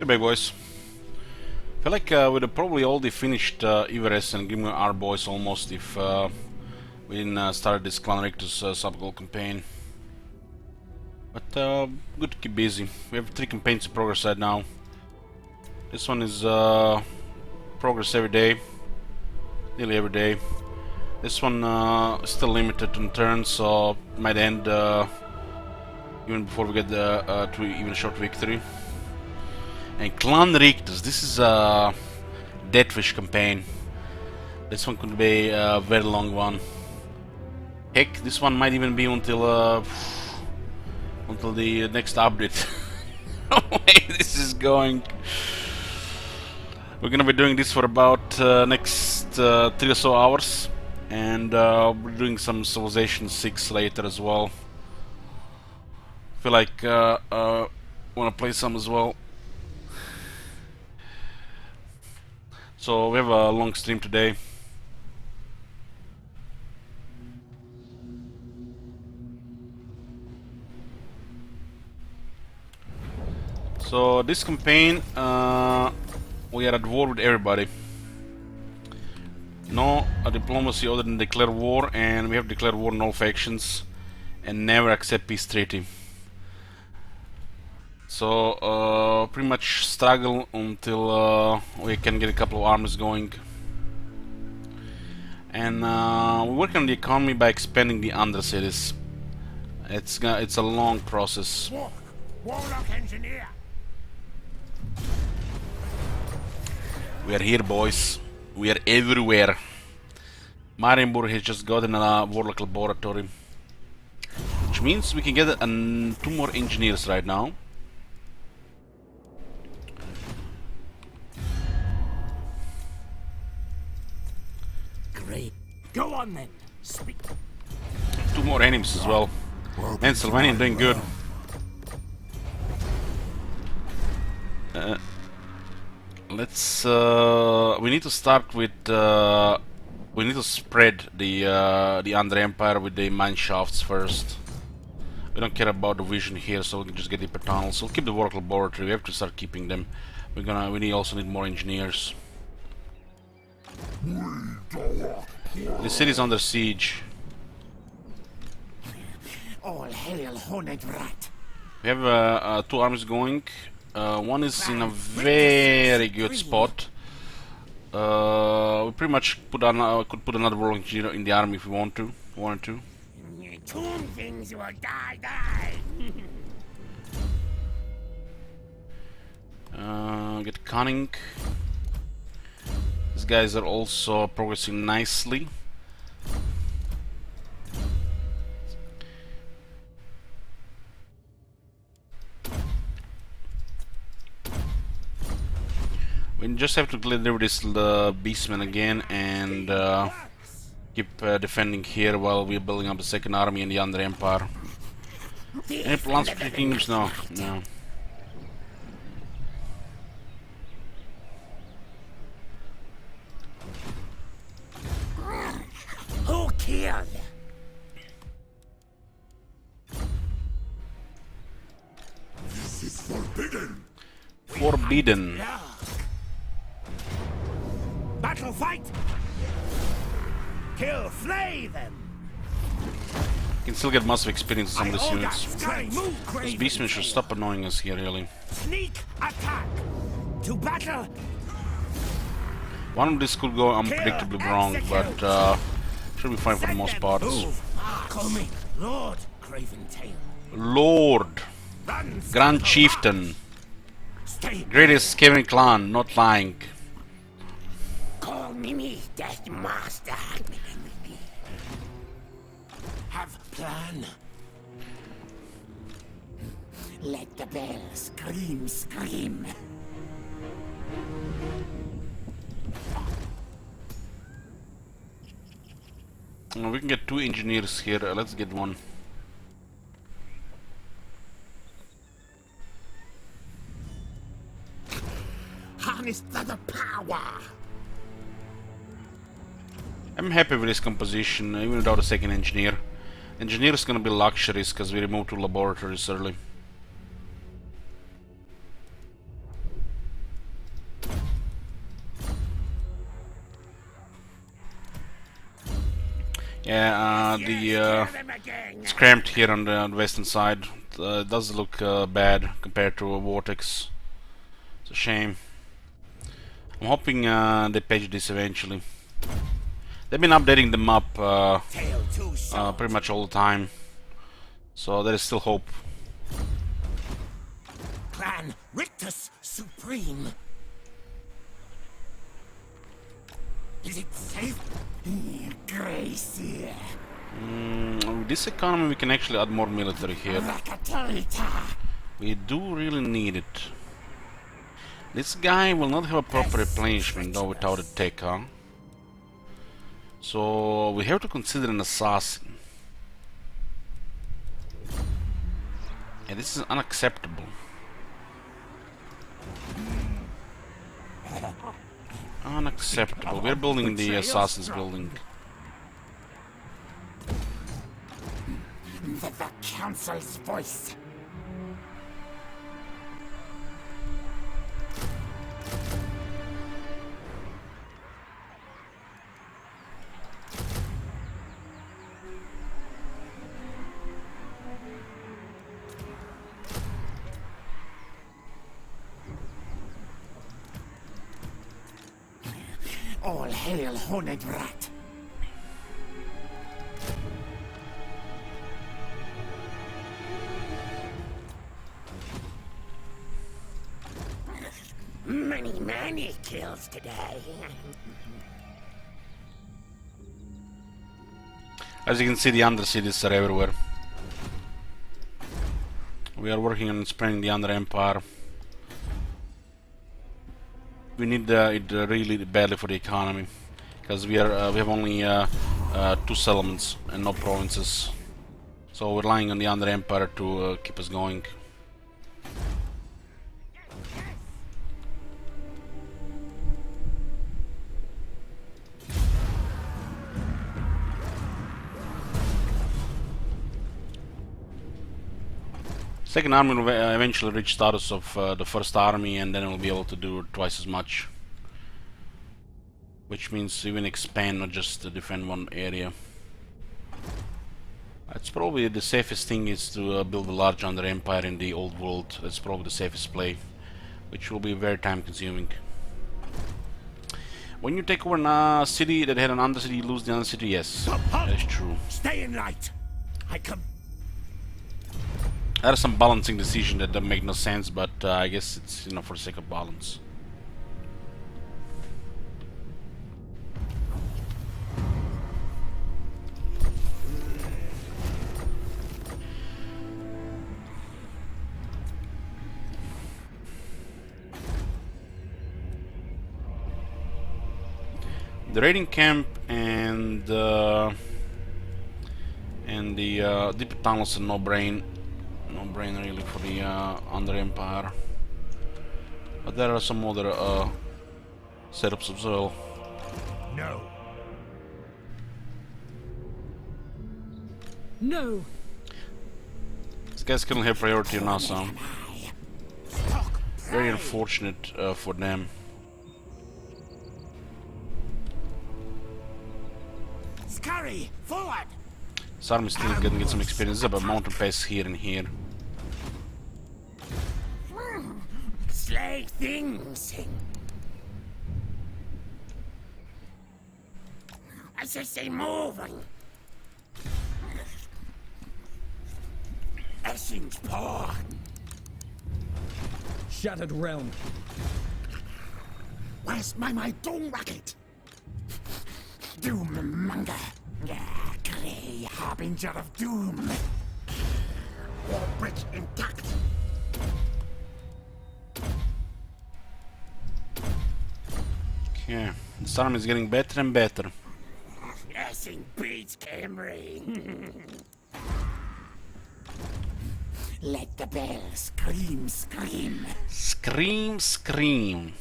Hey, big boys. Feel like we'd have probably already finished Everest and given our boys almost if we didn't start this Clan Rictus sub-goal campaign. But good to keep busy. We have 3 campaigns in progress right now. This one is progress every day, nearly every day. This one is still limited in turns, so might end even before we get to even a short victory. And Clan Rictus, this is a Deathwish campaign. This one could be a very long one. Heck, this one might even be until the next update. No way this is going. We're gonna be doing this for about next 3 or so hours, and we're doing some Civilization 6 later as well. Feel like wanna play some as well. So we have a long stream today. So this campaign, we are at war with everybody. No diplomacy other than declare war, and we have declared war on all factions, and never accept peace treaty. So pretty much struggle until we can get a couple of armies going. And we work on the economy by expanding the undercities. It's a long process. Warlock engineer. We are here, boys. We are everywhere. Marienburg has just gotten a warlock laboratory, which means we can get 2 more engineers right now. Great. Go on then. Speak. 2 more enemies as well. And Sylvanian doing good. Let's. We need to start with. We need to spread the Under Empire with the mine shafts first. We don't care about the vision here, so we can just get the per tunnels. We'll keep the work laboratory. We have to start keeping them. We also need more engineers. The city's under siege. All hail, horned rat. We have 2 armies going. One is in a very good spot. We pretty much could put another warlock engineer in the army if we wanted to. Tomb things will die. Get cunning. These guys are also progressing nicely. We just have to deliver this beastman again and keep defending here while we're building up the second army in the Under Empire. Any plans for kingdoms? No. Who killed? This is forbidden. Forbidden. Battle fight. Kill, flay them. You can still get massive experience in some of these units. Move, Those beastmen should stop annoying us here, really. Sneak attack. To battle. One of these could go unpredictably wrong, but should be fine for the most part. Call me Lord Craven Tail. Lord, Grand Chieftain, Stay. greatest Kevin clan, not lying. Call me Death Master. Have plan. Let the bell scream. We can get 2 engineers here. Let's get 1. Harness the power. I'm happy with this composition, even without a second engineer. Engineer is gonna be luxuries because we removed 2 laboratories early. Yeah, it's cramped here on the western side. It does look bad compared to a Vortex. It's a shame. I'm hoping they patch this eventually. They've been updating the map pretty much all the time, so there is still hope. Clan Rictus Supreme. Is it safe? Gracie. With this economy we can actually add more military here. We do really need it. This guy will not have a proper replenishment though without a tech, huh? So we have to consider an assassin. And this is unacceptable. Unacceptable. We're building the assassin's building. The council's voice. All hail, horned rat. Many kills today. As you can see, the undercities are everywhere. We are working on spreading the Under Empire. We need it really badly for the economy, because we have only 2 settlements and no provinces. So we're relying on the Under Empire to keep us going. Second army will eventually reach status of the first army, and then it will be able to do twice as much. Which means even expand, not just to defend one area. It's probably the safest thing is to build a large under empire in the old world. That's probably the safest play, which will be very time consuming. When you take over a city that had an undercity, you lose the undercity. Yes, that is true. Stay in light. I come. There are some balancing decisions that don't make no sense, but I guess it's, you know, for the sake of balance. The raiding camp and the deep tunnels are no brain really for the Under Empire, but there are some other setups as well. No. No. These guys couldn't have priority on us, very unfortunate for them. Scurry forward. This army is still gonna get some experience, but mountain pass here and here. Slay things. I should say moving. Essence paw. Shattered realm. Where's my doom racket? Doom monger. Grey harbinger of doom. Wall bridge intact. Okay, this army is getting better and better. Essing beats Camry. Let the bell scream, scream. Scream, scream.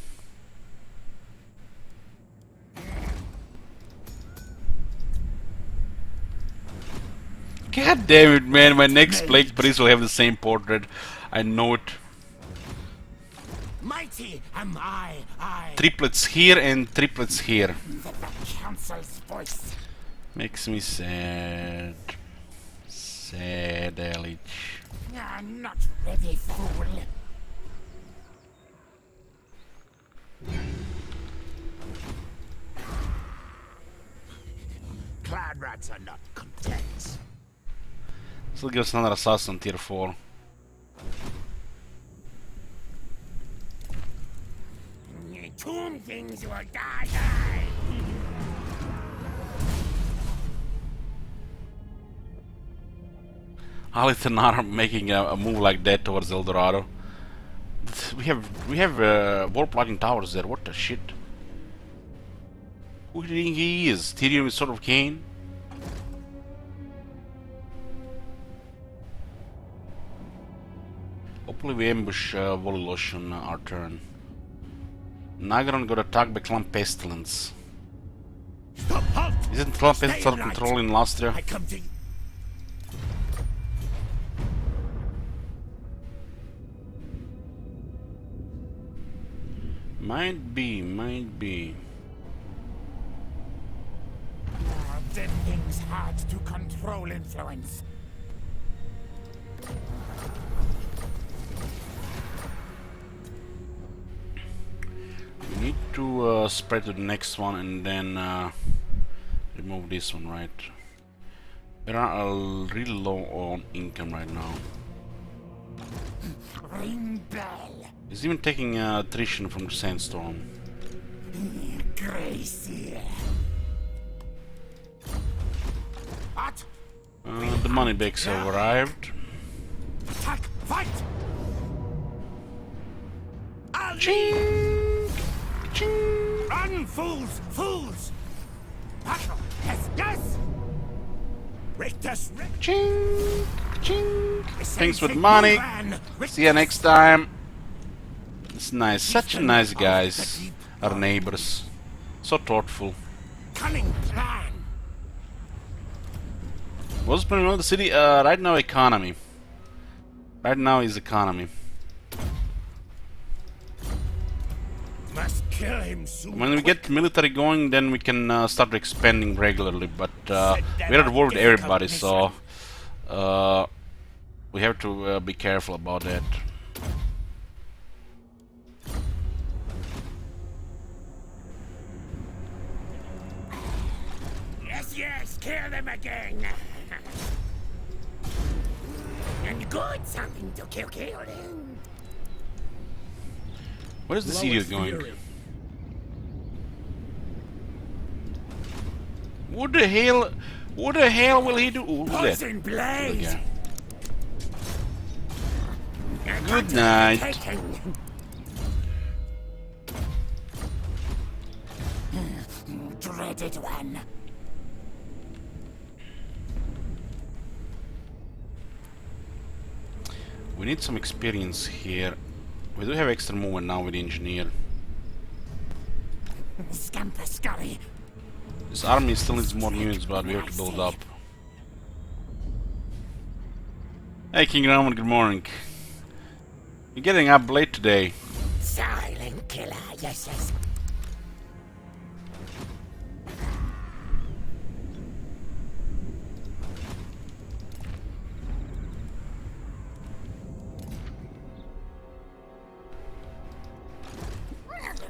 God damn it, man, my next Plague Priest will have the same portrait. I know it. Mighty am I. Triplets here and triplets here. The council's voice. Makes me sad. Sad, Elich. I'm not ready, fool. Clan rats are not content. Still gives us another assassin tier 4. Tomb things will die. Alitanar making a move like that towards El Dorado. We have warp locking towers there. What the shit? Who do you think he is? Tyrion is sort of Kane? Hopefully we ambush Volilosh on our turn. Nagaron got attacked by Clan Pestilence. Stop! Halt! Isn't Clan Stay Pestilence right. controlling Lastria? I come to you. Might be. Dead things hard to control influence. We need to spread to the next one and then remove this one, right? We are really low on income right now. Ring bell. He's even taking attrition from the sandstorm. Gracie. What? The money bags have arrived. Attack! Fight! Ching! Ching! Run, fools! Fools! Battle! Yes, yes! Rictus! Ching! Ching! Thanks for the money. See ya next time. It's nice. Such a nice guys. Our neighbors. So thoughtful. Cunning plan! What's going on in the city? Right now, economy. Right now is economy. Must kill him soon. When we get military going, then we can start expanding regularly. But we're at war with everybody, so we have to be careful about that. Yes, yes, kill them again. And good, something to kill them. Where is this idiot going? What the hell? What the hell will he do? Ooh, look at that. Poison blaze. Okay. Good night. Dreaded one. We need some experience here. We do have extra movement now with the engineer. Scamper scurry. This army still needs more units, but we have to build up. Hey King Roman, good morning. You're getting up late today. Silent killer, yes, yes.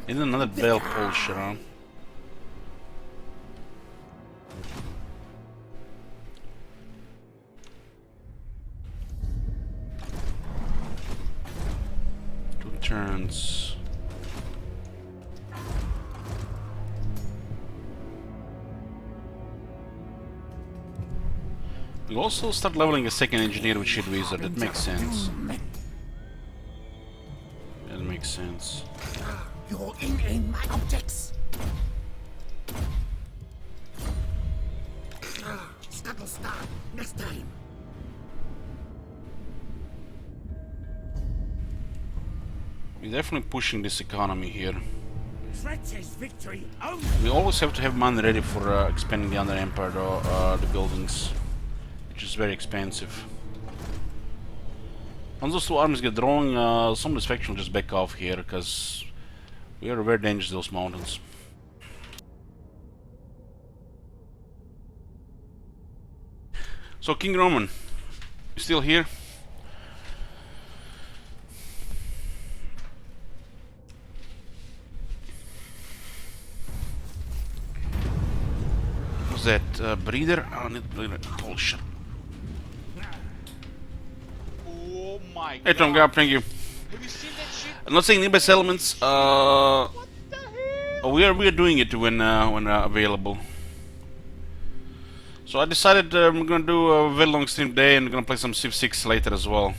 Isn't another bell pull Sharon? Two turns. We also start leveling a second engineer with Shield Wizard. That makes sense. That makes sense. You're in my objects. Scuttle star, next time. We're definitely pushing this economy here. Rictus victory only. We always have to have money ready for expanding the Under Empire, though, the buildings, which is very expensive. Once those two armies get drawing, some of this faction will just back off here, because we are very dangerous in those mountains. So King Roman, you still here? What's that? Breeder? I need breeder. Bullshit. Oh my god. Hey Tom Gap, thank you. Have you seen that shit? I'm not saying nearby settlements. What the hell? We are doing it when available. So I decided I'm gonna do a very long stream day and gonna play some Civ 6 later as well.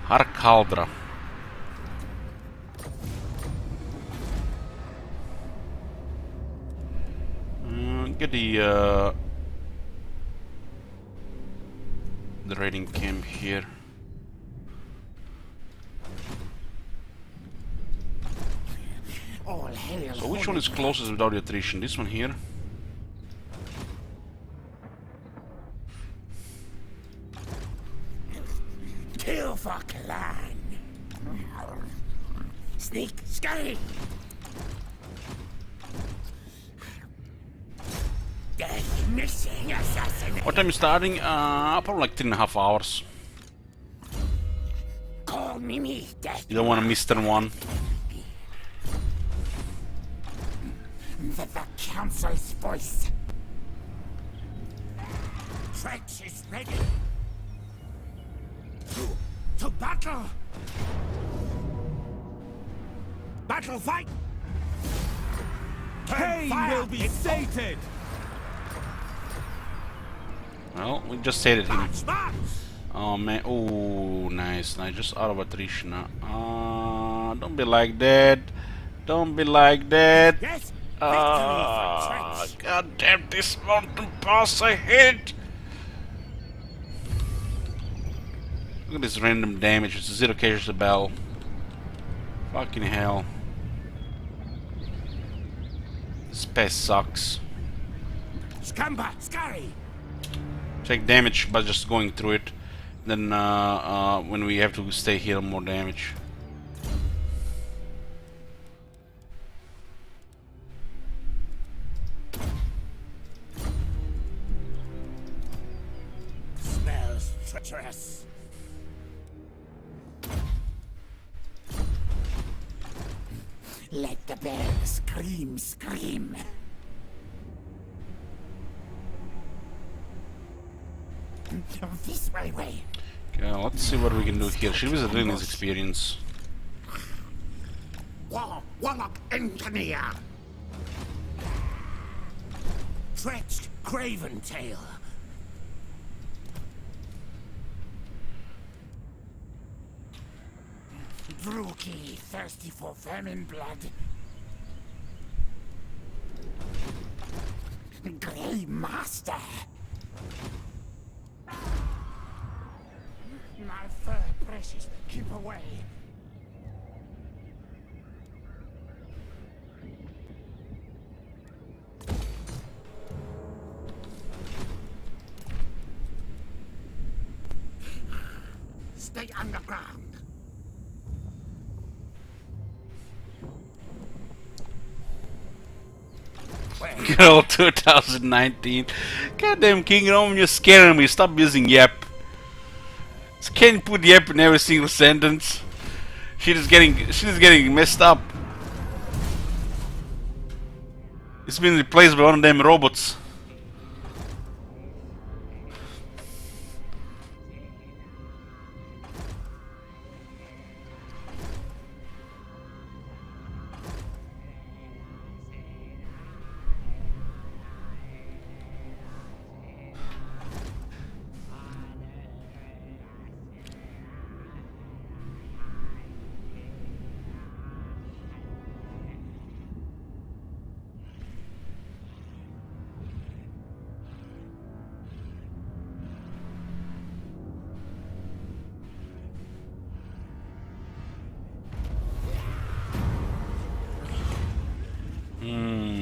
Harkaldra. Get the raiding camp here. All hail. So which one is closest without the attrition? This one here? Kill for clan. Sneak, scurry. Death, missing, assassinate. What time is starting? Probably like 3.5 hours. Call me, death. You don't want to miss turn 1. The council's voice. Trench is ready. To battle. Battle fight. Pain will be sated! Well, we just said it him. March, march. Oh man, oh nice, just out of attrition. Don't be like that. Don't be like that. Yes. Victory for Trench. God damn this mountain pass, I hate it. Look at this random damage, it's 0 caches a bell. Fucking hell. This pest sucks. Scamba, scurry. Take damage by just going through it. Then when we have to stay here, more damage. Smells treacherous. Let the bear scream, scream. This way. Okay, let's see what we can do here. She was a really nice experience. Warlock engineer. Stretched craven tail. Brookie, thirsty for vermin blood. Grey Master. My fur precious, keep away. Stay underground. Girl 2019. Goddamn King Roman, you're scaring me. Stop using yep. Can't you put yep in every single sentence? Shit is getting messed up. It's been replaced by one of them robots.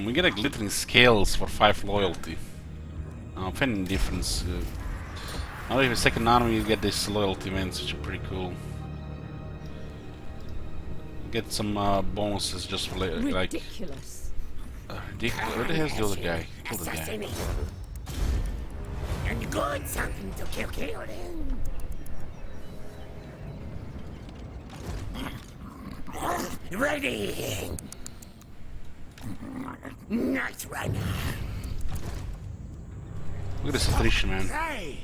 We get a glittering scales for 5 loyalty. Finding difference. Now if a second army you get this loyalty events, which are pretty cool. Get some bonuses just for like Ridiculous. Ridiculous. Where the hell's the other guy? Kill the guy. Assassinate. And good something to kill in. Ready. Nice run. Look at this attrition, man. Hey!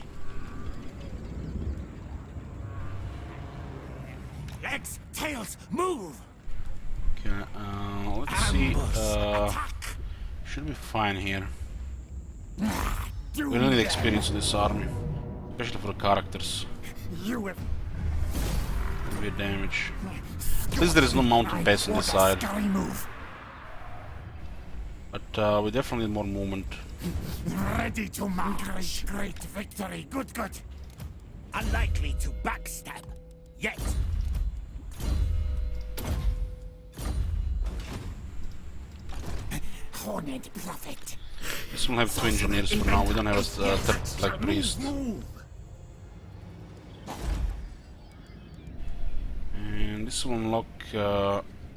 Legs, tails, move! Okay, let's see. Should be fine here. We don't need experience in this army, especially for the characters. You have Maybe damage. At least there is no mountain base on this side, move. but we definitely need more movement. Ready to mount great victory. Good. Unlikely to backstab. Yet. Horned prophet. This will have two engineers for now. We don't have a third black priest. And this will unlock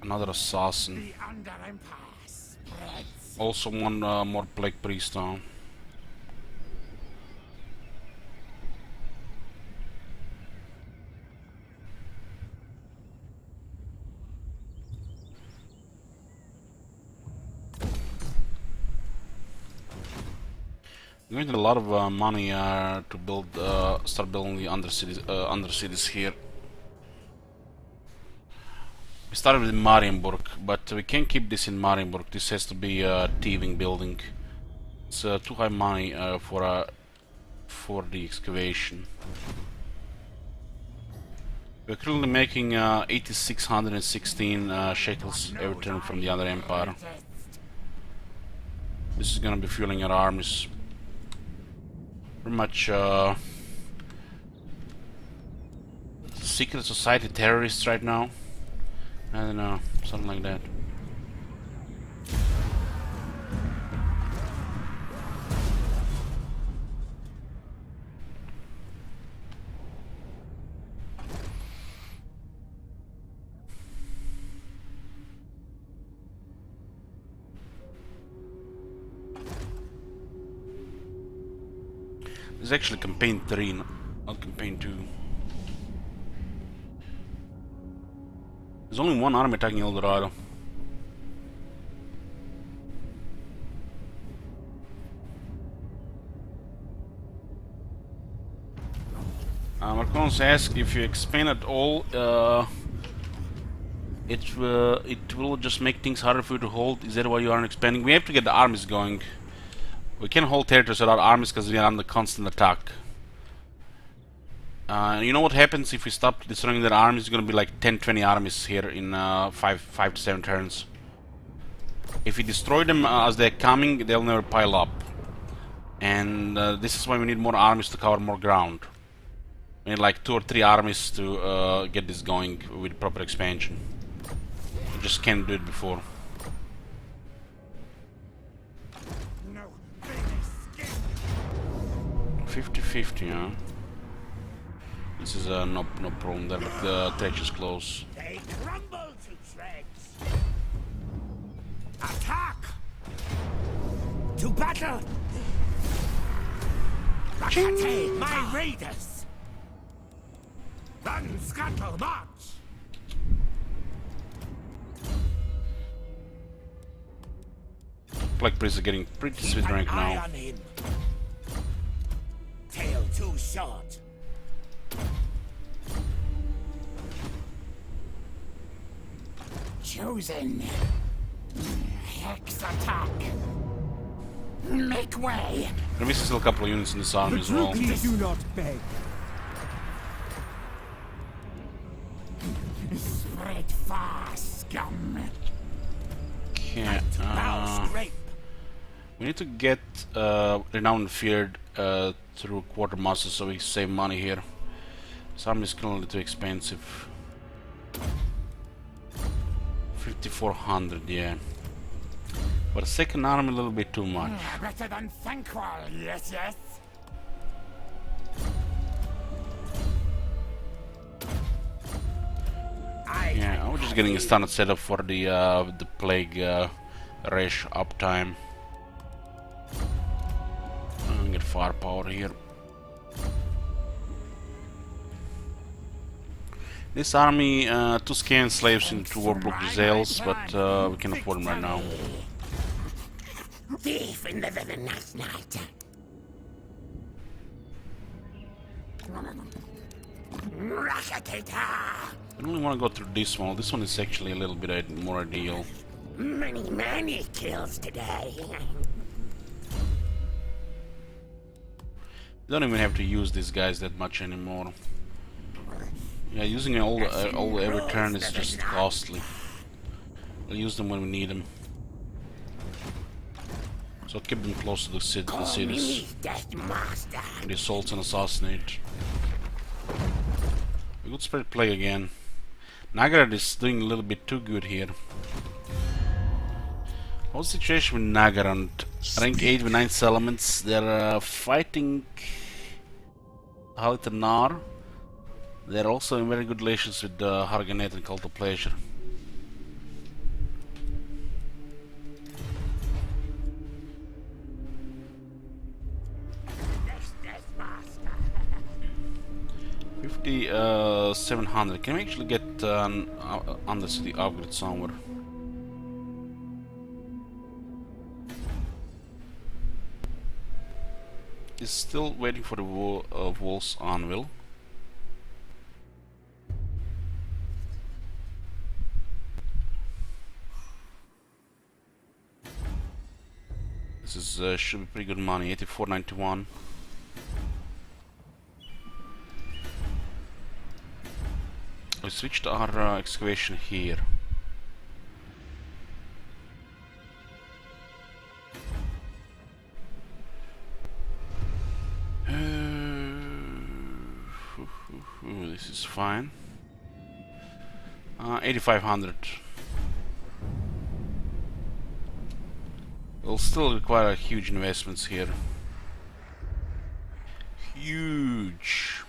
another assassin. The Under Empire spreads. Also one more black priest now. We're going to need a lot of money to build, start building the undercities here. We started with Marienburg, but we can't keep this in Marienburg. This has to be a thieving building. It's too high money for the excavation. We're currently making 8,616 shekels every turn from the other empire. This is gonna be fueling our armies. Pretty much secret society terrorists right now. I don't know, something like that. This is actually campaign 3, not campaign 2. There's only one army attacking El Dorado. Marconis asks if you expand at all, it will just make things harder for you to hold. Is that why you aren't expanding? We have to get the armies going. We can't hold territories without armies because we are under constant attack. You know what happens if we stop destroying their armies? It's gonna be like 10-20 armies here in 5 to 7 turns. If we destroy them as they're coming, they'll never pile up. And this is why we need more armies to cover more ground. We need like 2 or 3 armies to get this going with proper expansion. We just can't do it before. No. 50-50, huh? This is no problem there, but the trench is close. They crumble to shreds. Attack! To battle! Rakate, My raiders! Run, scuttle, march! Black Priests are getting pretty sweet rank Eye now. on him. Tail too short. Chosen. Hex attack. Make way. There is still a couple of units in this army as well. do not beg. Spread far, scum. Okay, Bow scrape. we need to get renowned and feared through quartermasters so we save money here. This army is currently too expensive. 5,400, yeah. But a second army a little bit too much. Better than Thankwall, yes. Yeah, I was just getting a standard setup for the plague Resh uptime. And get firepower here. This army, 2 scan slaves and 2 warplock Giselles, but we can afford them right now. Thief in the night. Rakatata. I don't want to go through this one. This one is actually a little bit more ideal. Many kills today. You don't even have to use these guys that much anymore. Yeah, using all every turn is just costly. We'll use them when we need them. So keep them close to the cities. The assaults and assassinate. We could spread play again. Nagarad is doing a little bit too good here. What's the situation with Nagarand? Rank 8 with 9 settlements. They're fighting Halitanar. They're also in very good relations with Harganet and Cult of Pleasure. $50, 700. Can we actually get an undercity upgrade somewhere? Is still waiting for the Wolf's Anvil. This is should be pretty good money. 84.91. We switched our excavation here. This is fine. 8,500. Will still require huge investments here. Huge.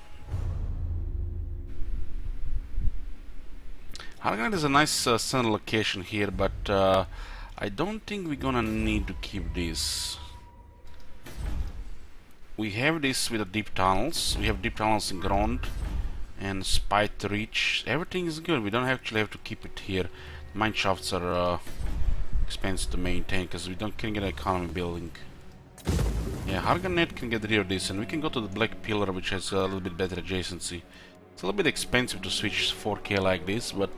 Harganet is a nice center location here, but I don't think we're gonna need to keep this. We have this with the deep tunnels. We have deep tunnels in ground and spite to reach. Everything is good. We don't actually have to keep it here. Mine shafts are expensive to maintain because we can't get an economy building. Yeah, Harganet can get rid of this, and we can go to the Black Pillar, which has a little bit better adjacency. It's a little bit expensive to switch 4K like this, but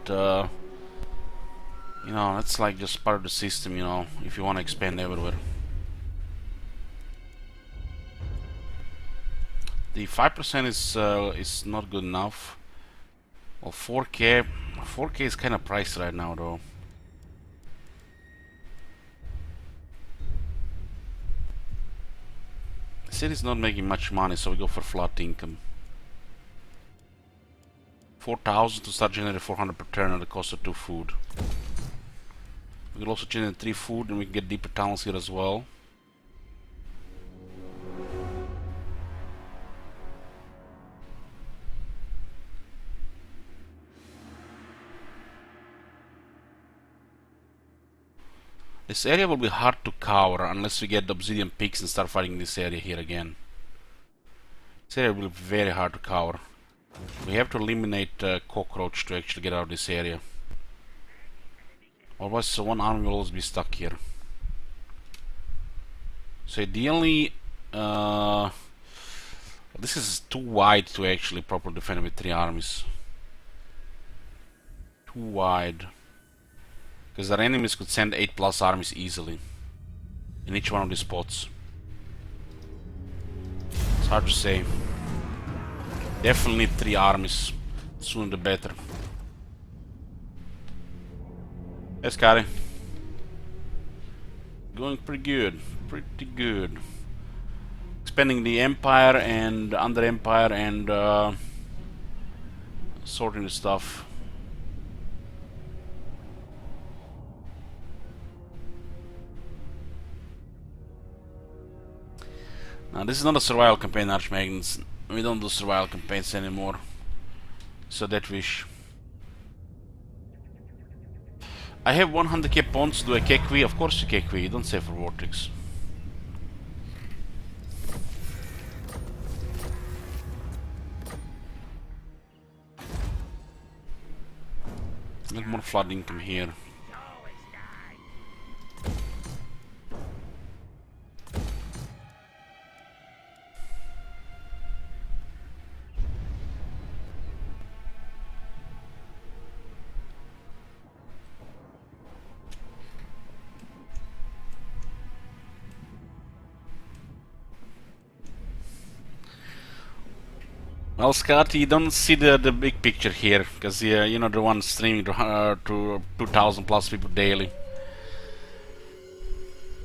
you know, that's like just part of the system, you know, if you want to expand everywhere. The 5% is not good enough. Well, 4K is kind of priced right now, though. The city's not making much money, so we go for flat income. 4,000 to start generating 400 per turn at the cost of 2 food. We can also generate 3 food, and we can get deeper tunnels here as well. This area will be hard to cover unless we get the obsidian peaks and start fighting this area here again. This area will be very hard to cover. We have to eliminate cockroach to actually get out of this area. Otherwise one army will always be stuck here. So ideally, this is too wide to actually properly defend with 3 armies. Too wide. Because our enemies could send 8+ armies easily in each one of these spots. It's hard to say. Definitely need 3 armies. Sooner the better. Yes, Kari. Going pretty good. Pretty good. Expanding the Empire and Under Empire and sorting the stuff. Now this is not a survival campaign, Archmagnus. We don't do survival campaigns anymore. So that wish. I have 100k points to do a KQ. Of course, a KQ. Don't say for Vortex. A little more flooding from here. Well, Scott, you don't see the big picture here, because you know the one streaming to 2,000 plus people daily.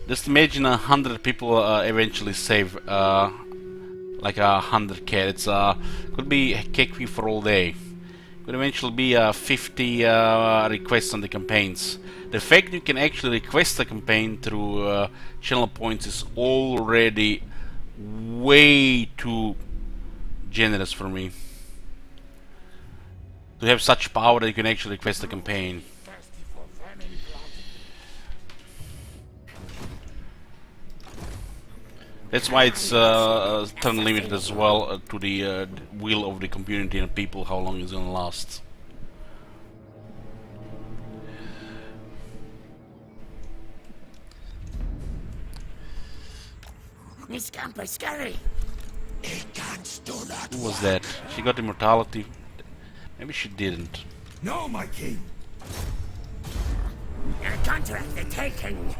Just imagine 100 people eventually save like 100k. It's could be KQ for all day. Could eventually be 50 requests on the campaigns. The fact you can actually request a campaign through channel points is already way too generous for me. To have such power that you can actually request a campaign. That's why it's turn limited as well to the will of the community and people how long it's gonna last. Miss Camper Scurry. It can't do that. Who was that? She got immortality. Maybe she didn't. No, my king. Your contract the taking.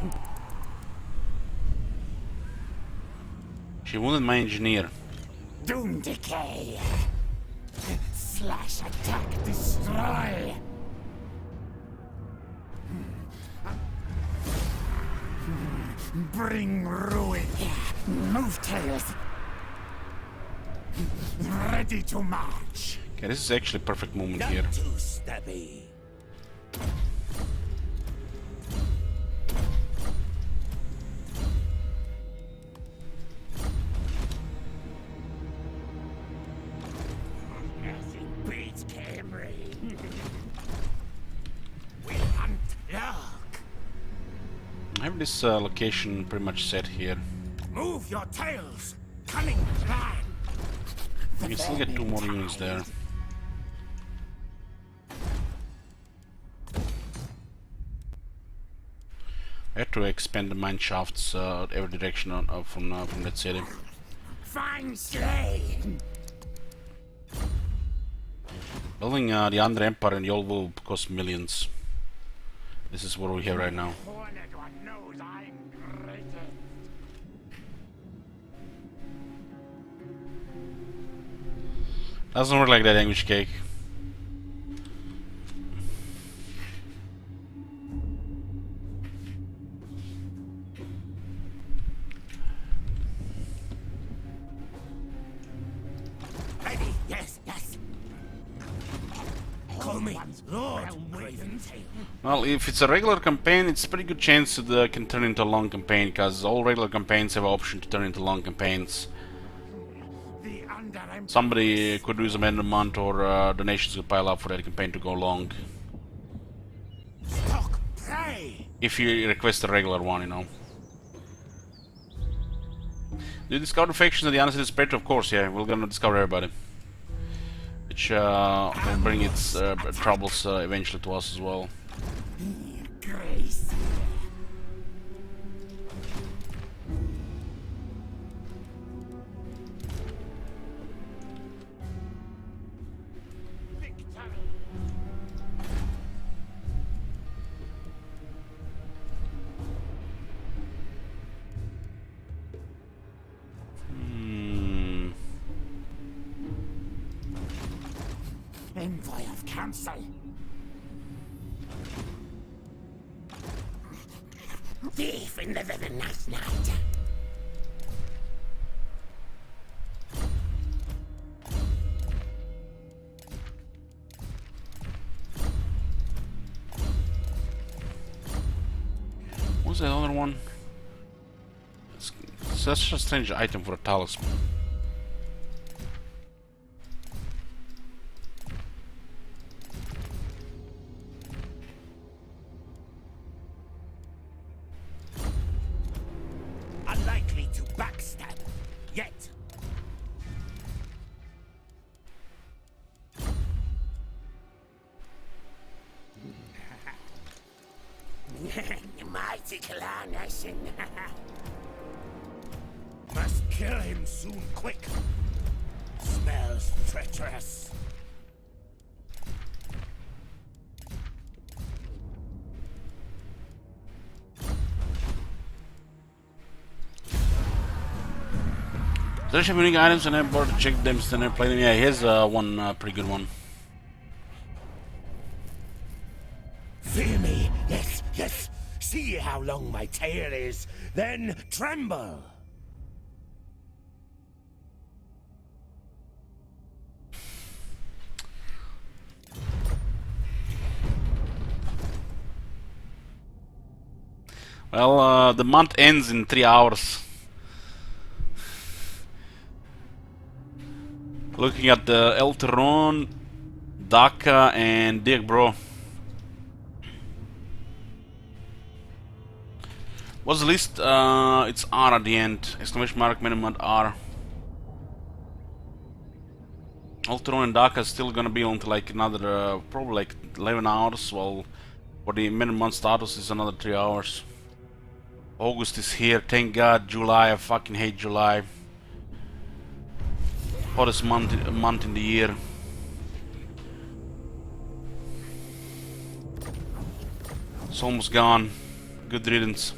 She wounded my engineer. Doom decay. Slash, attack, destroy. Bring ruin. Move tails. Ready to march. Okay, this is actually a perfect moment here. Not too stabby. Nothing beats Camry. We hunt. Look. I have this location pretty much set here. Move your tails. Cunning plan. You can still get 2 more units there. I have to expand the mine shafts every direction from that city. Fine slay. Building the Under Empire and the Old will cost millions. This is what we have right now. Horned one knows I'm greatest. Doesn't work like that, English cake. Ready? Yes, yes. Call me Lord Raven. Well, if it's a regular campaign, it's a pretty good chance it can turn into a long campaign, because all regular campaigns have an option to turn into long campaigns. The Under Empire. Somebody could use amendment or donations could pile up for that campaign to go long. Stalk prey. If you request a regular one, you know. Do you discover the factions of the Unassisted Spirit? Of course, yeah, we're gonna discover everybody. Which will bring its troubles eventually to us as well. Grace. Envoy of council. Thief in the vivid night. What's that other one? It's such a strange item for a talisman. Mighty clan, I sing. Must kill him soon, quick. Smells treacherous. Does he have unique items and I bought to check them and I play them? Yeah, here's one pretty good one. Fear me, yes, yes. See how long my tail is, then tremble. Well, the month ends in 3 hours. Looking at the El Terron, Dhaka, and Dirk Bro. What's the list? It's R at the end. Exclamation mark, minimum R. El Terron and Dhaka is still gonna be until like another, probably like 11 hours. While for the minimum status is another 3 hours. August is here, thank God. July, I fucking hate July. Hottest month in the year. It's almost gone. Good riddance.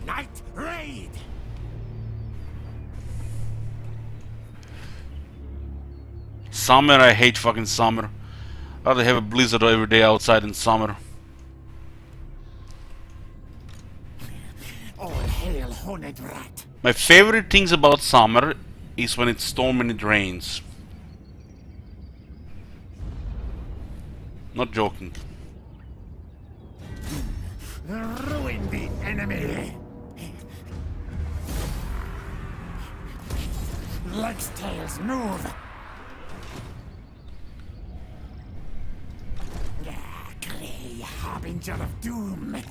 Night raid. Summer, I hate fucking summer. I'd rather have a blizzard every day outside in summer. All hail, horned rat. My favorite things about summer is when it's stormy and it rains. Not joking. Ruin the enemy. Legs, tails, move. Clay, harbinger of doom.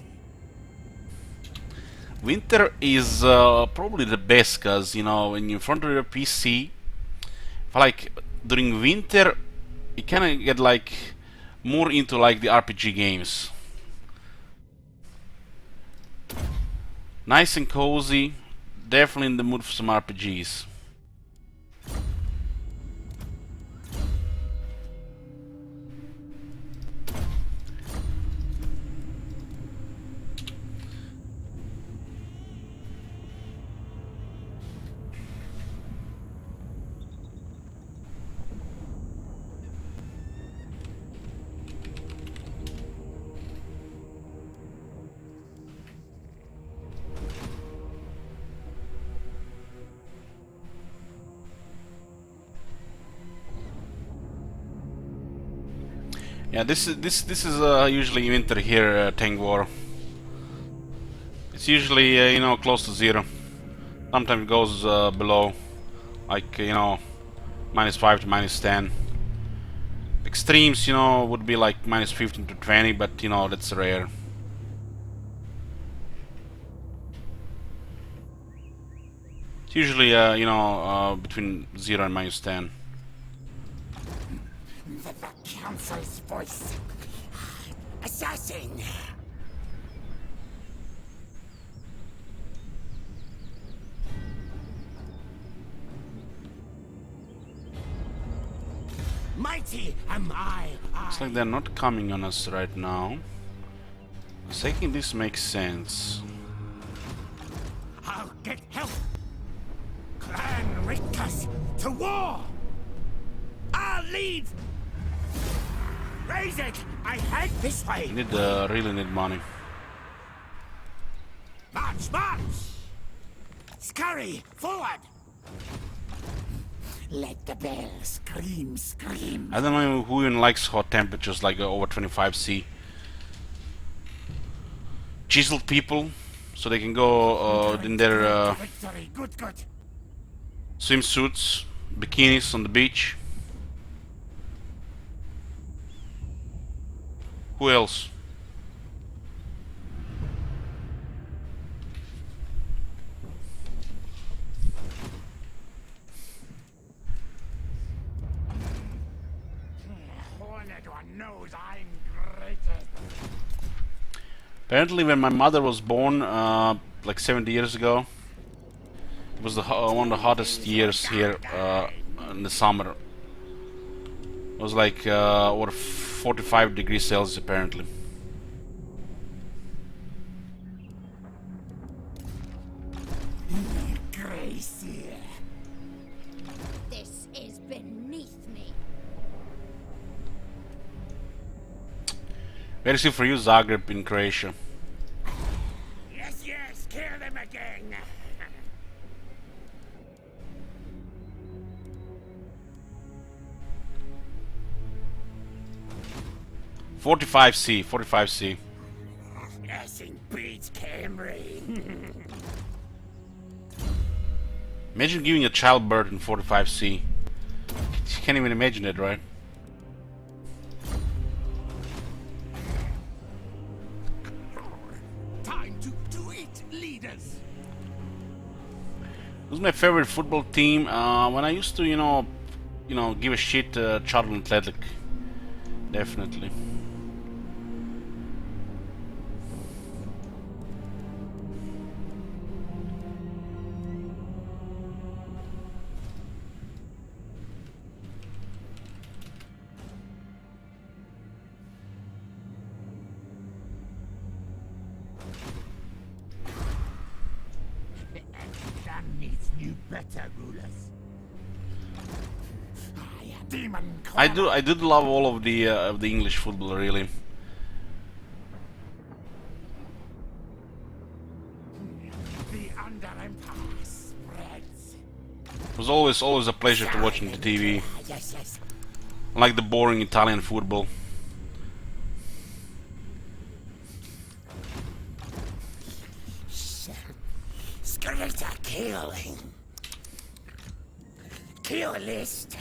Winter is probably the best, cause you know when you're in front of your PC, like during winter, you kind of get like more into like the RPG games. Nice and cozy, definitely in the mood for some RPGs. Yeah, this is usually winter here, Tank War. It's usually you know, close to 0. Sometimes it goes below, like you know, -5 to -10. Extremes, you know, would be like -15 to 20, but you know that's rare. It's usually you know, between 0 and -10. The council's voice. Assassin! Mighty am I. Looks like they're not coming on us right now. I was thinking this makes sense. I'll get help. Clan Rictus to war. I'll lead. Raise it. I head this way. We need really need money. March, march. Scurry forward. Let the bell scream, scream. I don't know who even likes hot temperatures like over 25°C. Chiseled people, so they can go in their Victory, good, good. swimsuits, bikinis on the beach. Who else? Horned one knows I'm Apparently, when my mother was born, like 70 years ago, it was one of the hottest years here in the summer. It was like over 45 degrees Celsius apparently. Gracie. This is beneath me. Very soon for you, Zagreb in Croatia. Yes, yes, kill them again. 45C, 45C. Nothing beats Camry. Imagine giving a child birth in 45C. You can't even imagine it, right? Time to eat, leaders. Who's my favorite football team? When I used to, give a shit, Charlton Athletic. Definitely. Land needs new, better rulers. I am demon. I did love all of the English football, really. The Under Empire spreads. It was always a pleasure to watch on the TV. Yes, yes. Unlike the boring Italian football. Skeletor killing. Kill list.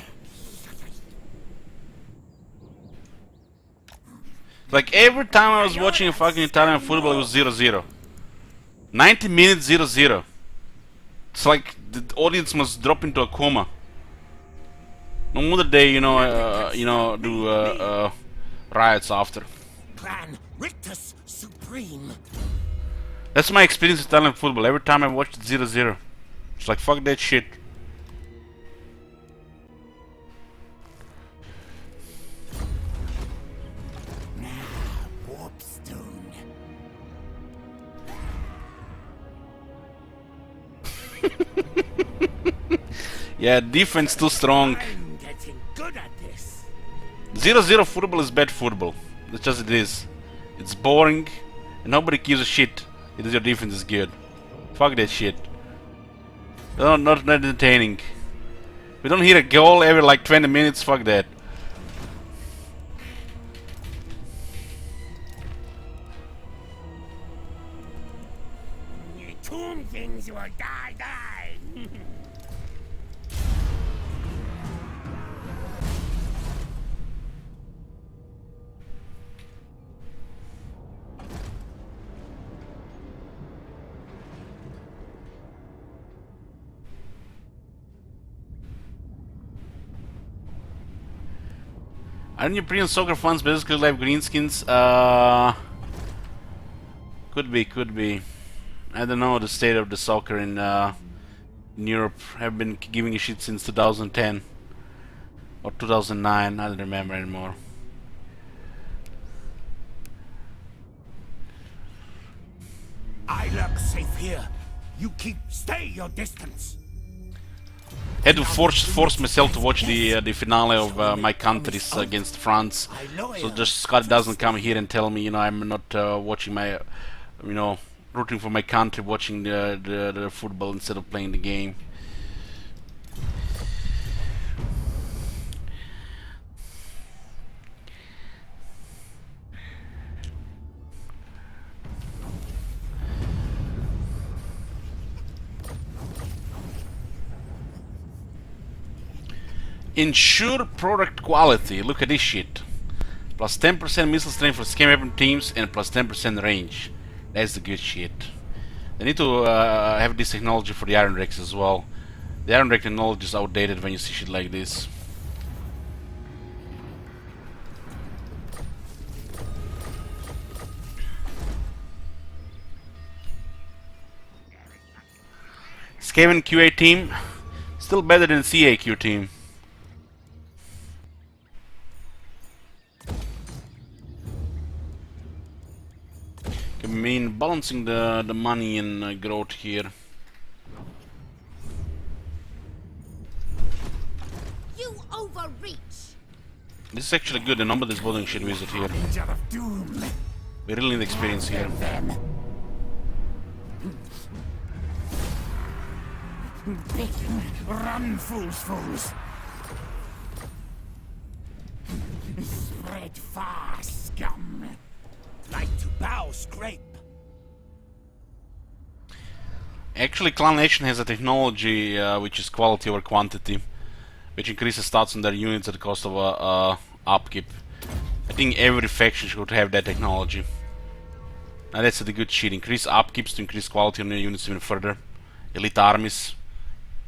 Like every time I was watching a fucking Italian football, it was 0-0. 90 minutes 0-0. It's like the audience must drop into a coma. No wonder they, do riots after. Clan Rictus Supreme. That's my experience with Italian football. Every time I watched it 0-0. It's like, fuck that shit. Warpstone. Yeah, defense too strong. I'm getting good at this. 0-0 football is bad football. That's just it is. It's boring, and nobody gives a shit if your defense is good. Fuck that shit. No, not entertaining. We don't hear a goal every like 20 minutes, fuck that. You tomb things will die. Aren't European soccer fans basically like greenskins? Could be. I don't know the state of the soccer in Europe. Have been giving a shit since 2010 or 2009. I don't remember anymore. I lurk safe here. You stay your distance. Had to force myself to watch the finale of my countries against France. So just Scott doesn't come here and tell me, I'm not watching my, rooting for my country, watching the football instead of playing the game. Ensure product quality. Look at this shit. Plus 10% missile strength for scam weapon teams and plus 10% range. That's the good shit. They need to have this technology for the Iron Rex as well. The Iron Rex technology is outdated when you see shit like this. Skaven QA team, still better than CAQ team. I mean, balancing the money and growth here. You overreach. This is actually good. The number this building should visit here. Angel of doom. We really need experience here. Run, fools. Spread far, scum. Like to bow, scrape. Actually, Clan Nation has a technology which is quality over quantity, which increases stats on their units at the cost of upkeep. I think every faction should have that technology. Now that's the good shit. Increase upkeeps to increase quality on your units even further. Elite armies,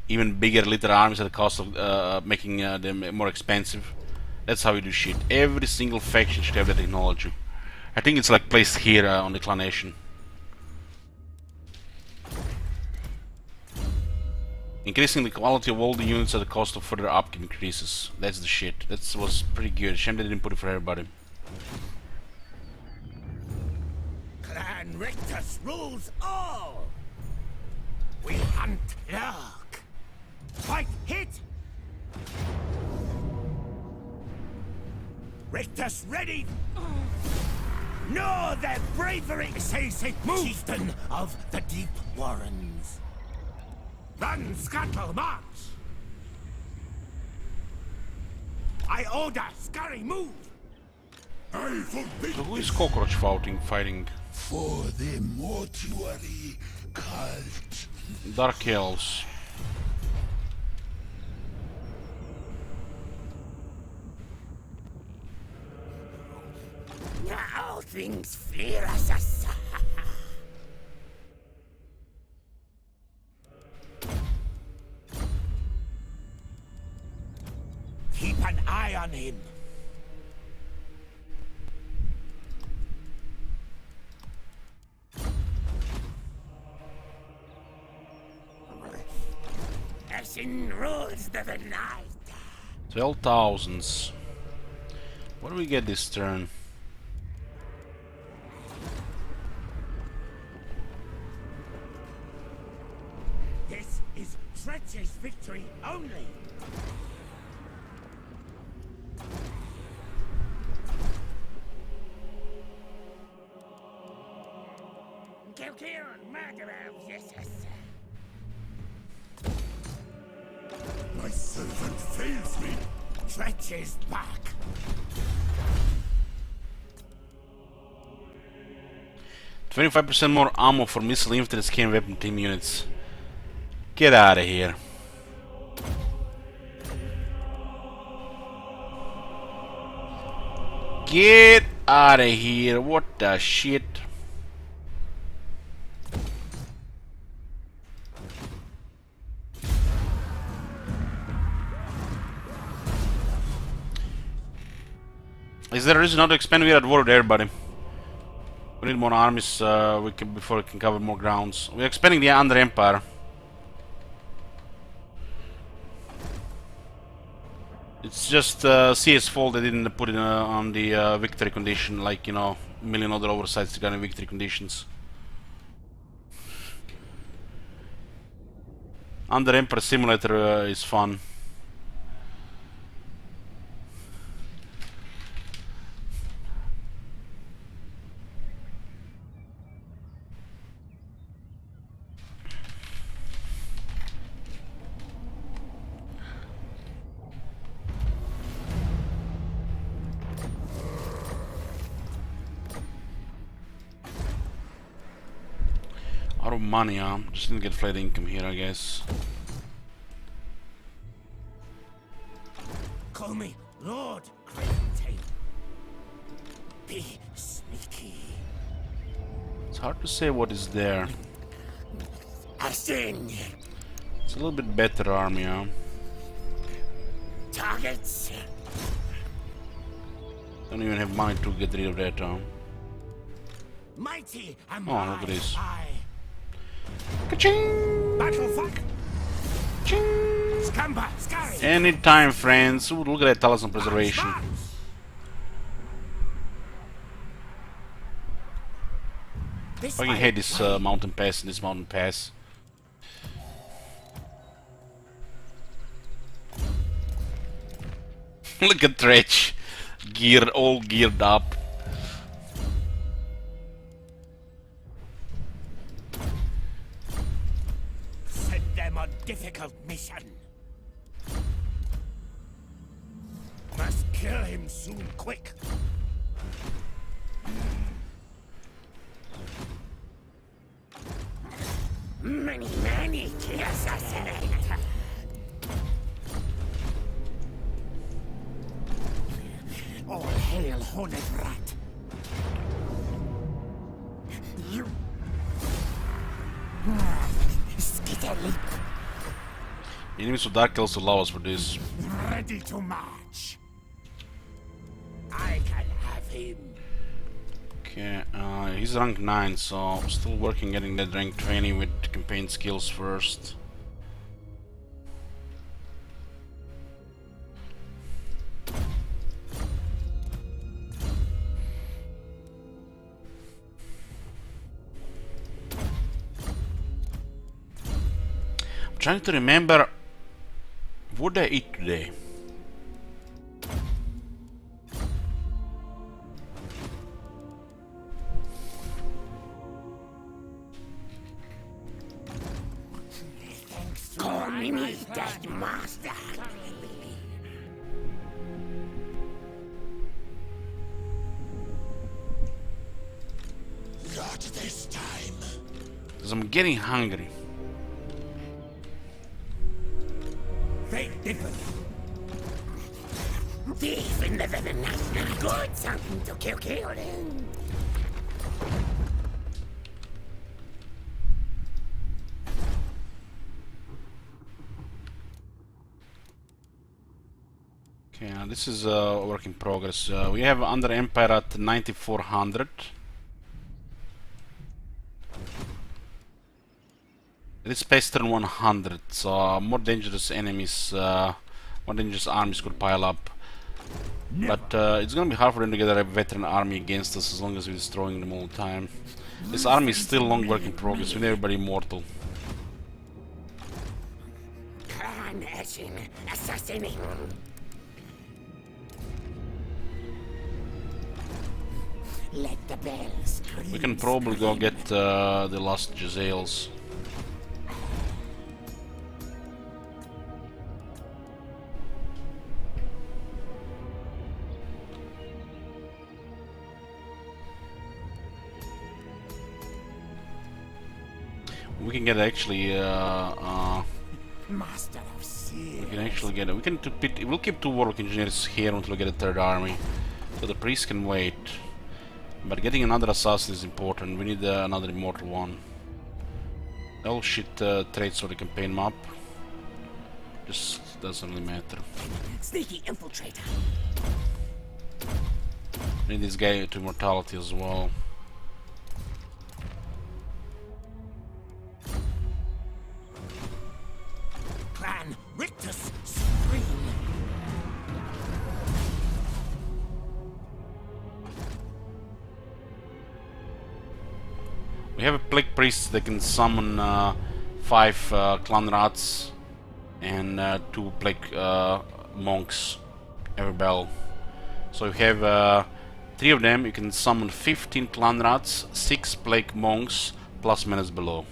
even bigger elite armies at the cost of making them more expensive. That's how you do shit. Every single faction should have that technology. I think it's like placed here on the Clan Nation. Increasing the quality of all the units at the cost of further upkeep increases. That's the shit. That was pretty good. Shame they didn't put it for everybody. Clan Rictus rules all. We hunt, lurk, fight, hit. Rictus ready. Know their bravery. Say, chieftain of the deep warrens. Run, scuttle, march. I order, scurry, move. I forbid So who is cockroach fighting? for the mortuary cult. Dark Elves. Now things fear us. Keep an eye on him. Ashen rules the night. 12,000. What do we get this turn? This is treacherous victory only. Kill, murderer, yes. My servant fails me. Treacherous back. %25 more ammo for missile infantry scan weapon team units. Get out of here. Get out of here. What the shit? Is there a reason not to expand? We are at war with everybody. We need more armies before we can cover more grounds. We're expanding the Under Empire. It's just CS fault they didn't put it on the victory condition, like, you know, a million other oversights regarding victory conditions. Under Empire Simulator is fun. Out of money, just need to get flat income here, I guess. Call me Lord Craventail. Be sneaky. It's hard to say what is there. A sting. It's a little bit better army, Targets. Don't even have money to get rid of that, Mighty am Oh, look at this. I. Ka-ching! Battle fuck. Scamper, scurry. Anytime, friends. Ooh, look at that talisman preservation. This I can way. hate this mountain pass and this mountain pass. Look at Dredge. All geared up. Send them a difficult mission. Must kill him soon, quick. Many to assassinate. All hail, horned rat. You. Skitter leap. Enemies with Dark Kills allow us for this. Ready to march. I can have him. Okay, he's rank 9, so still working getting that rank 20 with campaign skills first. I'm trying to remember what did I eat today. Call me dead master. Not this time. Because I'm getting hungry. They differ. Thief in the night. Good something to kill him. Okay, now this is a work in progress. We have under Empire at 9400. It is Pestern 100, so more dangerous enemies, more dangerous armies could pile up. But it's gonna be hard for them to get a veteran army against us as long as we're destroying them all the time. This army is still long work in progress, with everybody immortal. Clan etching, assassinating. Let the bells scream. We can probably go get the last Jezzails. We can get actually Master of Seals. we can actually get we'll keep 2 warlock engineers here until we get a 3rd army. So the priest can wait. But getting another assassin is important. We need another immortal one. All shit traits for the campaign map. Just doesn't really matter. Sneaky infiltrator. Need this guy to immortality as well. Clan Rictus Supreme. We have a plague priest that can summon 5 clan rats and 2 plague monks every battle. So we have 3 of them. You can summon 15 clan rats, 6 plague monks, plus menace below.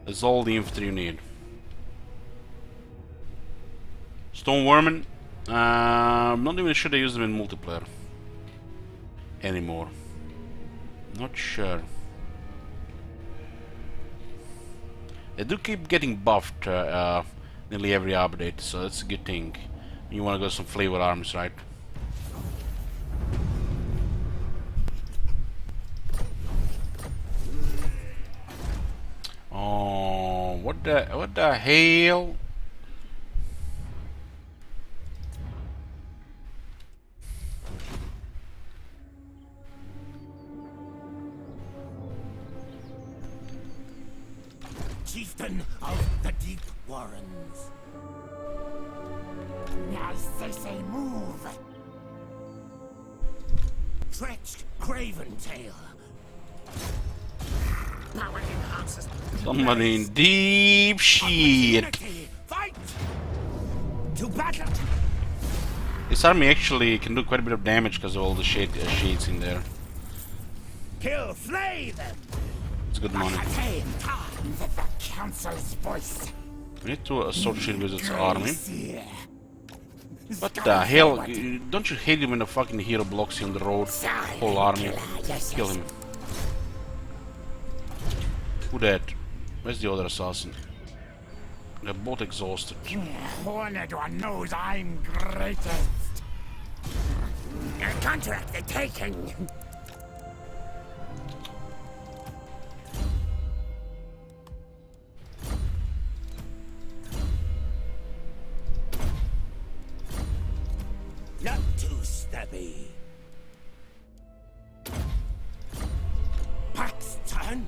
That's all the infantry you need. Stone Vermin. I'm not even sure they use them in multiplayer anymore. Not sure. They do keep getting buffed nearly every update, so that's a good thing. You want to go some flavor arms, right? Oh, what the hell? chieftain of the Deep Warrens. Now say move. Stretched Craven Tail. Power enhances. Somebody in deep shit. Opportunity. Fight! To battle! This army actually can do quite a bit of damage because of all the shades in there. Kill, slay them! It's good money. Attain time with the council's voice. We need to sort shield wizard's army. Gracie. What the hell? Don't you hate it when the fucking hero blocks you on the road? Whole army. Kill him. Who that? Where's the other assassin? They're both exhausted. Horned one knows I'm greatest. A contract they're taking. Not too stabby. Pax turn.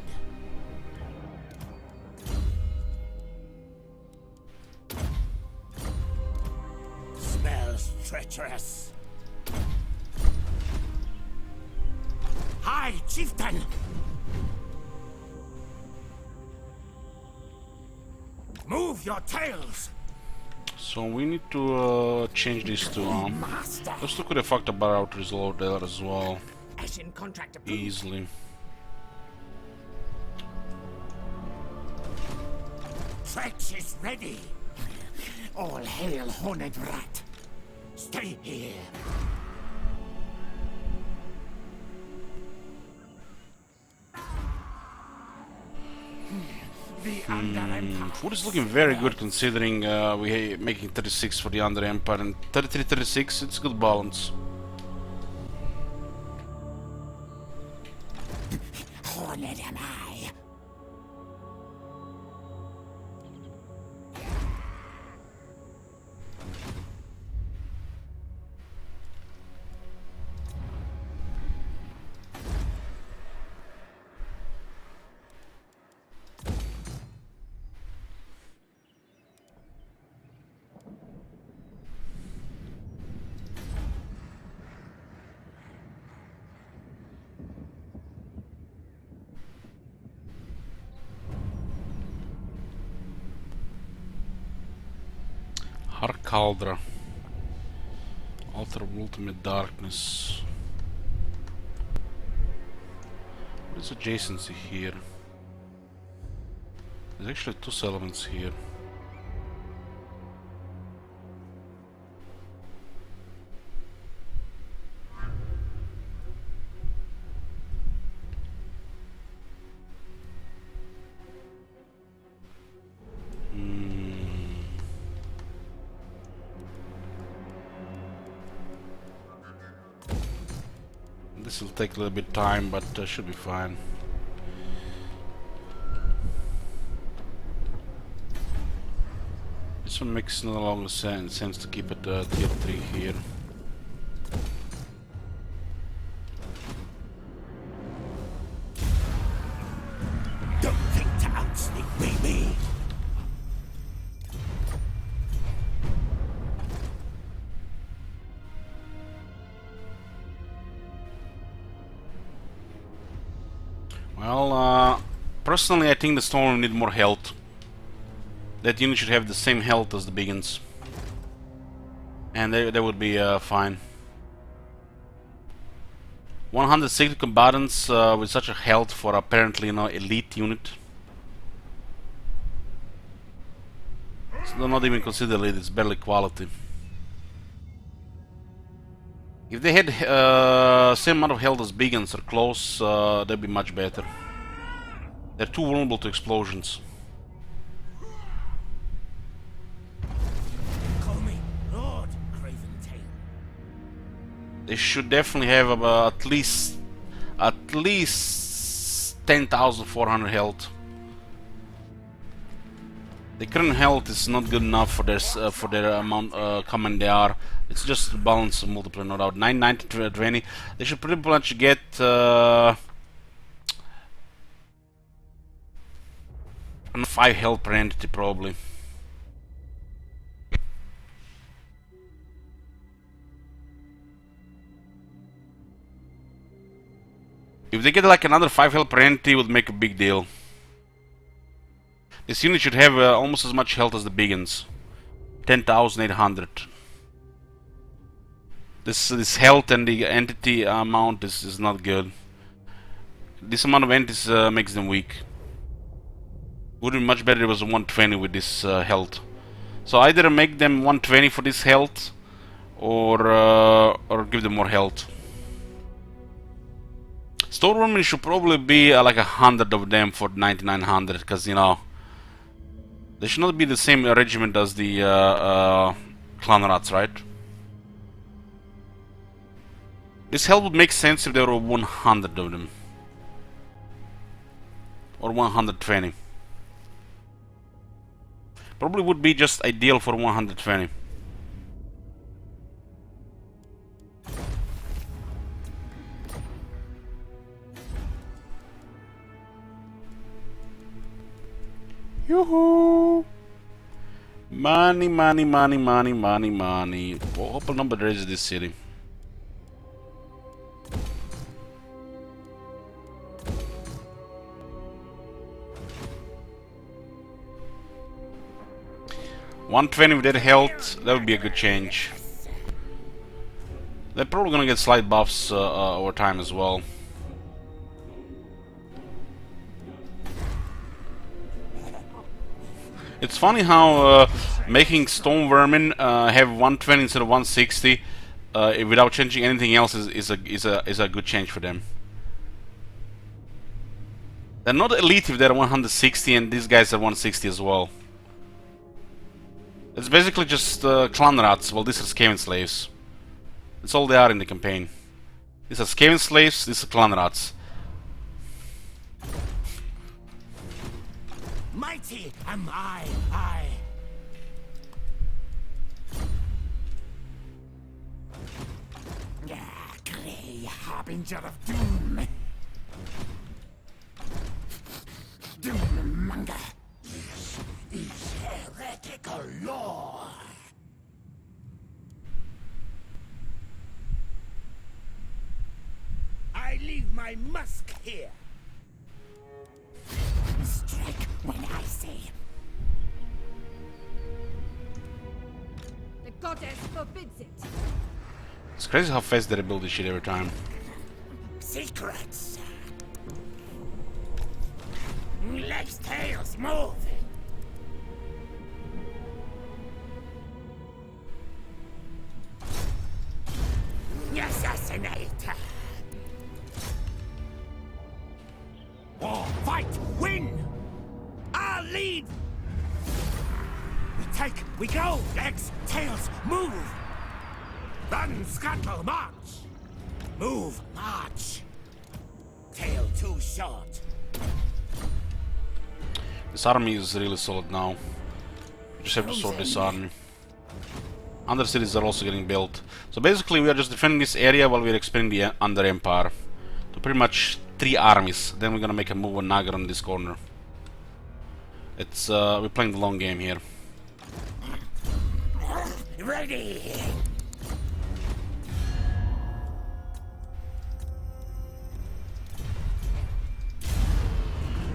Smells treacherous. Hi, chieftain. Move your tails. So we need to change these two. Master. Those two could have fucked about out resolve there as well. Ashen contract approved. Easily. Fetch is ready. All hail, horned rat. Stay here. The Under Empire. Food is looking very good considering we're making 36 for the Under Empire and 33-36, it's good balance. Horned am I. Harkaldra. Altar of Ultimate Darkness. What is adjacency here? There's actually two settlements here. This will take a little bit of time, but should be fine. This one makes no longer sense to keep it tier 3 here. Don't think to outsneak me, me. Well, personally I think the storm will need more health. That unit should have the same health as the big ones. And they would be fine. 160 combatants with such a health for apparently, you know, elite unit. So not even consider elite, it's barely quality. If they had same amount of health as big ones or close, that'd be much better. They're too vulnerable to explosions. Call me Lord Craven Tail. They should definitely have at least 10,400 health. The current health is not good enough for their amount command they are. It's just the balance of multiple, no doubt. 990 to 20. They should pretty much get And 5 health per entity probably. If they get like another 5 health per entity, it would make a big deal. This unit should have almost as much health as the big ones. 10,800. This health and the entity amount is not good. This amount of entities makes them weak. Would be much better if it was 120 with this health. So either make them 120 for this health, or give them more health. Stonewormen should probably be like 100 of them for 9,900, because you know they should not be the same regiment as the clan rats, right? This health would make sense if there were 100 of them, or 120. Probably would be just ideal for 120. Yoo-hoo! Money, money, money, money, money, money. What number there is in this city? $120 with that health, that would be a good change. They're probably gonna get slight buffs over time as well. It's funny how making stone vermin have 120 instead of 160 without changing anything else is a good change for them. They're not elite if they're 160, and these guys are 160 as well. It's basically just clan rats. Well, these are Skaven slaves. That's all they are in the campaign. These are Skaven slaves, these are clan rats. Mighty am I. Grey harbinger of doom. Doommonger. This is heretical lore. I leave my musk here. Strike when I say. The goddess forbids it. It's crazy how fast they rebuild this shit every time. Secrets. Legs, tails, move. Assassinate. War, fight, win. I'll lead. We take, we go. Legs, tails, move. Run, scuttle, march. Move, march. Tail too short. This army is really solid now. We just have to sort this army. Other cities are also getting built. So basically we are just defending this area while we're expanding the Under Empire. So pretty much 3 armies. Then we're gonna make a move on Nagar on this corner. It's we're playing the long game here. Ready.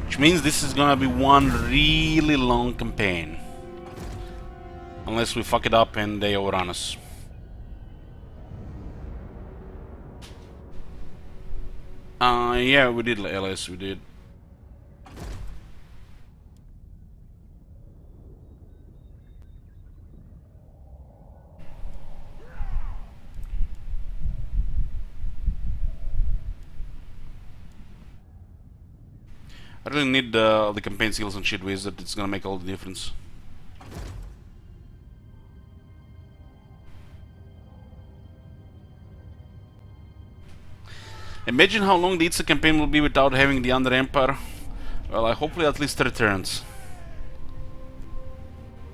Which means this is gonna be one really long campaign. Unless we fuck it up and they overrun us. Yeah, we did, LS, we did. I really need the campaign skills and shit wizard. It's gonna make all the difference. Imagine how long the Itza campaign will be without having the Under Empire. Well, hopefully at least 3 turns.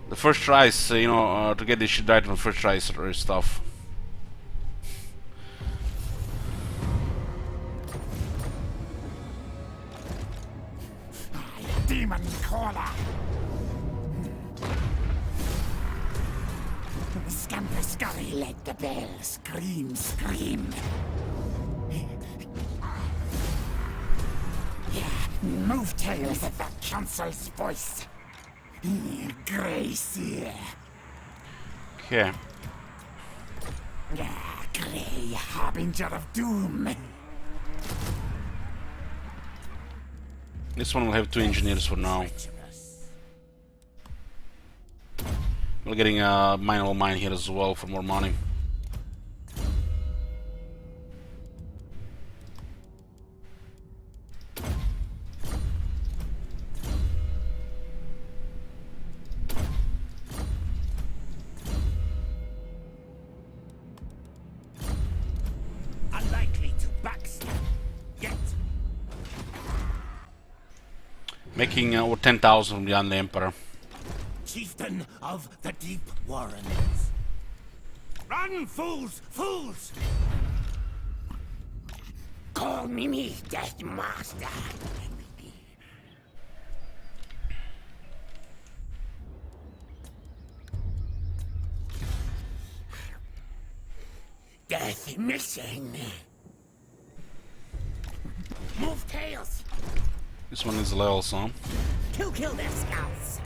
The first tries, you know, to get this shit right on first tries or stuff. demon caller. Scamper scurry, let the bell scream, scream. Move tails at the council's voice. Gracie. Okay. Grey harbinger of doom. This one will have 2 engineers for now. We're getting a mineral mine here as well for more money. Unlikely to backstab. Yet. Making over 10,000 from beyond the Emperor. Chieftain of the Deep Warrens. Run, fools! Fools! Call me Death Master. Death mission. Move tails. This one is level some. Kill their scouts.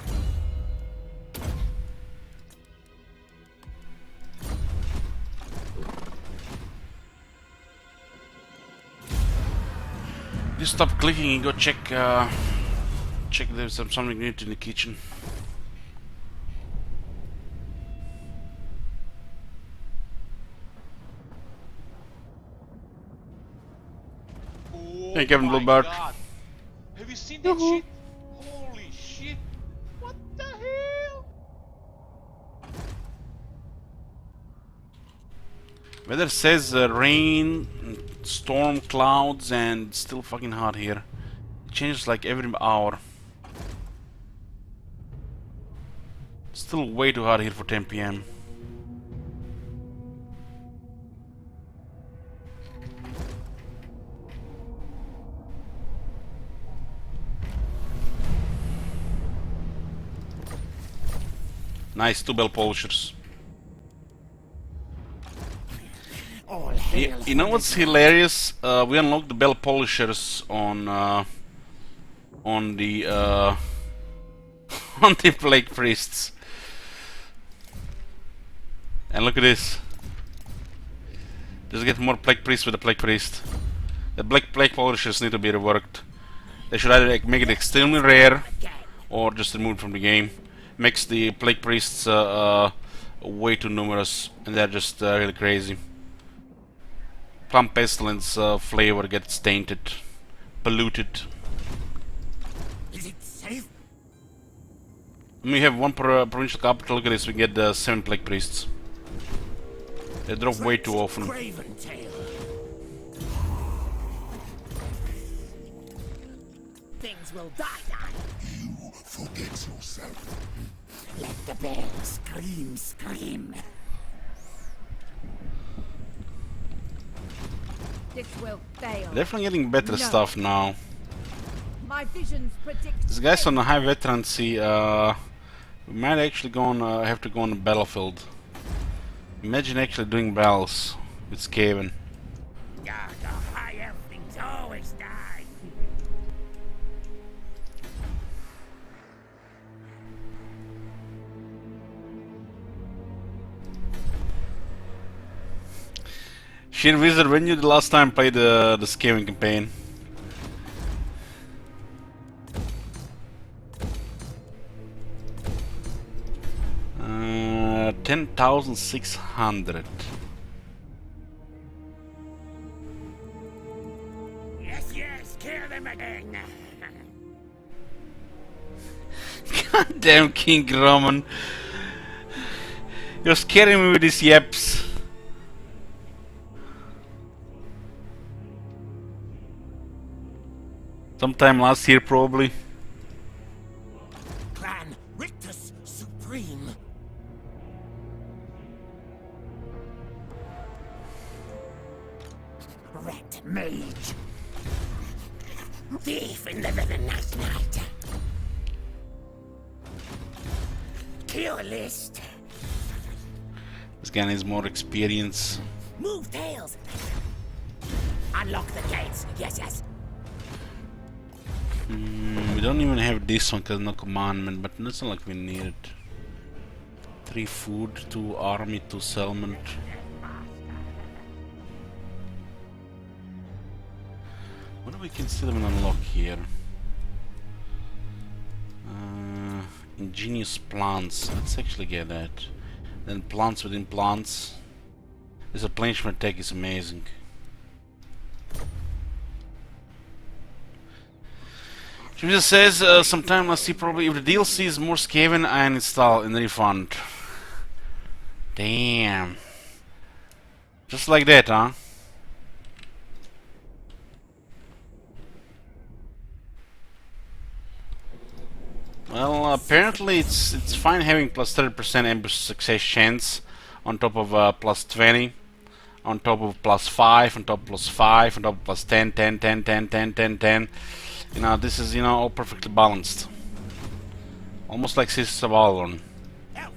Just stop clicking and go check check if there's something new in the kitchen. Oh Hey, Kevin my Bluebird. God. Have you seen that shit? Holy shit! What the hell? Weather says rain, storm clouds, and it's still fucking hot here. It changes like every hour. It's still way too hot here for 10 PM. Nice, 2 bell polishers. All hail. You know what's hilarious? We unlocked the bell polishers on the on the plague priests, and look at this. Just get more plague priests with the plague priest. The plague polishers need to be reworked. They should either make it extremely rare or just remove it from the game. Makes the plague priests way too numerous, and they're just really crazy. Plum pestilence flavor gets tainted, polluted. Is it safe? And we have 1 per provincial capital. Look at this, we get 7 plague priests. They drop way too often. Craven tail. Things will die. You forget yourself. Let the bell Scream, scream. This will fail. Definitely getting better No. stuff now. My visions predict. These guys on the high veterancy, we might actually go on, have to go on the battlefield. Imagine actually doing battles with Skaven. Yeah, the high things always die. Shin Wizard, when you the last time played the Skaven campaign? Uh, 10,600. Yes, kill them again. Goddamn King Roman. You're scaring me with these yaps. Sometime last year, probably. Clan Rictus Supreme. Rat mage. Thief in the river last night. kill list. This guy needs more experience. Move tails. Unlock the gates. Yes, yes. We don't even have this one because no commandment, but it's not like we need it. 3 food, 2 army, 2 settlement. What do we can still even unlock here? Ingenious plants. Let's actually get that. Then plants within plants. This replenishment tech is amazing. She just says sometime I see probably if the DLC is more Skaven I uninstall and refund. Damn. Just like that, huh? Well, apparently it's fine having plus 30% ambush success chance on top of plus 20, on top of plus 5, on top of plus 5, on top of plus 10, 10, 10, 10, 10, 10, 10. You know, this is, you know, all perfectly balanced. Almost like Sisters of Alorn. Yeah,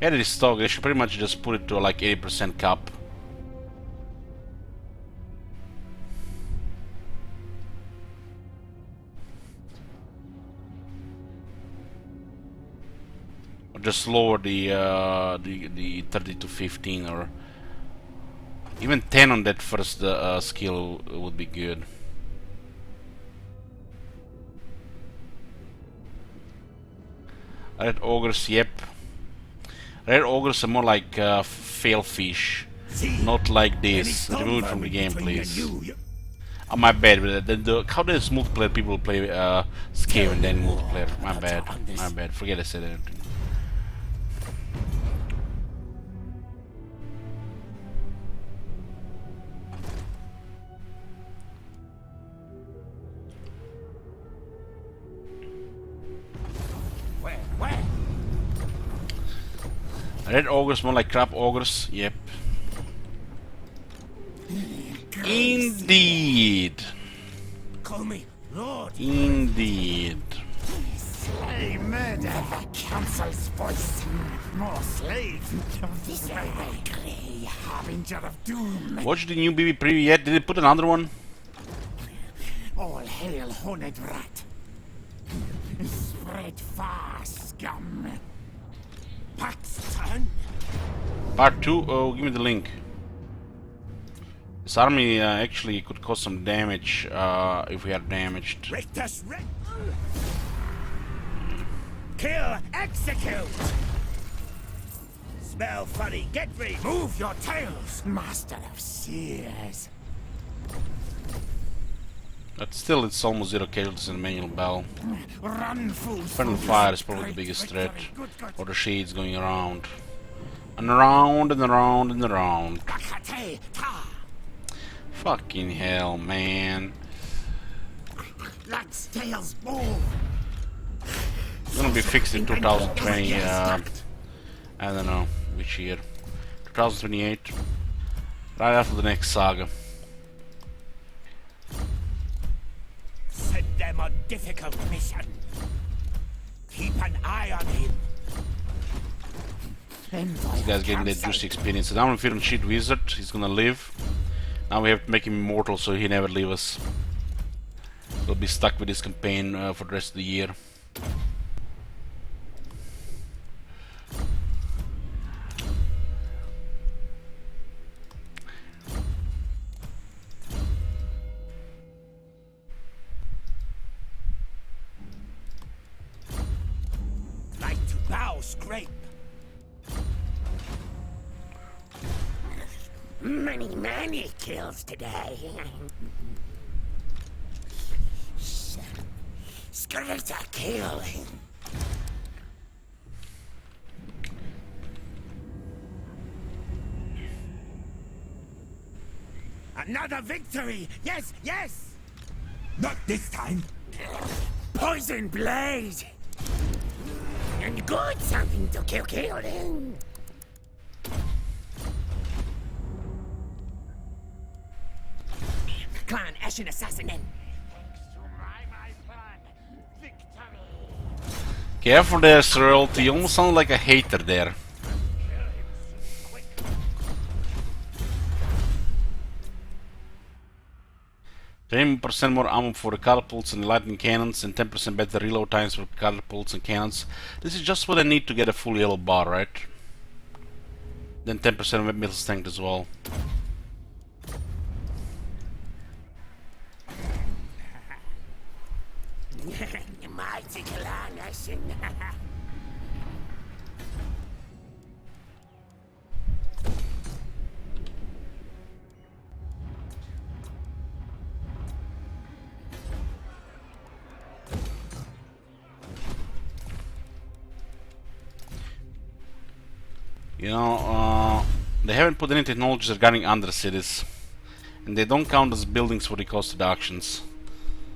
it is stock. They should pretty much just put it to like 80% cap. Or just lower the 30 to 15 or even 10 on that first skill would be good. Red ogres, yep. Red ogres are more like fail fish, not like this. Remove it from the game, please. Oh, my bad. How does multiplayer people play Scare and then multiplayer? My bad. My bad. Forget I said anything. Red ogres more like crab ogres, yep. Indeed. Call me Lord. Indeed. Slay murder. The council's voice. More slaves. This way, Grey, harbinger of doom. Watch the new BB preview yet? Did they put another one? All hail, horned rat. Spread far, scum. Pax turn. Part 2? Oh, give me the link. This army actually could cause some damage if we are damaged. Rictus, kill, execute. Smell funny, get free. Move your tails, master of seers. But still, it's almost 0 casualties in the manual battle. Run, fools. Friendly fire is probably the biggest threat. Or the shades going around. And around and around and around. Fucking hell, man. Let's tails move. It's gonna be fixed in 2020, I don't know which year. 2028. Right after the next saga. Send them on difficult mission. Keep an eye on him. This guy's getting that juicy experience. So now if we don't cheat wizard, he's gonna live. Now we have to make him immortal so he never leave us. We'll be stuck with this campaign for the rest of the year. Like to bow scrape. Many kills today. Skeleton kill. Another victory! Yes, yes! Not this time. Poison blade. And good something to kill him. Clan Ashen Assassinin. To my plan. Careful there, Royalty. You almost sound like a hater there. 10% more ammo for the catapults and lightning cannons, and 10% better reload times for catapults and cannons. This is just what I need to get a full yellow bar, right? Then 10% of missile strength as well. Mighty Clanus. You know, they haven't put any technologies regarding undercities, and they don't count as buildings for the cost deductions.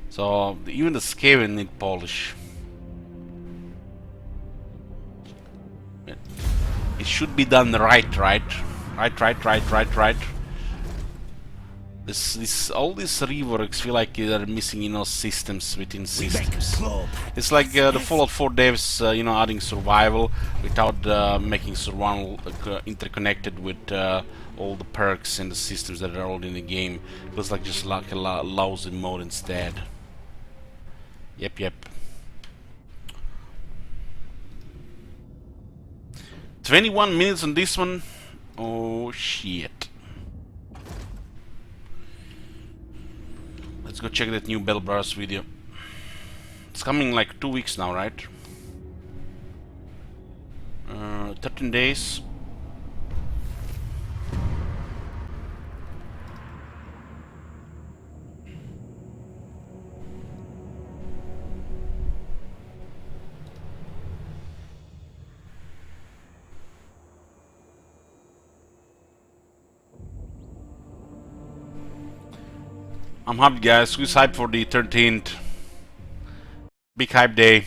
So even the Skaven need polish. It should be done right. All these reworks feel like they're missing, you know, systems within systems. It's like the Fallout 4 devs, you know, adding survival without making survival interconnected with all the perks and the systems that are already in the game. Feels like just like a lousy mode instead. Yep. 21 minutes on this one. Oh shit. Let's go check that new Bell Bars video. It's coming like 2 weeks now, right? 13 days. I'm hyped, guys. Who's hyped for the 13th? Big hype day.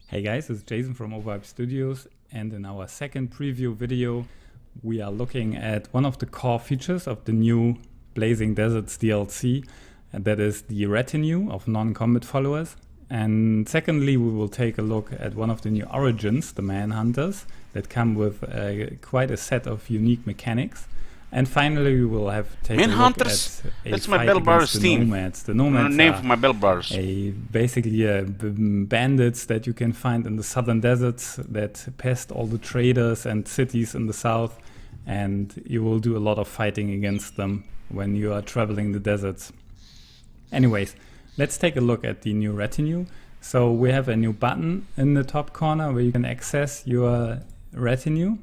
Hey guys, it's Jason from Overhype Studios, and in our second preview video we are looking at one of the core features of the new Blazing Deserts DLC, and that is the retinue of non-combat followers. And secondly, we will take a look at one of the new origins, the Manhunters, that come with quite a set of unique mechanics. And finally, we will have taken a look at a That's my fight Bell Bars against the team. Nomads. The Nomads Name are for my Bell Bars. basically bandits that you can find in the southern deserts that pest all the traders and cities in the south. And you will do a lot of fighting against them when you are traveling the deserts. Anyways, let's take a look at the new retinue. So we have a new button in the top corner where you can access your retinue,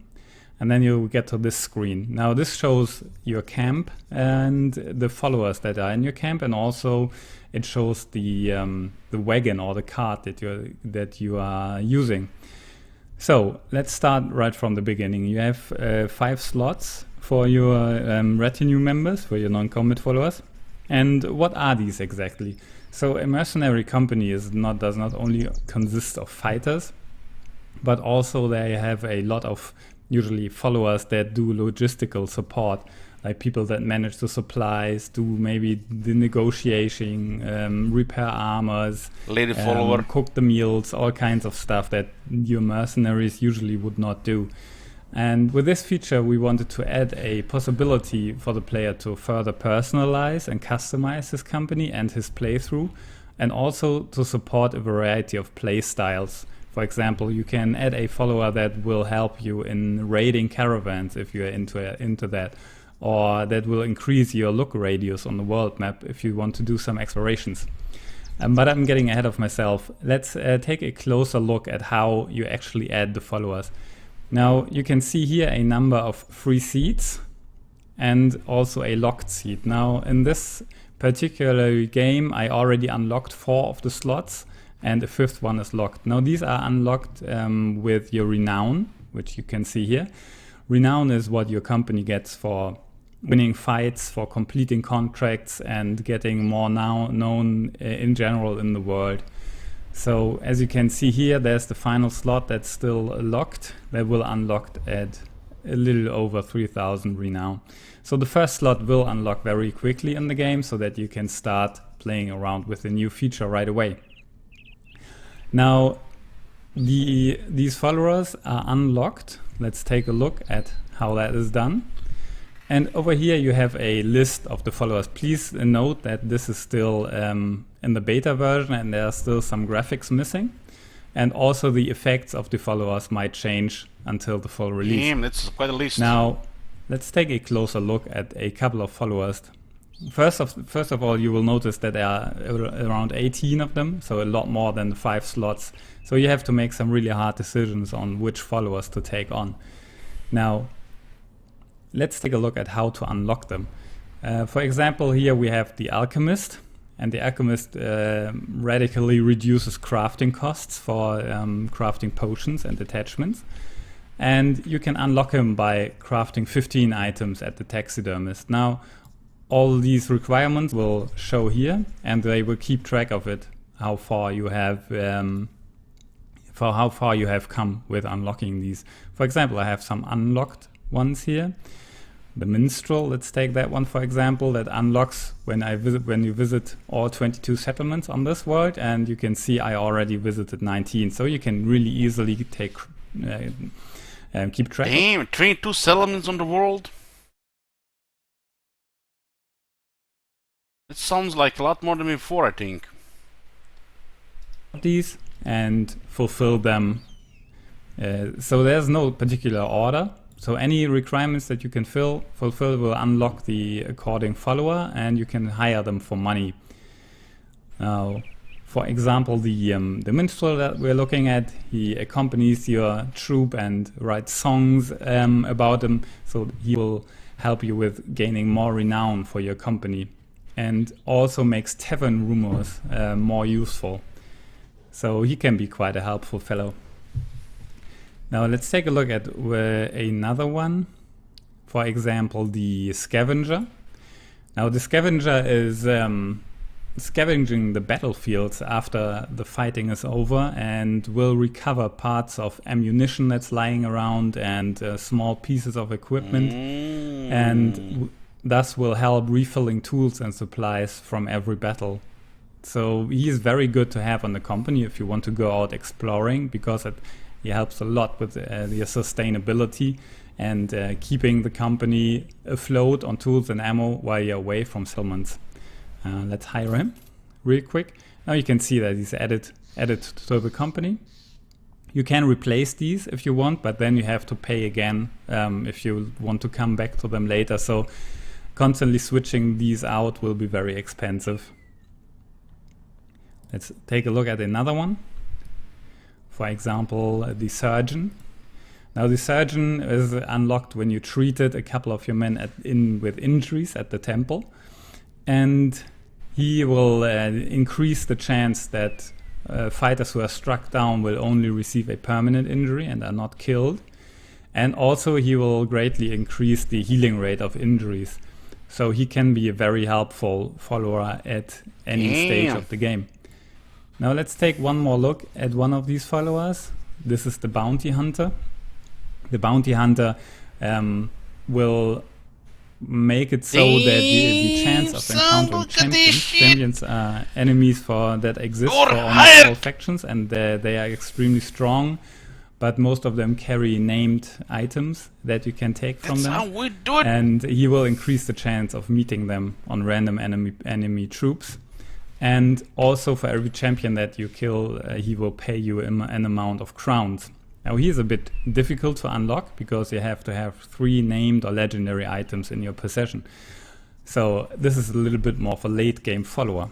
and then you get to this screen. Now this shows your camp and the followers that are in your camp, and also it shows the wagon or the cart that you are using. So let's start right from the beginning. You have 5 slots for your retinue members, for your non-combat followers. And what are these exactly? So a mercenary company does not only consist of fighters, but also they have a lot of usually followers that do logistical support, like people that manage the supplies, do maybe the negotiating, repair armors, Lady follower, cook the meals, all kinds of stuff that your mercenaries usually would not do. And with this feature, we wanted to add a possibility for the player to further personalize and customize his company and his playthrough, and also to support a variety of play styles. For example, you can add a follower that will help you in raiding caravans if you're into that, or that will increase your look radius on the world map if you want to do some explorations. But I'm getting ahead of myself. Let's take a closer look at how you actually add the followers. Now you can see here a number of free seats and also a locked seat. Now in this particular game I already unlocked 4 of the slots, and the 5th one is locked. Now these are unlocked with your renown, which you can see here. Renown is what your company gets for winning fights, for completing contracts, and getting more known in general in the world. So as you can see here, there's the final slot that's still locked. That will unlock at a little over 3000 renown. So the first slot will unlock very quickly in the game so that you can start playing around with the new feature right away. Now these followers are unlocked. Let's take a look at how that is done. And over here you have a list of the followers. Please note that this is still in the beta version and there are still some graphics missing. And also the effects of the followers might change until the full release. Damn, that's quite a list. Now, let's take a closer look at a couple of followers. First of all, you will notice that there are around 18 of them, so a lot more than the 5 slots. So you have to make some really hard decisions on which followers to take on. Now, let's take a look at how to unlock them. For example, here we have the Alchemist. And the Alchemist radically reduces crafting costs for crafting potions and attachments. And you can unlock him by crafting 15 items at the Taxidermist. Now, all these requirements will show here, and they will keep track of it, how far you have come with unlocking these. For example, I have some unlocked ones here. The Minstrel, let's take that one for example, that unlocks when you visit all 22 settlements on this world, and you can see I already visited 19, so you can really easily keep track. Damn, 22 settlements on the world? It sounds like a lot more than before, I think. These and fulfill them. So there's no particular order. So any requirements that you can fulfill will unlock the according follower, and you can hire them for money. Now, for example, the minstrel that we're looking at, he accompanies your troop and writes songs about them, so he will help you with gaining more renown for your company, and also makes tavern rumors more useful. So he can be quite a helpful fellow. Now let's take a look at another one. For example, the Scavenger. Now the Scavenger is scavenging the battlefields after the fighting is over, and will recover parts of ammunition that's lying around and small pieces of equipment, and thus will help refilling tools and supplies from every battle. So he is very good to have on the company if you want to go out exploring, because he helps a lot with the sustainability and keeping the company afloat on tools and ammo while you're away from settlements. Let's hire him real quick. Now you can see that he's added to the company. You can replace these if you want, but then you have to pay again if you want to come back to them later. So constantly switching these out will be very expensive. Let's take a look at another one. For example, the Surgeon. Now the Surgeon is unlocked when you treated a couple of your men with injuries at the temple, and he will increase the chance that fighters who are struck down will only receive a permanent injury and are not killed. And also he will greatly increase the healing rate of injuries. So he can be a very helpful follower at any stage of the game. Now let's take one more look at one of these followers. This is the Bounty Hunter. The Bounty Hunter will make it so that the chance of encountering champions are enemies that exist for almost all factions, and they are extremely strong, but most of them carry named items that you can take from them. That's how we do it. And he will increase the chance of meeting them on random enemy troops. And also for every champion that you kill, he will pay you an amount of crowns. Now he is a bit difficult to unlock because you have to have 3 named or legendary items in your possession. So this is a little bit more of a late game follower.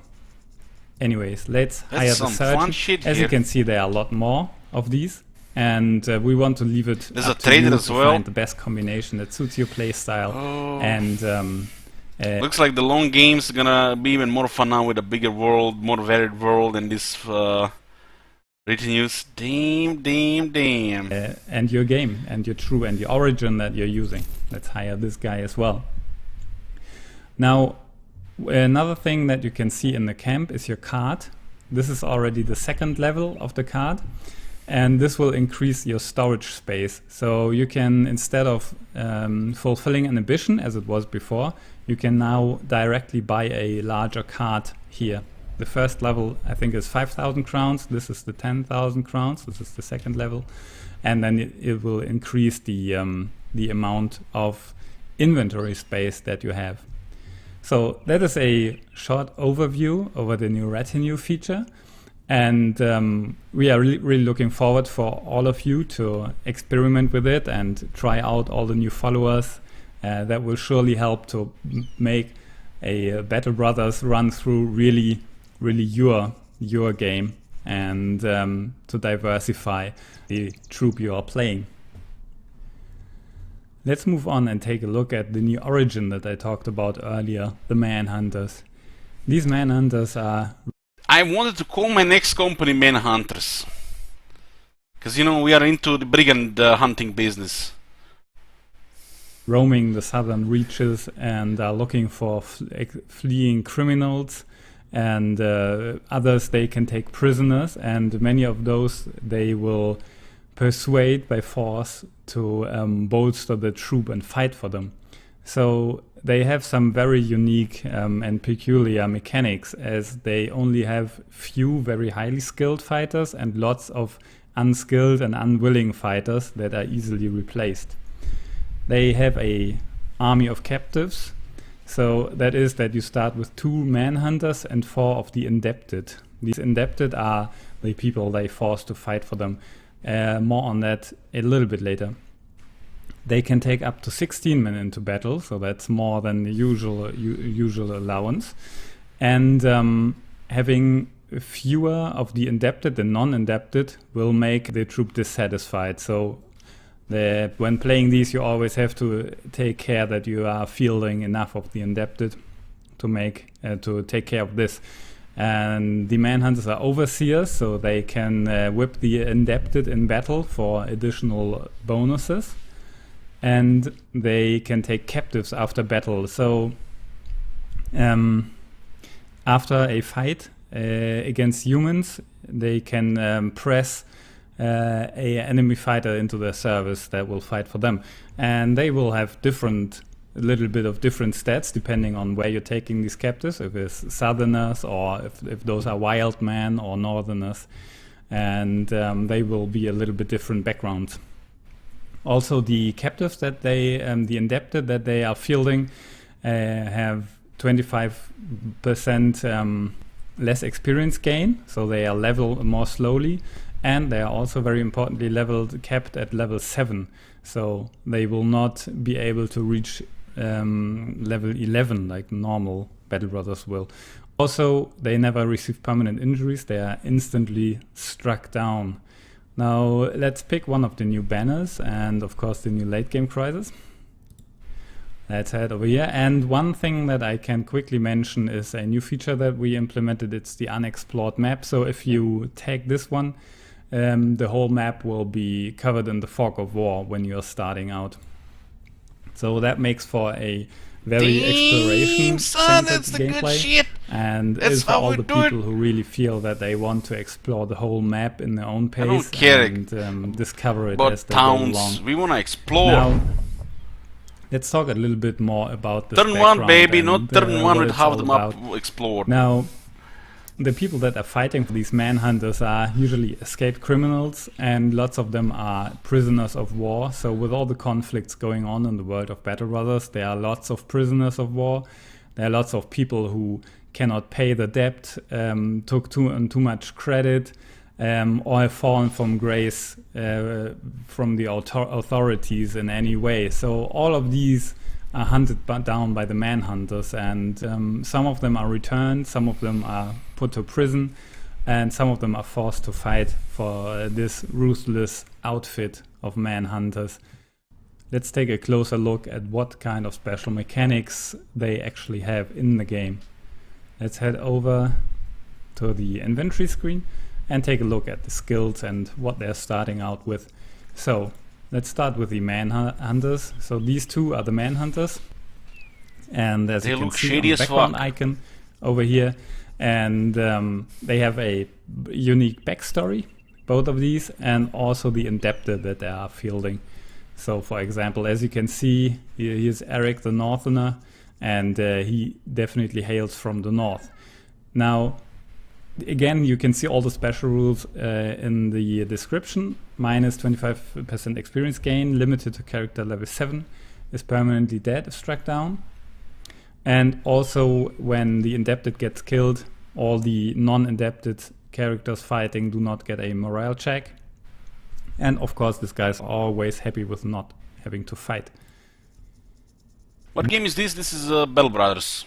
Anyways, let's hire the Surgeon. As you can see, there are a lot more of these. And we want to leave it up to you to find the best combination that suits your playstyle. And looks like the long game's gonna be even more fun now with a bigger world, more varied world, and this retinues. Damn. And your game, and your true, and your origin that you're using. Let's hire this guy as well. Now, another thing that you can see in the camp is your card. this is already the second level of the card, and this will increase your storage space. So you can, instead of fulfilling an ambition as it was before, you can now directly buy a larger card here. The first level, I think, is 5,000 crowns. This is the 10,000 crowns. This is the second level. And then it will increase the amount of inventory space that you have. So that is a short overview over the new retinue feature. And we are really looking forward for all of you to experiment with it and try out all the new followers. That will surely help to make a Battle Brothers run through really your game, and to diversify the troop you are playing. Let's move on and take a look at the new origin that I talked about earlier, the Manhunters. These Manhunters are... I wanted to call my next company Manhunters. Because, you know, we are into the brigand hunting business. roaming the southern reaches and are looking for fleeing criminals, and others they can take prisoners, and many of those they will persuade by force to bolster the troop and fight for them. So they have some very unique and peculiar mechanics, as they only have few very highly skilled fighters and lots of unskilled and unwilling fighters that are easily replaced. They have a army of captives, so that is that you start with 2 manhunters and 4 of the indebted. These indebted are the people they force to fight for them. More on that a little bit later. They can take up to 16 men into battle, so that's more than the usual allowance. And having fewer of the indebted than non-indebted will make the troop dissatisfied. So when playing these, you always have to take care that you are fielding enough of the indebted to take care of this. And the manhunters are overseers, so they can whip the indebted in battle for additional bonuses. And they can take captives after battle. So after a fight against humans, they can press a enemy fighter into their service that will fight for them. And they will have a little bit of different stats depending on where you're taking these captives, if it's southerners or if those are wild men or northerners. And they will be a little bit different backgrounds. Also, the captives that the indebted that they are fielding have 25% less experience gain, so they are leveled more slowly, and they are also very importantly capped at level 7, so they will not be able to reach level 11 like normal Battle Brothers will. Also, they never receive permanent injuries, they are instantly struck down. Now let's pick one of the new banners and of course the new late game crisis. Let's head over here, and one thing that I can quickly mention is a new feature that we implemented. It's the unexplored map. So if you take this one, the whole map will be covered in the fog of war when you're starting out. So that makes for a very exploration-centered gameplay, and it's for all the people who really feel that they want to explore the whole map in their own pace and discover it as they go along. We want to explore. Now, let's talk a little bit more about this turn 1, baby, not turn 1 with half the map explored. Now, the people that are fighting for these manhunters are usually escaped criminals, and lots of them are prisoners of war. So with all the conflicts going on in the world of Battle Brothers, there are lots of prisoners of war. There are lots of people who cannot pay the debt, took too much credit, or have fallen from grace from the authorities in any way. So all of these are hunted down by the manhunters, and some of them are returned, some of them are put to prison, and some of them are forced to fight for this ruthless outfit of manhunters. Let's take a closer look at what kind of special mechanics they actually have in the game. Let's head over to the inventory screen and take a look at the skills and what they're starting out with. So let's start with the manhunters. So these 2 are the manhunters, and as you can see on the background icon over here, and they have a unique backstory, both of these, and also the indebted that they are fielding. So for example, as you can see, here's Eric the Northerner, and he definitely hails from the north. Now again, you can see all the special rules in the description. Minus 25% experience gain, limited to character level 7, is permanently dead if struck down. And also when the indebted gets killed, all the non-indebted characters fighting do not get a morale check. And of course this guy is always happy with not having to fight. What game is this? This is Bell Brothers.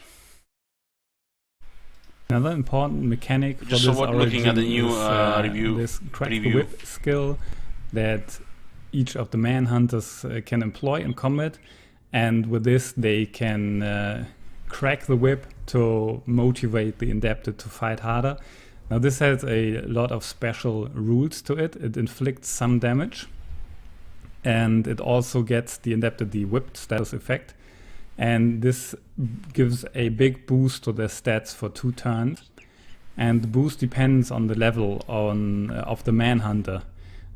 Another important mechanic for Just this so what, looking at the origin new is, review this crack the preview. whip skill that each of the manhunters can employ in combat, and with this they can crack the whip to motivate the indebted to fight harder. Now this has a lot of special rules to it. It inflicts some damage, and it also gets the indebted the whipped status effect, and this gives a big boost to their stats for 2 turns, and the boost depends on the level of the manhunter.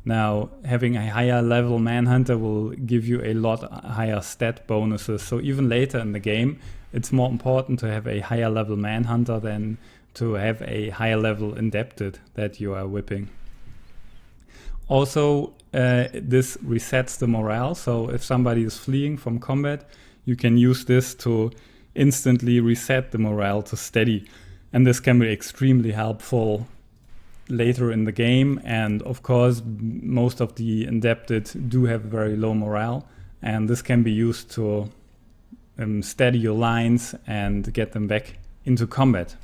Now having a higher level manhunter will give you a lot higher stat bonuses, so even later in the game it's more important to have a higher level manhunter than to have a higher level indebted that you are whipping. Also this resets the morale, so if somebody is fleeing from combat, you can use this to instantly reset the morale to steady, and this can be extremely helpful later in the game. And of course most of the indebted do have very low morale, and this can be used to steady your lines and get them back into combat.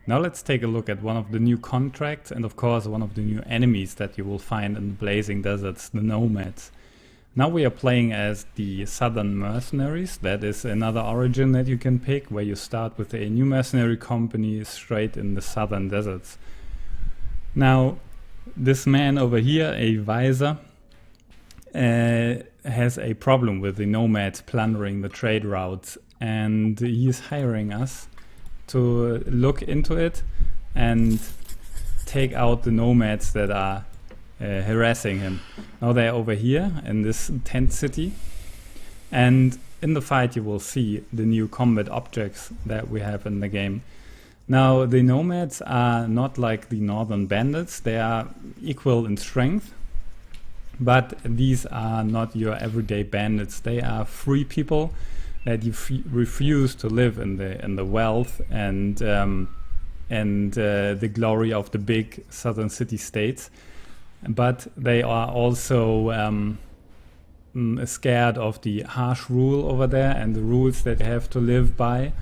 Now let's take a look at one of the new contracts, and of course one of the new enemies that you will find in the Blazing Deserts, the Nomads. Now we are playing as the Southern Mercenaries. That is another origin that you can pick, where you start with a new mercenary company straight in the Southern Deserts. Now this man over here, a Visor, has a problem with the Nomads plundering the trade routes, and he is hiring us to look into it and take out the Nomads that are harassing him. Now they're over here in this tent city, and in the fight you will see the new combat objects that we have in the game. Now the Nomads are not like the Northern Bandits, they are equal in strength, but these are not your everyday bandits. They are free people that you refuse to live in the wealth and the glory of the big southern city-states. But they are also scared of the harsh rule over there and the rules that they have to live by,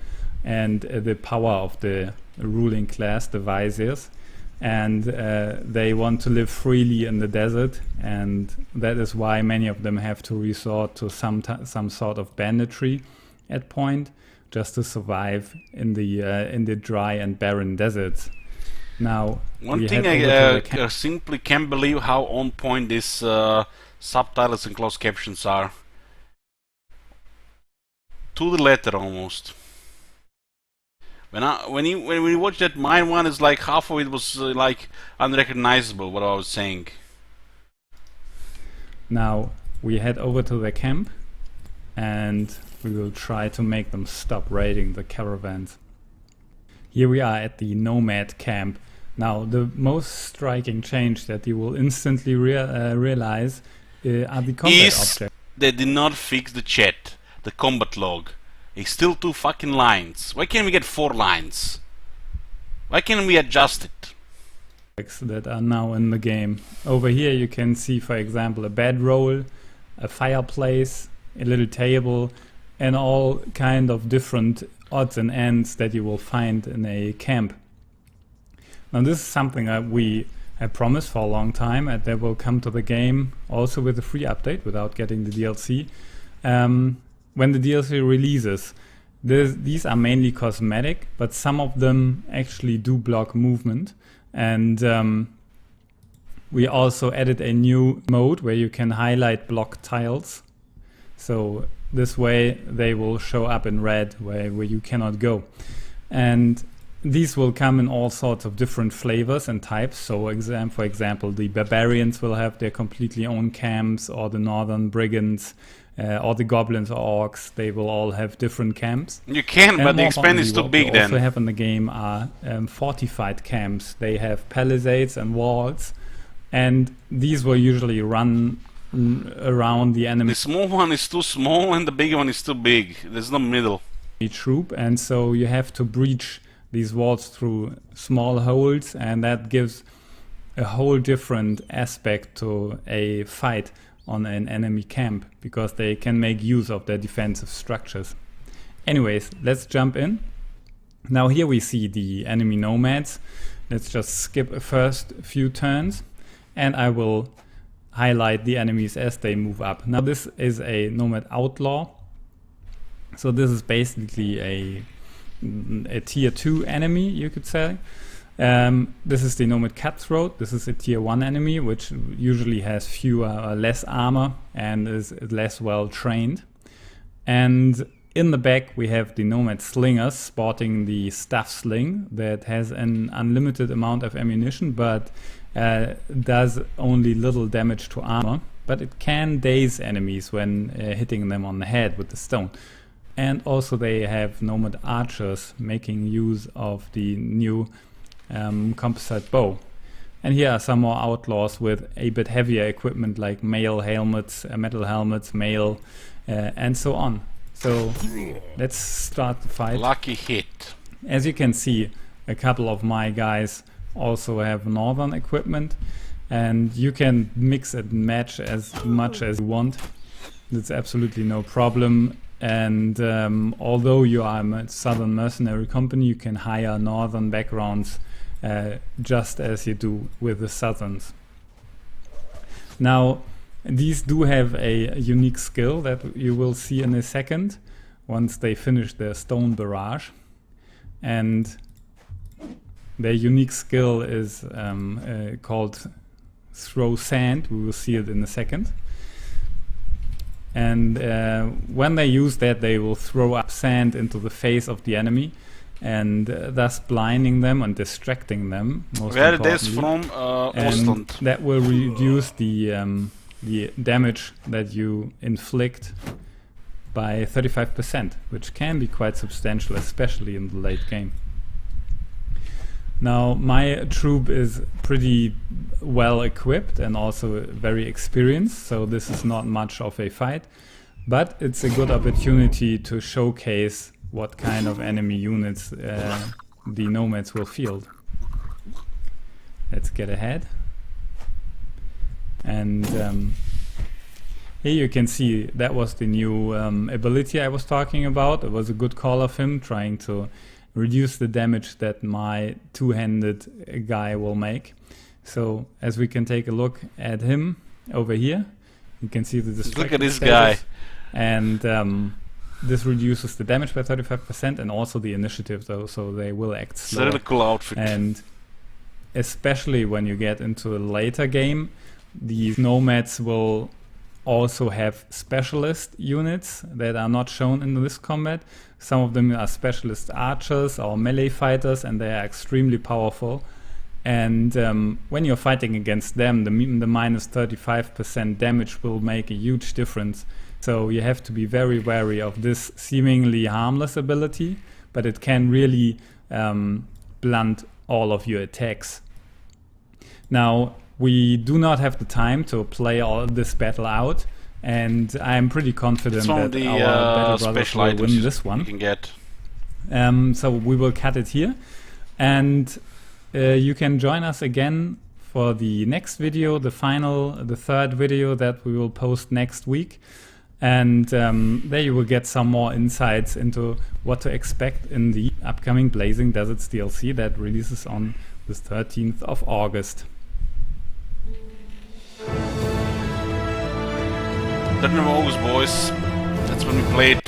and the power of the ruling class, the viziers. And they want to live freely in the desert, and that is why many of them have to resort to some sort of banditry at point, just to survive in the dry and barren deserts. Now, one thing I simply can't believe how on point these subtitles and closed captions are. To the letter almost. When we watched that mine one, is like half of it was like unrecognizable what I was saying. Now we head over to the camp, and we will try to make them stop raiding the caravans. Here we are at the Nomad camp. Now the most striking change that you will instantly realize are the combat objects. They did not fix the chat, the combat log. It's still 2 fucking lines. Why can't we get 4 lines? Why can't we adjust it? That are now in the game. Over here you can see, for example, a bedroll, a fireplace, a little table, and all kind of different odds and ends that you will find in a camp. Now this is something that we have promised for a long time, and that will come to the game also with a free update without getting the DLC. When the DLC releases, these are mainly cosmetic, but some of them actually do block movement. And we also added a new mode where you can highlight block tiles. So this way they will show up in red where you cannot go. And these will come in all sorts of different flavors and types. So for example, the barbarians will have their completely own camps, or the northern brigands, or the goblins or orcs. They will all have different camps. You can, but the expand is too big then. What we also have in the game are fortified camps. They have palisades and walls, and these will usually run around the enemy. The small one is too small and the big one is too big. There's no middle. Troop, and so you have to breach these walls through small holes, and that gives a whole different aspect to a fight on an enemy camp, because they can make use of their defensive structures. Anyways, let's jump in. Now here we see the enemy nomads. Let's just skip a first few turns, and I will highlight the enemies as they move up. Now this is a nomad outlaw, so this is basically a tier 2 enemy, you could say. This is the nomad cutthroat. This is a tier 1 enemy, which usually has less armor and is less well trained. And in the back we have the nomad slingers, sporting the staff sling that has an unlimited amount of ammunition, but does only little damage to armor, but it can daze enemies when hitting them on the head with the stone. And also they have nomad archers, making use of the new composite bow. And here are some more outlaws with a bit heavier equipment, like mail helmets, metal helmets, mail, and so on. So let's start the fight. Lucky hit. As you can see, a couple of my guys also have northern equipment, and you can mix and match as much as you want. That's absolutely no problem. And although you are a southern mercenary company, you can hire northern backgrounds just as you do with the southerns. Now, these do have a unique skill that you will see in a second once they finish their stone barrage. And their unique skill is called throw sand. We will see it in a second. And when they use that, they will throw up sand into the face of the enemy, and thus blinding them and distracting them. Where it is from? Ostland. That will reduce the damage that you inflict by 35%, which can be quite substantial, especially in the late game. Now, my troop is pretty well equipped and also very experienced, so this is not much of a fight, but it's a good opportunity to showcase what kind of enemy units the nomads will field. Let's get ahead. And here you can see that was the new ability I was talking about. It was a good call of him, trying to reduce the damage that my two-handed guy will make. So as we can take a look at him over here, you can see the distraction. Look at this guy. And this reduces the damage by 35% and also the initiative, though, so they will act slower. It's a really cool outfit. And especially when you get into a later game, these nomads will also have specialist units that are not shown in this combat. Some of them are specialist archers or melee fighters, and they are extremely powerful. And when you're fighting against them, the minus 35% damage will make a huge difference. So you have to be very wary of this seemingly harmless ability, but it can really blunt all of your attacks. Now, we do not have the time to play all this battle out, and I'm pretty confident that our battle brothers will win this one. You can get. So we will cut it here, and you can join us again for the next video, the third video that we will post next week. And there you will get some more insights into what to expect in the upcoming Blazing Deserts DLC that releases on the 13th of August. 13th of August, boys. That's when we played.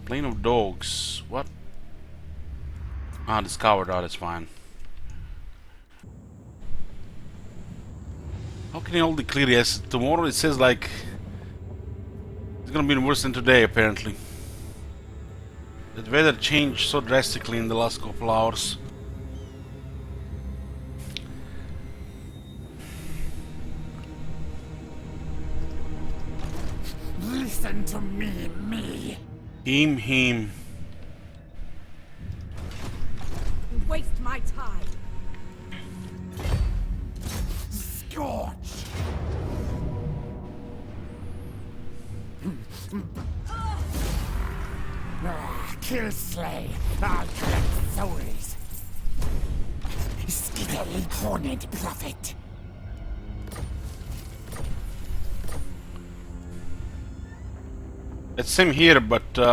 Plane of Dogs. What? Ah, discovered. Oh, that's fine. How can you hold the clear? Yes, tomorrow it says like It's gonna be worse than today, apparently. The weather changed so drastically in the last couple hours. Listen to me. Him. You waste my time. Scorch. Kill, slay, I'll collect souls. Skittly horned prophet. It's same here, but two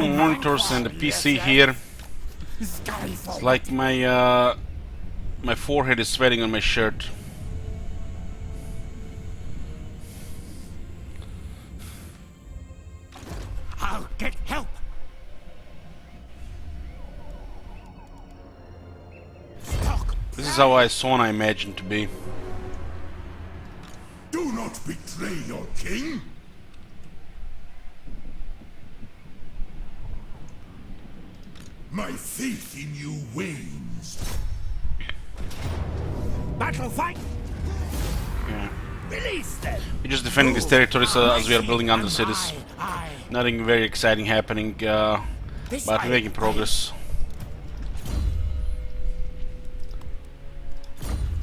monitors and a PC here. It's like my my forehead is sweating on my shirt. I'll get help. Stock. This is how I sauna imagined to be. Do not betray your king. My faith in you wanes. Battle fight. Yeah. Release them. We're just defending this territory as we are building under cities. Nothing very exciting happening, but we're making progress.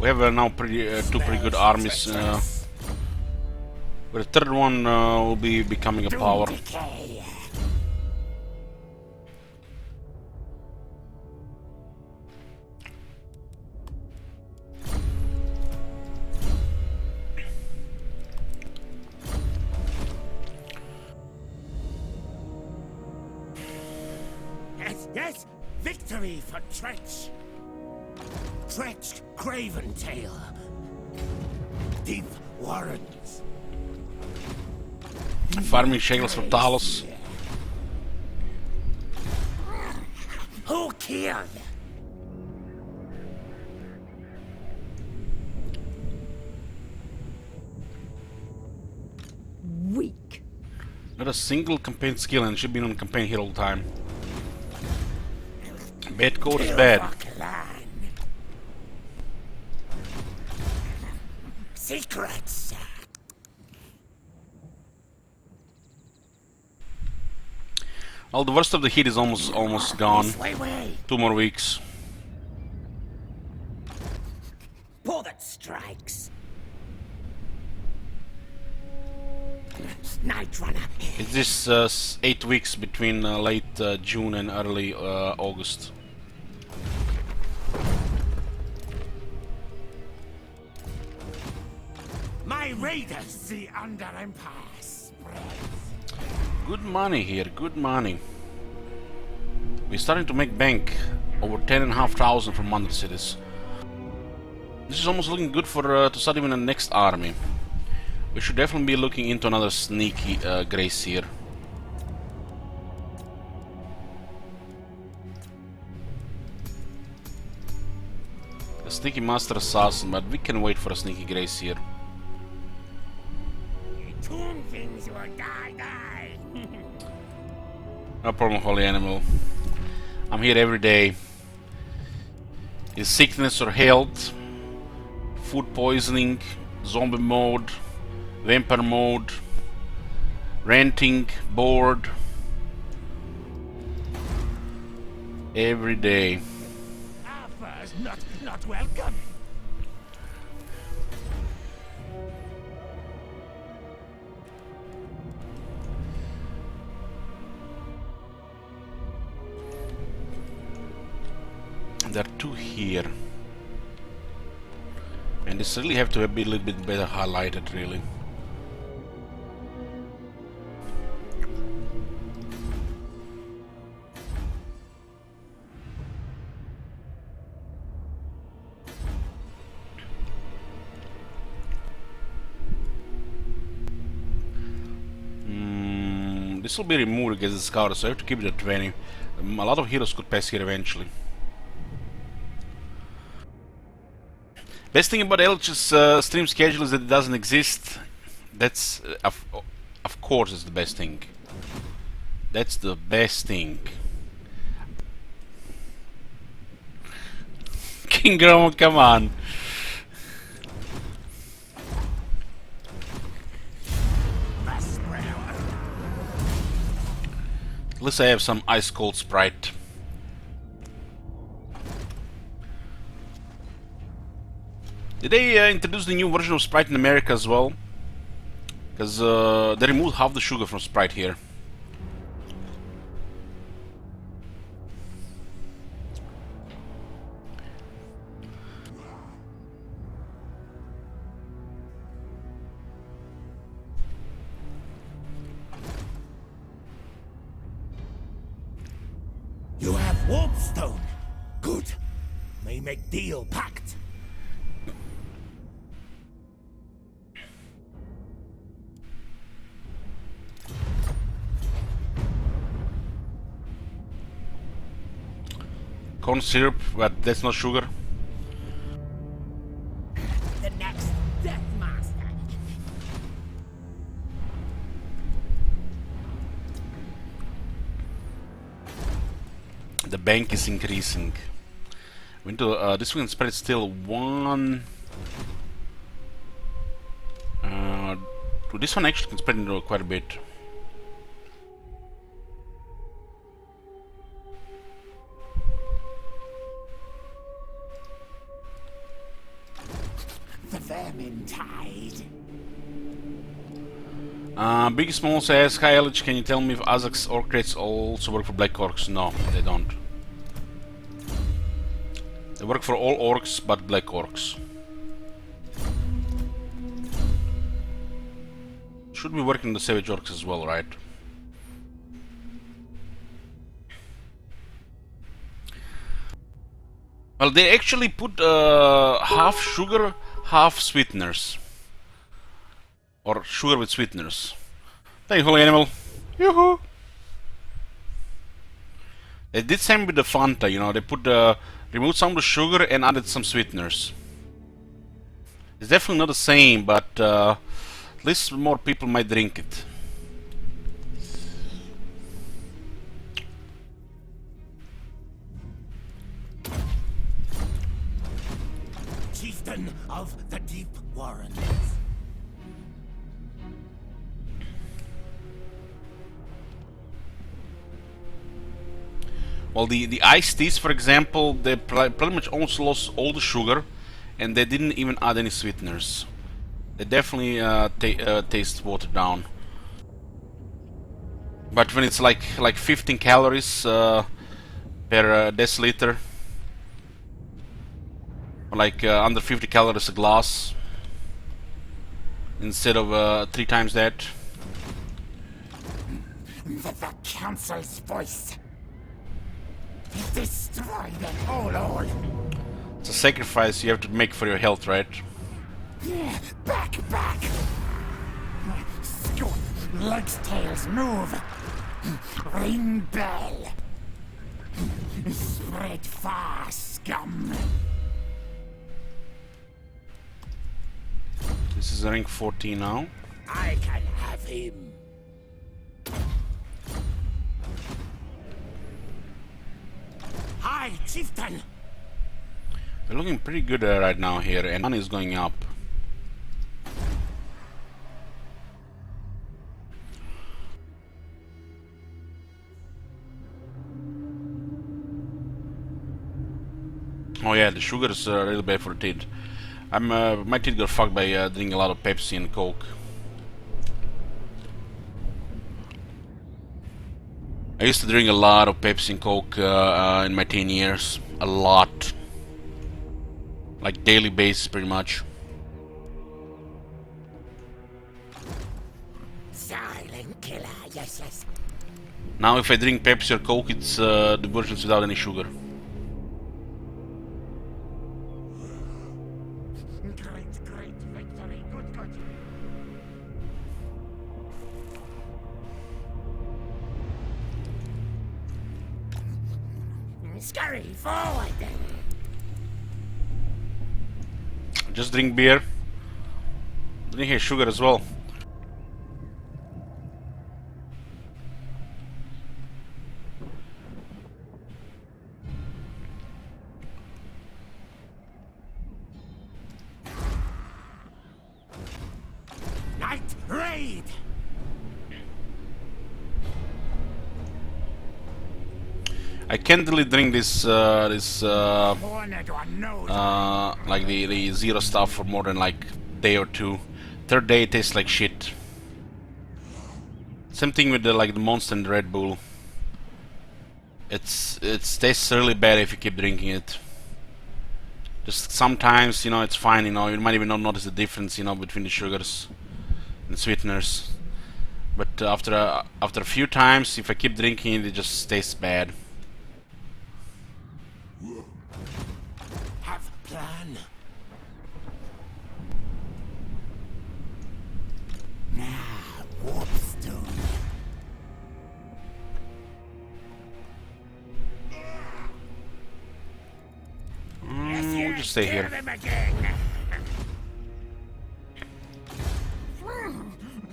We have now two pretty good armies. But the third one will be becoming a power. Yes, victory for Tretch. Tretch Craven Tail. Deep Warrens. Farming shekels for Talos. Who killed? Weak. Not a single campaign skill, and she's been on campaign here all the time. Bad code is bad. Secrets. Well, the worst of the heat is almost gone. Way. 2 more weeks. Pour that strikes. Night Runner. It's this 8 weeks between late June and early August. My raiders, the Under Empire spreads. Good money here, good money. We're starting to make bank. Over 10,500 from Under cities. This is almost looking good for to start even the next army. We should definitely be looking into another sneaky grace here. A sneaky master assassin, but we can wait for a sneaky grace here. Tomb things will die. No problem, holy animal. I'm here every day. Is sickness or health, food poisoning, zombie mode, vampire mode, ranting, bored. Every day. Offers not welcome. There are 2 here. And this really have to be a little bit better highlighted, really. This will be removed against the scout, so I have to keep it at 20. A lot of heroes could pass here eventually. Best thing about Elch's stream schedule is that it doesn't exist. That's Of course it's the best thing. That's the best thing. King Grom, come on. At least I have some ice cold Sprite. Did they introduce the new version of Sprite in America as well? Because they removed half the sugar from Sprite here. You have warpstone. Good. May make deal pact. Corn syrup, but that's not sugar. The next Death Master. The bank is increasing. Window, this one spread still one. This one actually can spread into quite a bit. The Vermintide. Big Small says, hi Elich, can you tell me if Azak's orc rates also work for black orcs? No, they don't. They work for all orcs but black orcs. Should be working the savage orcs as well, right? Well, they actually put half sugar, half sweeteners. Or sugar with sweeteners. Thank you, holy animal. Yoo-hoo! They did same with the Fanta, you know, they put removed some of the sugar and added some sweeteners. It's definitely not the same, but at least more people might drink it. Chieftain of the Deep Warrens. Well, the iced teas, for example, they pretty much almost lost all the sugar, and they didn't even add any sweeteners. They definitely taste watered down. But when it's like 15 calories per deciliter, like under 50 calories a glass, instead of 3 times that. The Council's voice. Destroy them all. It's a sacrifice you have to make for your health, right? Back. Legs, tails, move. Ring bell. Spread far, scum. This is ring 14 now. I can have him. Hi, Chieftain. We're looking pretty good right now here, and money is going up. Oh yeah, the sugar is really bad for the teeth. My teeth got fucked by drinking a lot of Pepsi and Coke. I used to drink a lot of Pepsi and Coke in my teen years. A lot. Like daily basis, pretty much. Silent killer, yes. Now if I drink Pepsi or Coke, it's the versions without any sugar. Great victory. Good. Scurry forward then. Just drink beer. Drink here sugar as well. Hide! I can't really drink this Cornered one knows. like the zero stuff for more than like day or two. Third day it tastes like shit. Same thing with the like the Monster and the Red Bull. It tastes really bad if you keep drinking it. Just sometimes, you know, it's fine, you know, you might even not notice the difference, you know, between the sugars and sweeteners. But after a few times, if I keep drinking it, it just tastes bad. Have a plan. Now, warpstone. We'll just stay here. Them again.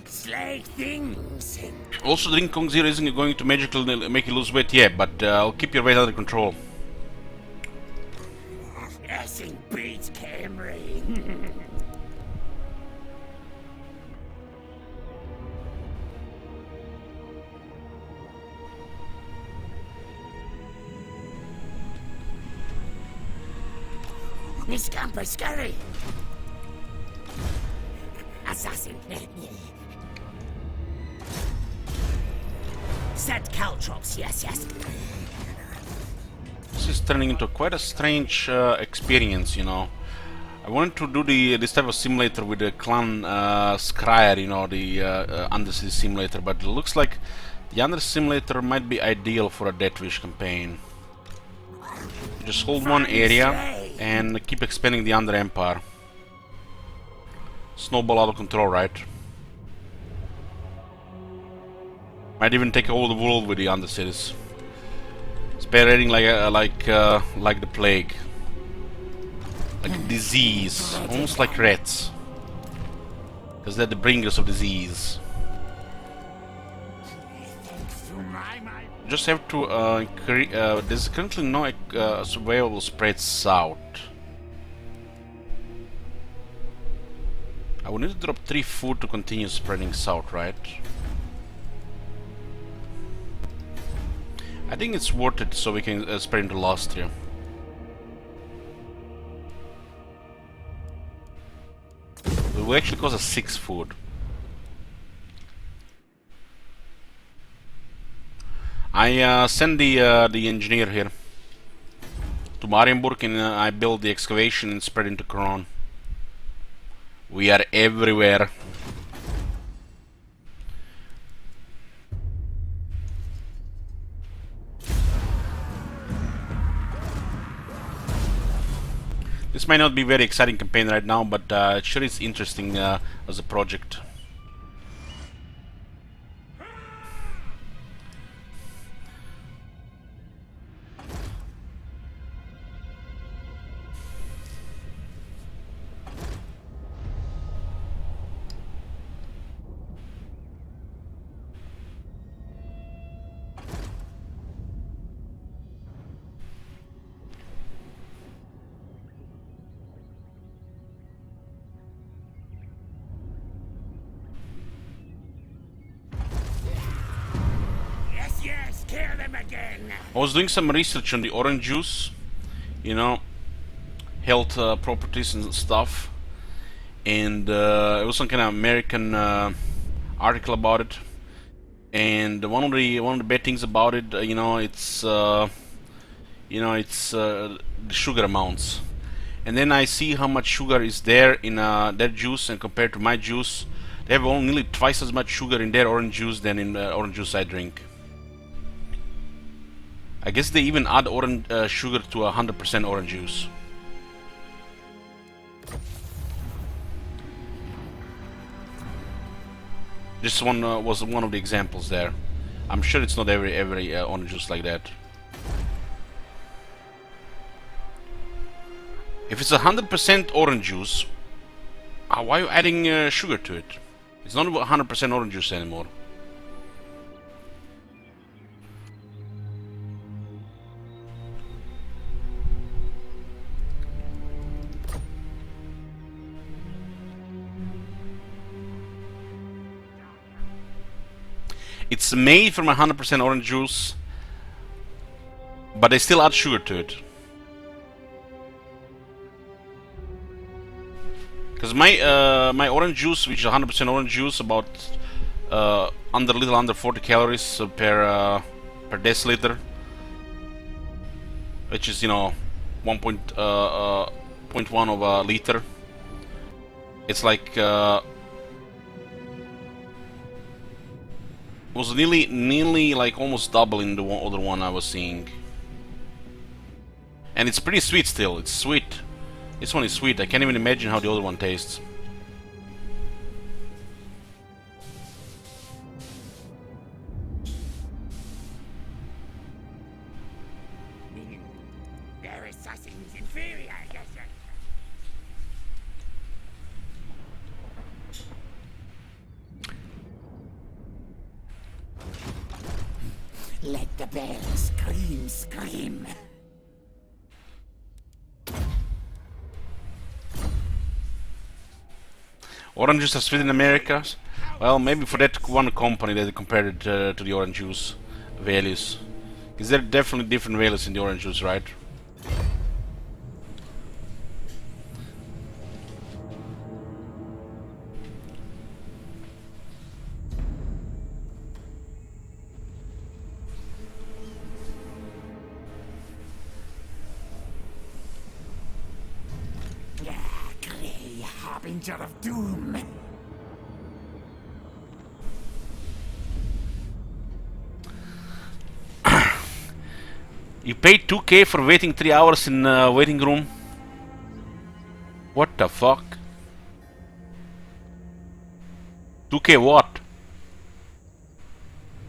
Slay things. Also, drink Kong Zero isn't going to magically make you lose weight yet, but I'll keep your weight under control. Essing beats Camry. Miss Camper Scurry. Assassin. Set caltrops, yes, yes. This is turning into quite a strange experience, you know. I wanted to do this type of simulator with the clan Scryer, you know, the Undersea simulator, but it looks like the Under simulator might be ideal for a Death Wish campaign. You just hold one area and keep expanding the Under Empire. Snowball out of control, right? Might even take over the world with the Under cities. Spreading like the plague, like a disease, almost like rats, because they're the bringers of disease. Just have to there's currently no surveyable spread south. I would need to drop 3 food to continue spreading south, right? I think it's worth it so we can spread into last year. It will actually cost us 6 food. I send the engineer here to Marienburg, and I build the excavation and spread into Kron. We are everywhere. This might not be a very exciting campaign right now, but it sure is interesting as a project. Yes, kill them again. I was doing some research on the orange juice, you know, health properties and stuff, and it was some kind of American article about it. And one of the bad things about it, you know, it's the sugar amounts. And then I see how much sugar is there in their juice, and compared to my juice, they have only nearly twice as much sugar in their orange juice than in the orange juice I drink. I guess they even add orange sugar to 100% orange juice. This one was one of the examples there. I'm sure it's not every orange juice like that. If it's 100% orange juice, why are you adding sugar to it? It's not 100% orange juice anymore. It's made from 100% orange juice, but they still add sugar to it. Because my orange juice, which is 100% orange juice, about little under 40 calories per deciliter, which is 1.1 of a liter. It's like was nearly like almost double in the other one I was seeing, and it's pretty sweet still. It's sweet. This one is sweet. I can't even imagine how the other one tastes. Their assassin's inferior, yes, sir. Let the bell scream, scream. Oranges are sweet in America. Well, maybe for that one company they compared it to the orange juice values. Because there are definitely different values in the orange juice, right? Grey harbinger of doom. You paid 2K for waiting 3 hours in waiting room? What the fuck? 2K what?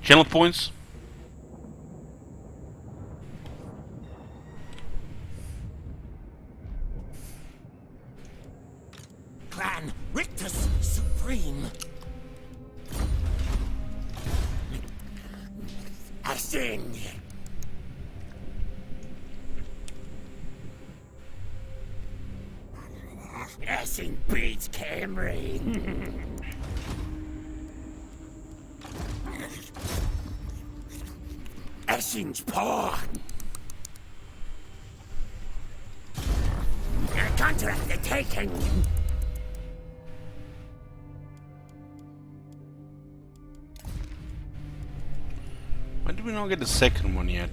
Channel points? Clan Rictus supreme. Ascend. Ascend beats Camry. Ascend's paw. Contract the taken. Why do we not get the second one yet?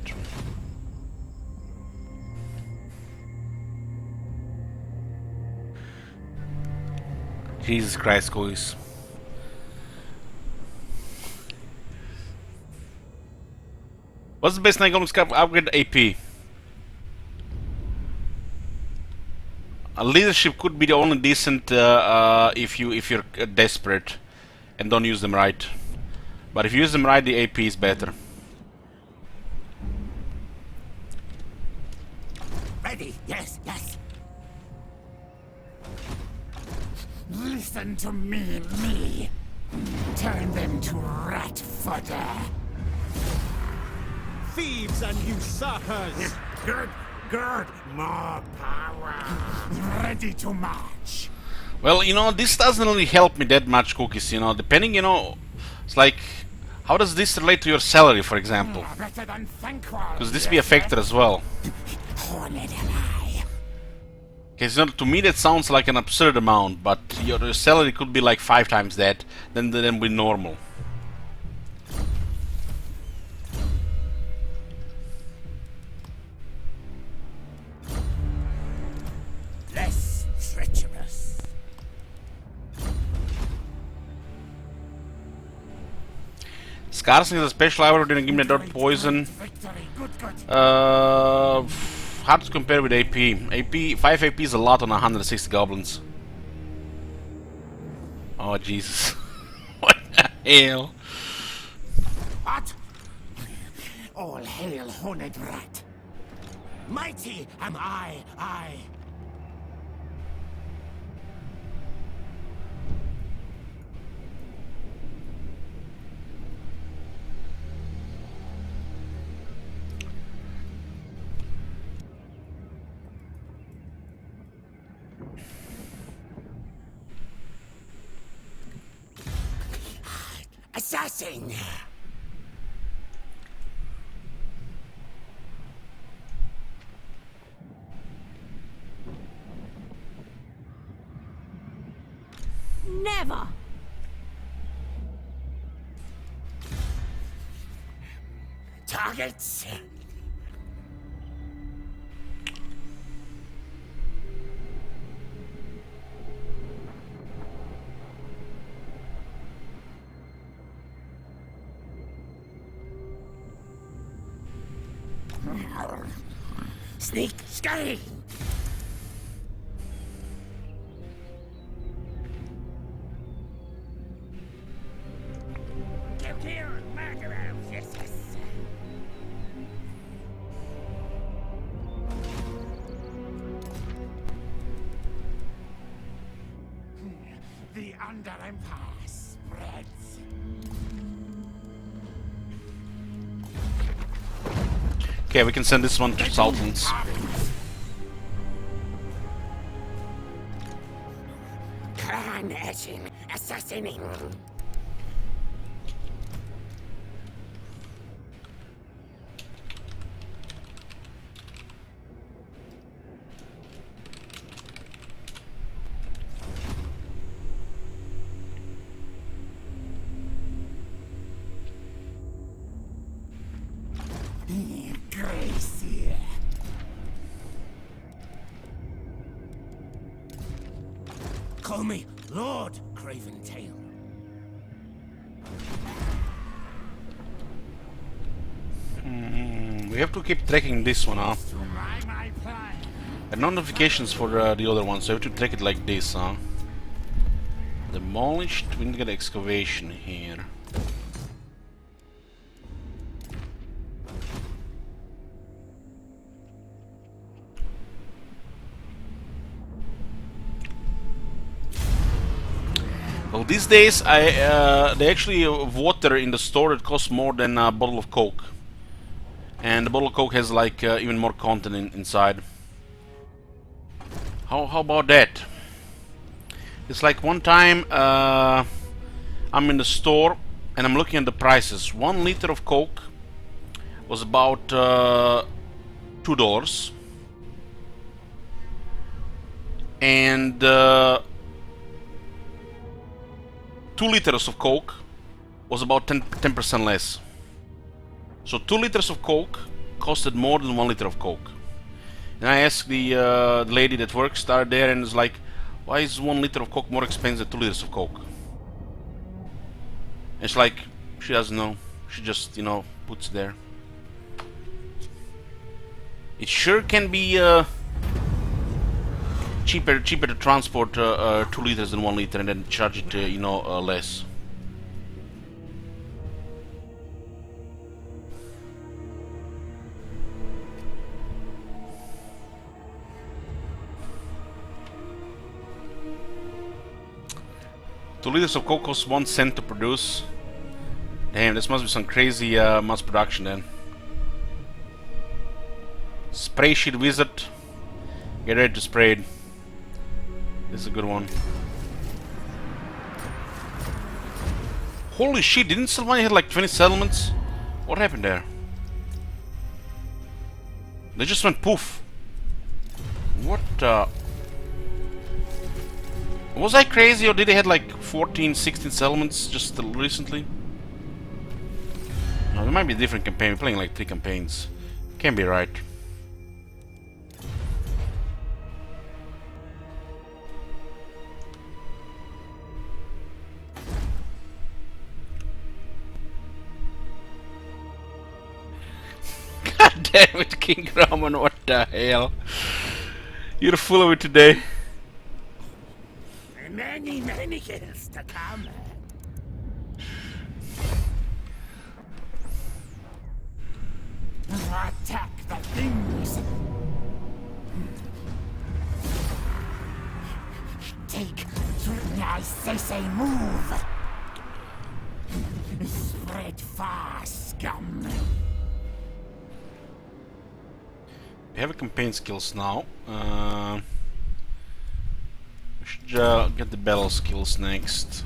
Jesus Christ, guys. What's the best Nightgoblin upgrade? AP. A leadership could be the only decent if you're desperate and don't use them right. But if you use them right, the AP is better. Ready? Yes, yes. Listen to me. Turn them to rat fodder. Thieves and usurpers! Good. More power. Ready to march. Well, this doesn't really help me that much, Cookies, depending, it's like, how does this relate to your salary, for example? Better than Thankwall. Because this be a factor as well. Horned am I. Because to me that sounds like an absurd amount, but your salary could be like 5 times that, then be normal. Less treacherous. Scarsing is a special hour, didn't give me a dot poison. Victory. Good. Hard to compare with AP. 5 AP is a lot on 160 goblins. Oh Jesus. What the hell? What? All hail, horned rat. Mighty am I. Assassin! Never! Targets. Sneak, scurry. Look here, murderers. Yes, yes. The Under Empire spreads. Okay, we can send this one to Sultans. Clan etching, assassinating. Gracie. Call me Lord Craventail. We have to keep tracking this one, huh? To my plan. And no notifications for the other one, so I have to track it like this, huh? Demolished, we need to get excavation here. Well, these days they actually have water in the store that costs more than a bottle of Coke, and the bottle of Coke has like even more content inside. How about that? It's like one time I'm in the store and I'm looking at the prices. 1 liter of Coke was about $2, and 2 liters of Coke was about 10% less. So 2 liters of Coke costed more than 1 liter of Coke. And I asked the lady that works there, and it's like, why is 1 liter of Coke more expensive than 2 liters of Coke? And it's like, she doesn't know. She just, you know, puts it there. It sure can be cheaper to transport 2 liters than 1 liter and then charge it, you know, less. Two liters of Coke costs 1 cent to produce. Damn, this must be some crazy mass production then. Spray sheet wizard. Get ready to spray it. This is a good one. Holy shit, didn't Sylvania have like 20 settlements? What happened there? They just went poof. What was I crazy, or did they have like 14, 16 settlements just recently? No, there might be a different campaign. We're playing like 3 campaigns. Can't be right. God damn it, King Roman, what the hell? You're full of it today. Many, many kills to come. Attack the things. Take, I say move. Spread far, scum. We have a campaign skills now. We should get the battle skills next.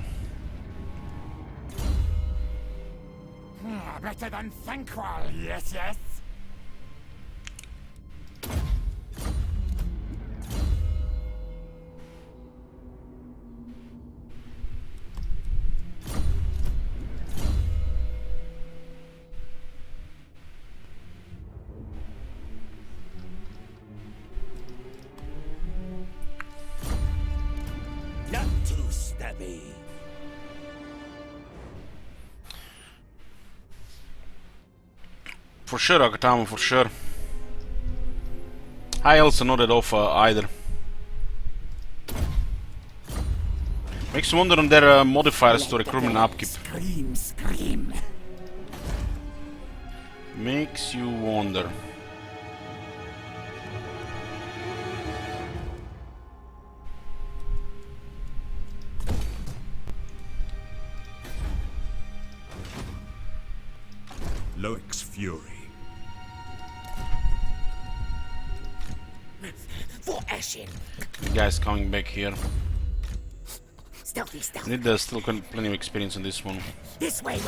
Better than Thankwall, yes, yes. master be. For sure, Akatama, for sure. I also not that off either. Makes me wonder on their modifiers to recruitment upkeep. Scream, scream. Makes you wonder. Loic's fury. For Ashen. The guy's coming back here. Stealthy, stealthy. Need still plenty of experience in this one. This way.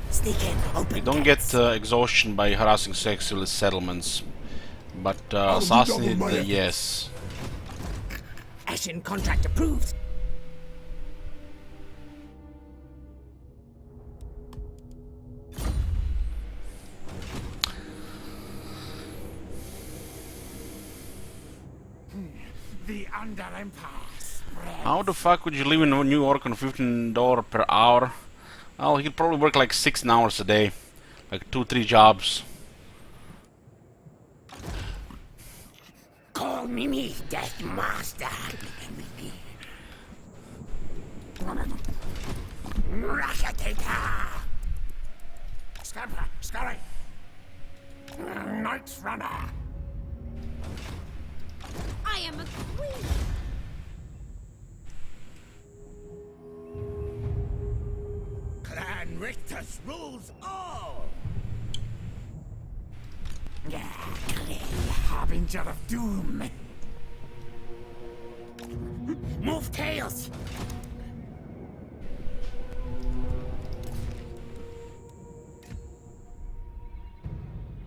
Sneak in, open You don't gates. get exhaustion by harassing sexual settlements, but assassinate, yes. Ashen contract approved. The Under Empire spread. How the fuck would you live in New York on $15 per hour? Well, he'd probably work like 16 hours a day, like 2-3 jobs. Call me Death Master. Rakatata. Scamper, scurry. Night Runner. I am a queen. Clan Rictus rules all. Harbinger of doom. Move tails.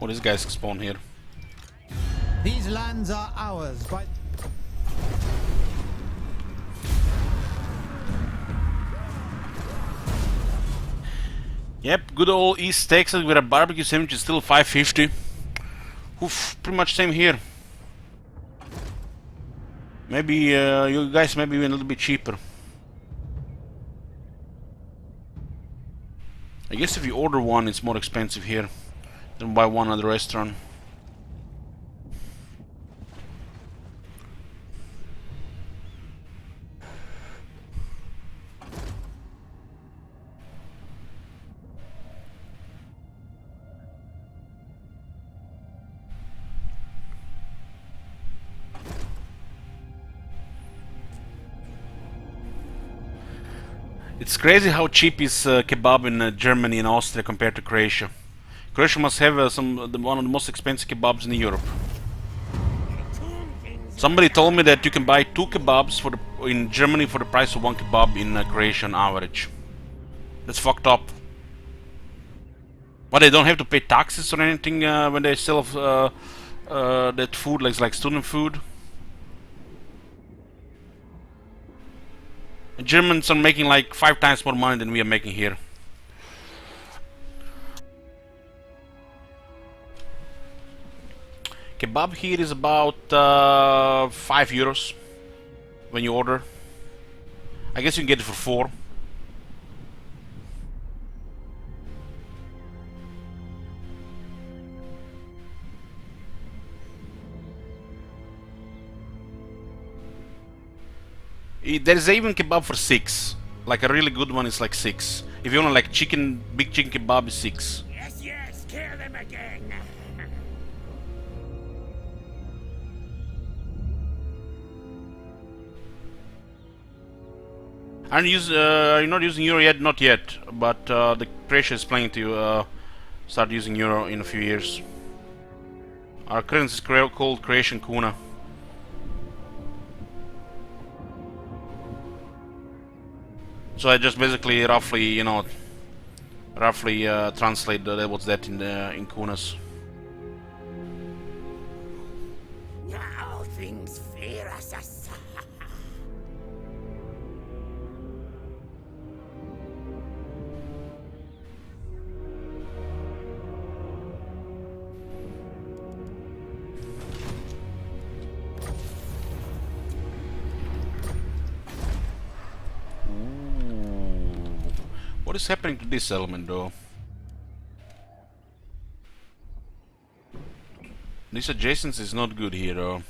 Oh, this guy's spawn here. These lands are ours, but Yep, good old East Texas with a barbecue sandwich is still $5.50. Oof, pretty much same here. Maybe you guys maybe even a little bit cheaper. I guess if you order one, it's more expensive here than buy one at the restaurant. It's crazy how cheap is kebab in Germany and Austria compared to Croatia. Croatia must have one of the most expensive kebabs in Europe. Somebody told me that you can buy 2 kebabs in Germany for the price of 1 kebab in Croatia on average. That's fucked up. But they don't have to pay taxes or anything when they sell that food, like student food. Germans are making like 5 times more money than we are making here. Kebab here is about €5 when you order. I guess you can get it for 4. There is even kebab for 6. Like a really good one is like 6. If you want like big chicken kebab is 6. Yes, kill them again. You're not using euro yet? Not yet. But the pressure is planning to start using euro in a few years. Our currency is called Croatian kuna. So I just basically roughly translate what's that in kunas. Now things fear us. What is happening to this element though? This adjacence is not good here though.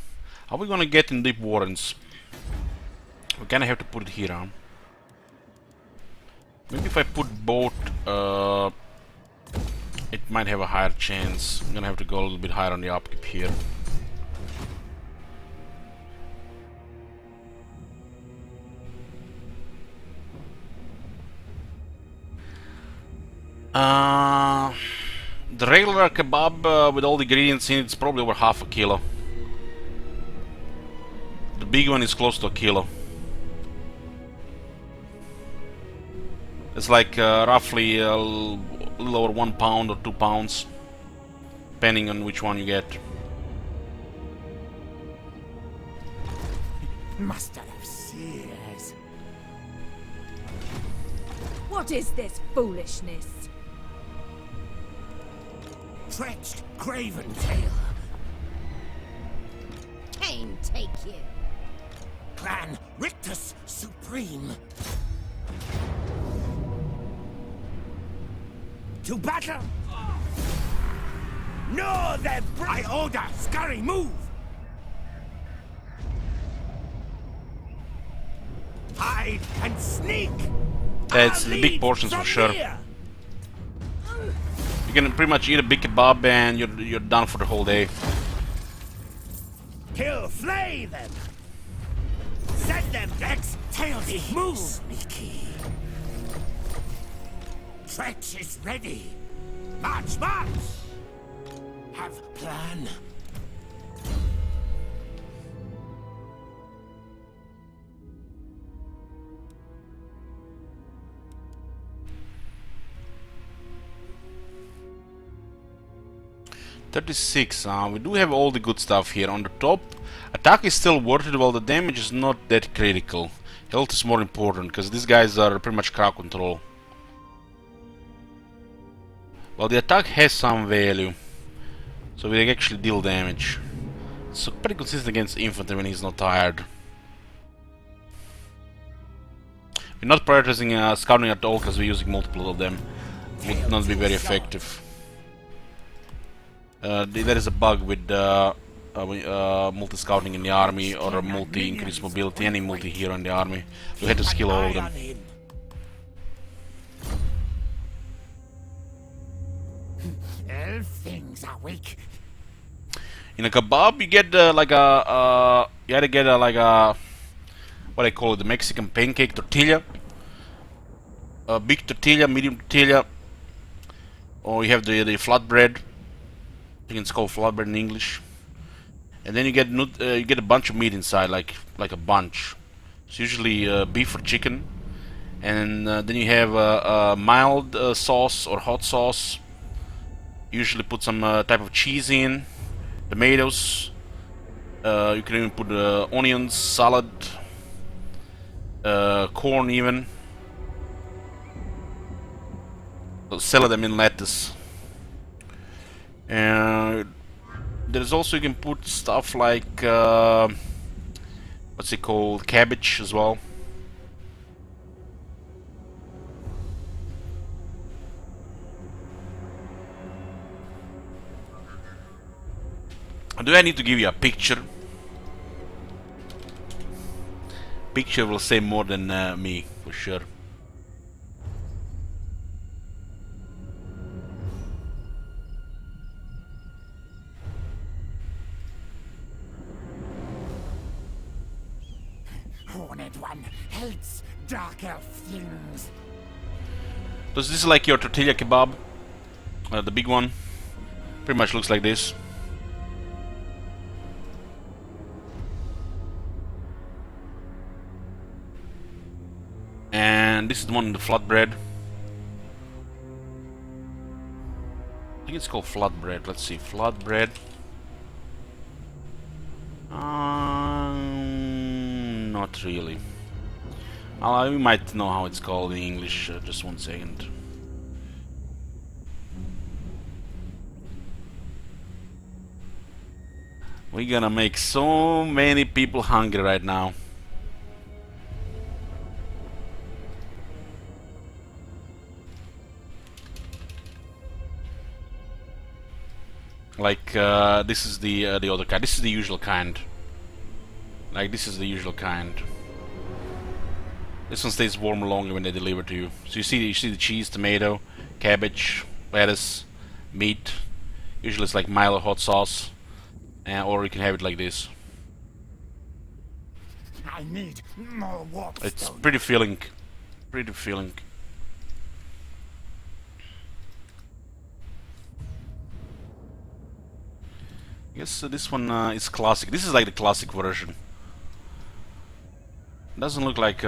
How are we gonna get in deep warrens? We're gonna have to put it here, huh? Maybe if I put both, it might have a higher chance. I'm gonna have to go a little bit higher on the upkeep here. The regular kebab with all the ingredients in it is probably over half a kilo. The big one is close to a kilo. It's like roughly a little over 1 pound or 2 pounds, depending on which one you get. Master of Seers. What is this foolishness? Stretched craven tail. Cain take you. Clan Rictus Supreme. To battle! No, their I order! Scurry, move! Hide and sneak! It's I'll the big lead portions for from sure. here. You can pretty much eat a big kebab and you're done for the whole day. Kill, flay them! Set them, Dex! Tail move! Sneaky! Stretch is ready! March, march! Have plan. $36. We do have all the good stuff here. On the top, attack is still worth it, while the damage is not that critical. Health is more important, because these guys are pretty much crowd control. Well, the attack has some value, so we actually deal damage. So pretty consistent against infantry when he's not tired. We're not prioritizing scouting at all, because we're using multiple of them. Would not be very effective. There is a bug with multi-scouting in the army, or multi-increased mobility, any multi-hero in the army. We had to skill all of them. Things are weak. In a kebab, you get like a you gotta get like a what I call it, the Mexican pancake tortilla, a big tortilla, medium tortilla, or you have the flatbread. I think it's called flatbread in English. And then you get a bunch of meat inside, like a bunch. It's usually beef or chicken, and then you have a mild sauce or hot sauce. Usually put some type of cheese in, tomatoes. You can even put onions, salad, corn even. Salad, I mean lettuce. And there's also, you can put stuff like what's it called, cabbage as well. Do I need to give you a picture? Picture will say more than me, for sure. Horned one hates dark elf things. So this is like your tortilla kebab, the big one. Pretty much looks like this. And this is the one in the flatbread. I think it's called flatbread. Let's see, flatbread. Not really. We might know how it's called in English. Just 1 second. We're gonna make so many people hungry right now. Like this is the other kind. This is the usual kind. Like this is the usual kind. This one stays warm longer when they deliver to you. So you see the cheese, tomato, cabbage, lettuce, meat. Usually it's like Milo hot sauce, or you can have it like this. I need more warp It's stone. pretty filling. Pretty filling. I guess this one is classic. This is like the classic version. Doesn't look like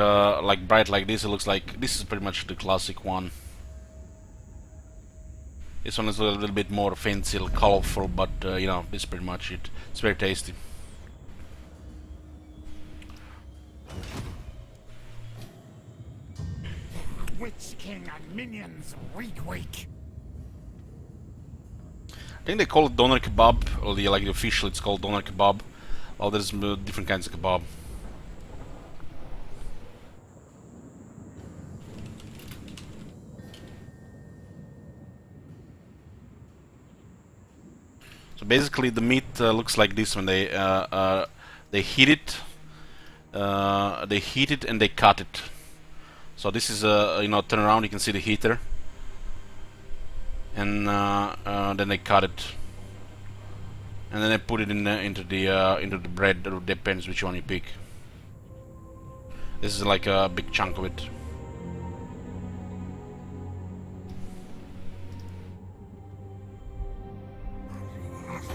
bright like this. It looks like this is pretty much the classic one. This one is a little bit more fancy, colorful, but you know, this is pretty much it. It's very tasty. Witch King and minions, weak. I think they call it doner kebab, or like the official it's called doner kebab. Well, there's different kinds of kebab. So basically, the meat looks like this when they heat it. They heat it and they cut it. So this is you know, turn around, you can see the heater, and then they cut it, and then they put it in into the bread. It depends which one you pick. This is like a big chunk of it.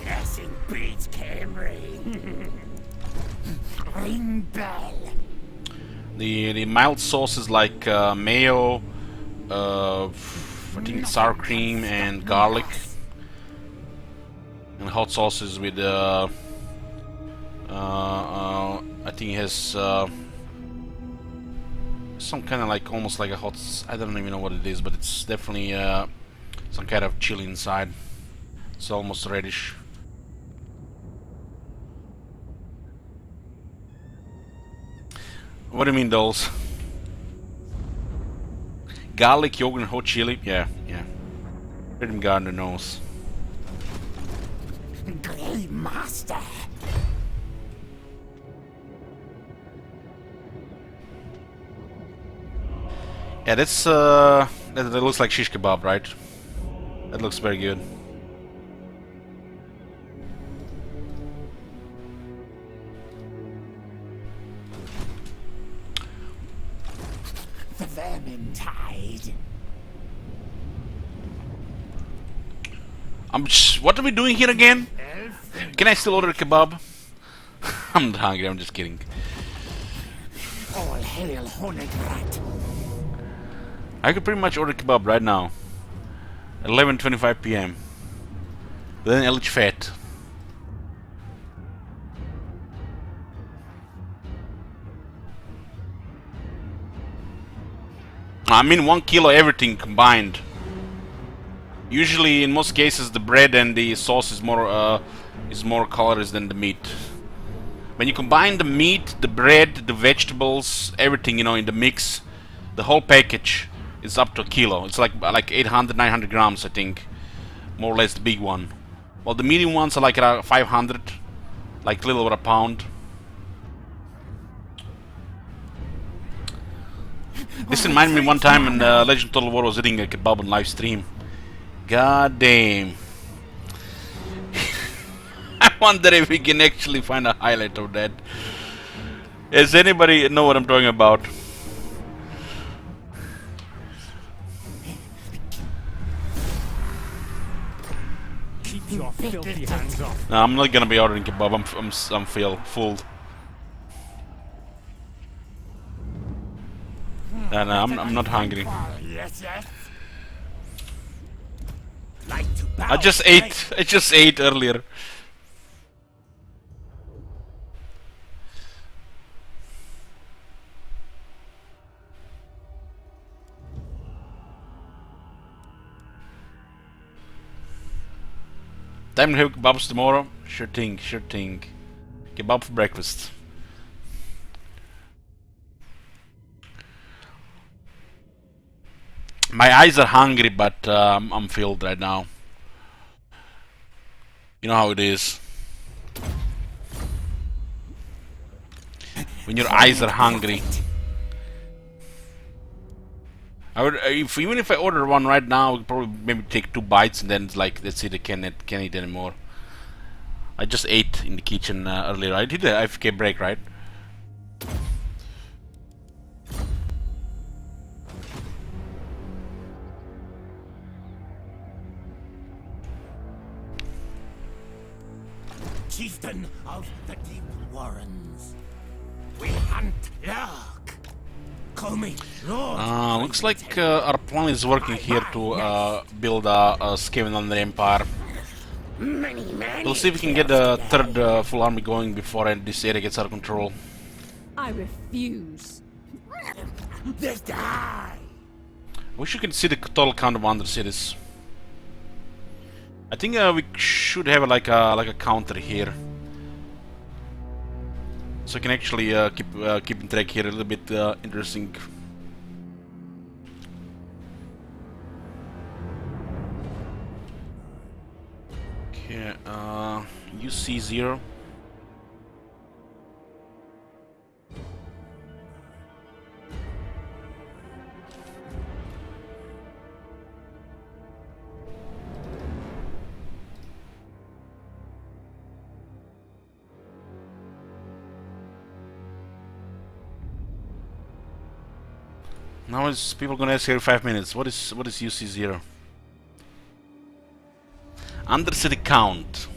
Blessing beats Camry. Ring bell. The mild sauce is like mayo, I think sour cream and garlic, and hot sauce is with I think it has some kind of like almost like a hot. I don't even know what it is, but it's definitely some kind of chili inside. It's almost reddish. What do you mean, dolls? Garlic, yogurt, and hot chili? Yeah. Rhythm Gardner knows. Grey Master. Yeah, that's that looks like shish kebab, right? That looks very good. The Vermintide. What are we doing here again? Elf. Can I still order a kebab? I'm not hungry, I'm just kidding. All hail Honigrat. I could pretty much order kebab right now. 11:25 p.m. Then Elch Fat. I mean 1 kilo everything combined. Usually, in most cases, the bread and the sauce is more calories than the meat. When you combine the meat, the bread, the vegetables, everything, you know, in the mix, the whole package is up to a kilo. It's like 800, 900 grams, I think, more or less the big one. Well, the medium ones are like around 500, like a little over a pound. This reminded me one time when Legend of Total War was eating a kebab on live stream. God damn. I wonder if we can actually find a highlight of that. Does anybody know what I'm talking about? Keep your filthy hands off. No, I'm not gonna be ordering kebab. I'm full. And I'm not hungry. Yes. Like to bow. I just ate. I just ate earlier. Time to have kebabs tomorrow? Sure thing. Kebab for breakfast. My eyes are hungry, but I'm filled right now. You know how it is. When your eyes are hungry. I would, even if I order one right now, it would probably maybe take 2 bites and then it's like, that's it, I can't eat anymore. I just ate in the kitchen earlier. I did an AFK break, right? Chieftain of the Deep Warrens. We hunt lurk. Call me Lord. Looks like our plan is working here to build a Scavenger Empire. We'll see if we can get the third full army going before this area gets out of control. I refuse. They die. I wish you could see the total count of under cities. I think we should have like a counter here, so I can actually keep in track here. A little bit interesting. Okay, UC 0. Now is people gonna ask every 5 minutes. What is UC 0? Undercity count.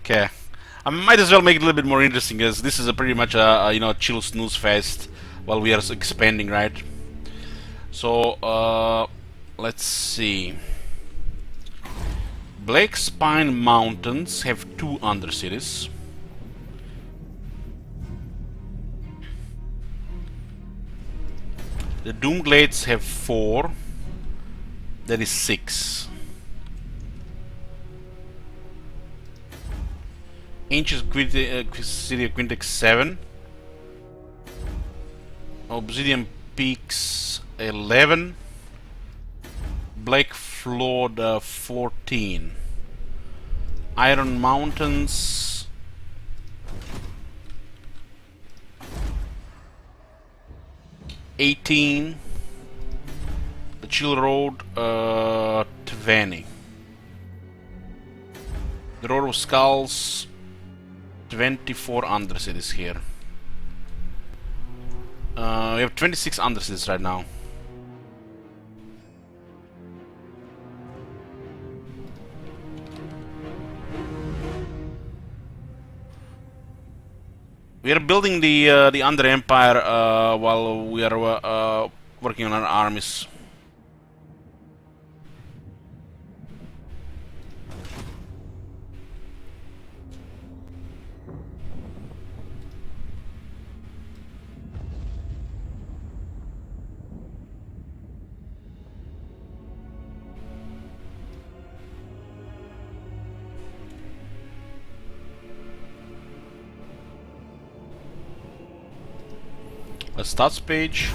Okay, I might as well make it a little bit more interesting, as this is a pretty much a you know, chill snooze fest while we are expanding, right? So let's see. Black Spine Mountains have 2 undercities. The Doomglades have 4. That is 6. Ancient City of Quintex 7. Obsidian Peaks 11. Black Flood 14. Iron Mountains 18. The Chill Road 20. The Road of Skulls 24 undercities here. We have 26 undercities right now. We are building the Under Empire while we are working on our armies. A stats page,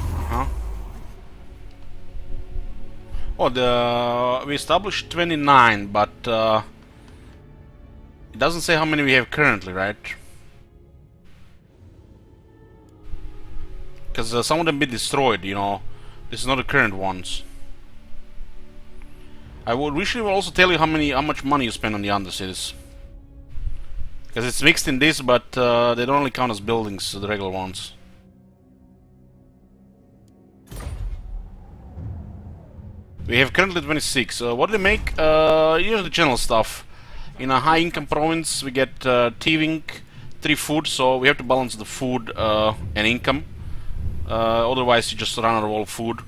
Oh, we established 29, but it doesn't say how many we have currently, right? Because some of them be destroyed, you know. This is not the current ones. I would usually will also tell you how much money you spend on the undercities. Because it's mixed in this, but they don't only count as buildings, the regular ones. We have currently 26. What do they make? You know, the general stuff. In a high income province we get thieving, 3 food, so we have to balance the food and income. Otherwise you just run out of all food.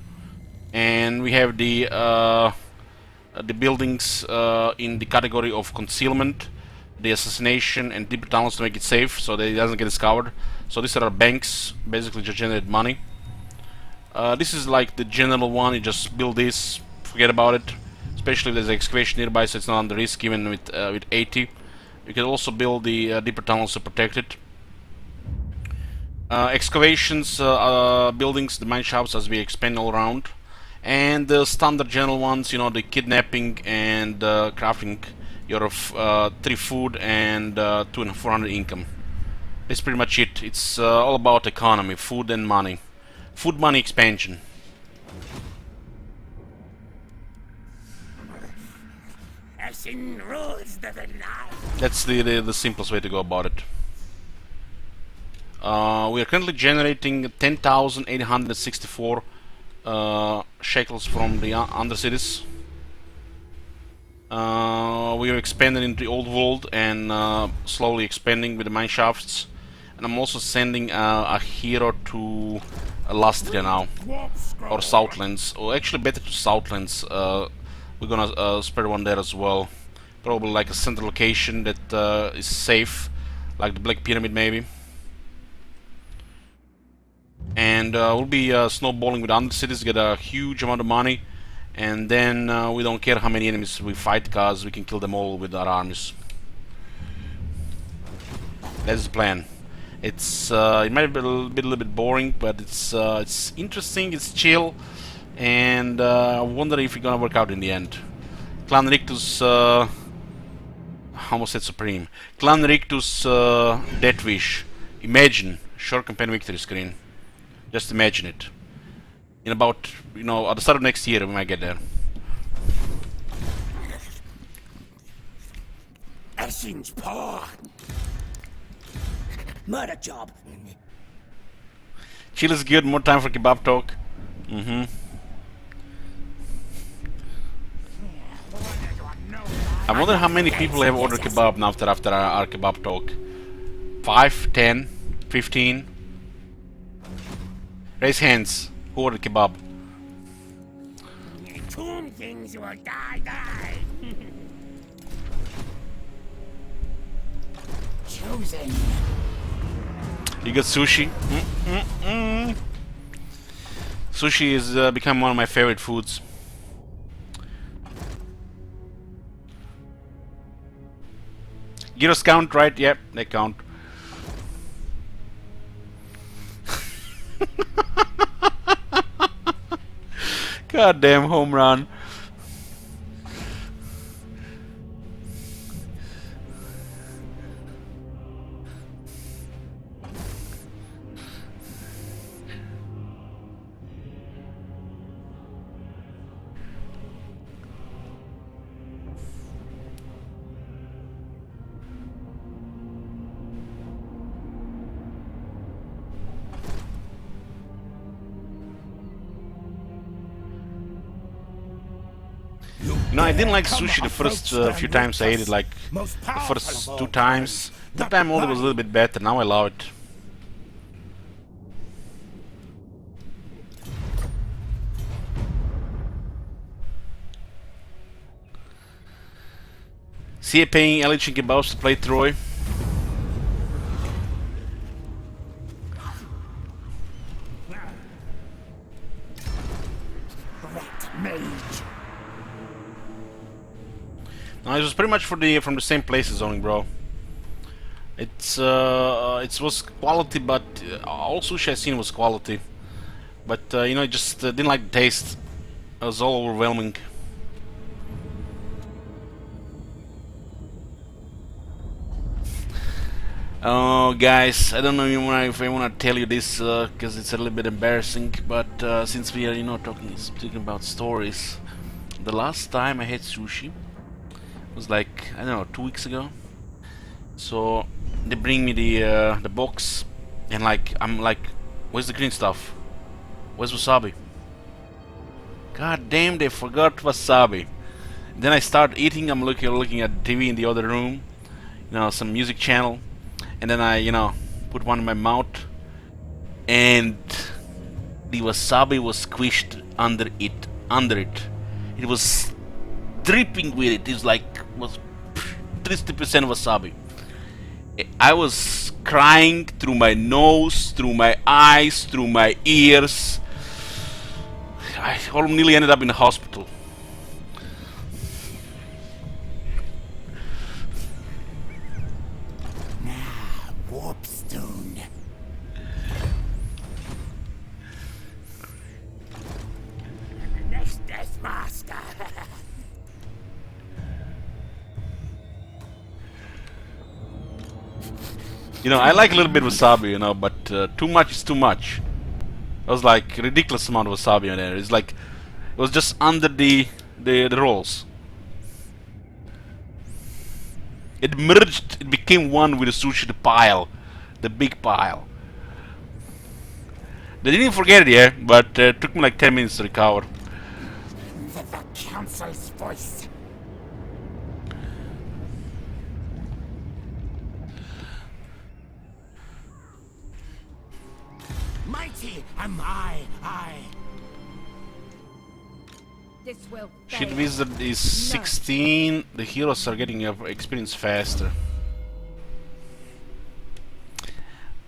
And we have the the buildings in the category of concealment, the assassination, and deeper tunnels to make it safe so that it doesn't get discovered. So these are banks, basically just generate money. This is like the general one. You just build this, forget about it. Especially if there's excavation nearby, so it's not under risk even with 80. You can also build the deeper tunnels to protect it. Excavations, buildings, the mine shafts as we expand all around. And the standard general ones, you know, the kidnapping and crafting your 3 food and 400 income. That's pretty much it. It's all about economy, food and money. Food money expansion. That's the simplest way to go about it. We are currently generating 10,864 shekels from the undercities. We are expanding into the old world and slowly expanding with the mine shafts. And I'm also sending a hero to Lastria now, or Southlands, or actually better to Southlands. We're gonna spread one there as well. Probably like a central location that is safe, like the Black Pyramid maybe. And we'll be snowballing with undercities, get a huge amount of money, and then we don't care how many enemies we fight, because we can kill them all with our armies. That's the plan. It's it might be a little bit boring, but it's interesting, it's chill, and I wonder if it's gonna work out in the end. Clan Rictus, almost said Supreme. Clan Rictus Death Wish. Imagine short campaign victory screen. Just imagine it. In about, you know, at the start of next year we might get there. Essin's paw. Murder job. Chill is good, more time for kebab talk. I wonder how many people have ordered kebab now after our kebab talk. 5, 10, 15? Raise hands. Who ordered kebab? Tomb things will die. Chosen. You got sushi? Sushi is become one of my favorite foods. Gyros count, right? Yep, they count. Goddamn home run. No, I didn't like sushi the first few times I ate it, like the first 2 times. Third time only was a little bit better, now I love it. See paying Elich and Kebabs to play Troy. No, it was pretty much from the same place as zoning, bro. It was quality, but all sushi I seen was quality. But you know, I just didn't like the taste. It was all overwhelming. Oh, guys, I don't know if I want to tell you this because it's a little bit embarrassing. But since we are, you know, speaking about stories, the last time I had sushi was like, I don't know, 2 weeks ago. So they bring me the box, and like I'm like, where's the green stuff? Where's wasabi? God damn, they forgot wasabi. Then I start eating. I'm looking at TV in the other room, you know, some music channel, and then I, you know, put one in my mouth, and the wasabi was squished under it. It was dripping with it. It's like was 30% wasabi. I was crying through my nose, through my eyes, through my ears. I nearly ended up in the hospital. Warpstone. Next Death Master. You know, I like a little bit of wasabi, you know, but too much is too much. It was like a ridiculous amount of wasabi in there. It's like it was just under the rolls. It merged. It became one with the sushi, the pile, the big pile. They didn't forget it yet, but it took me like 10 minutes to recover. The council's voice. Mighty am I. This will Shit fail. Wizard is 16. The heroes are getting experience faster.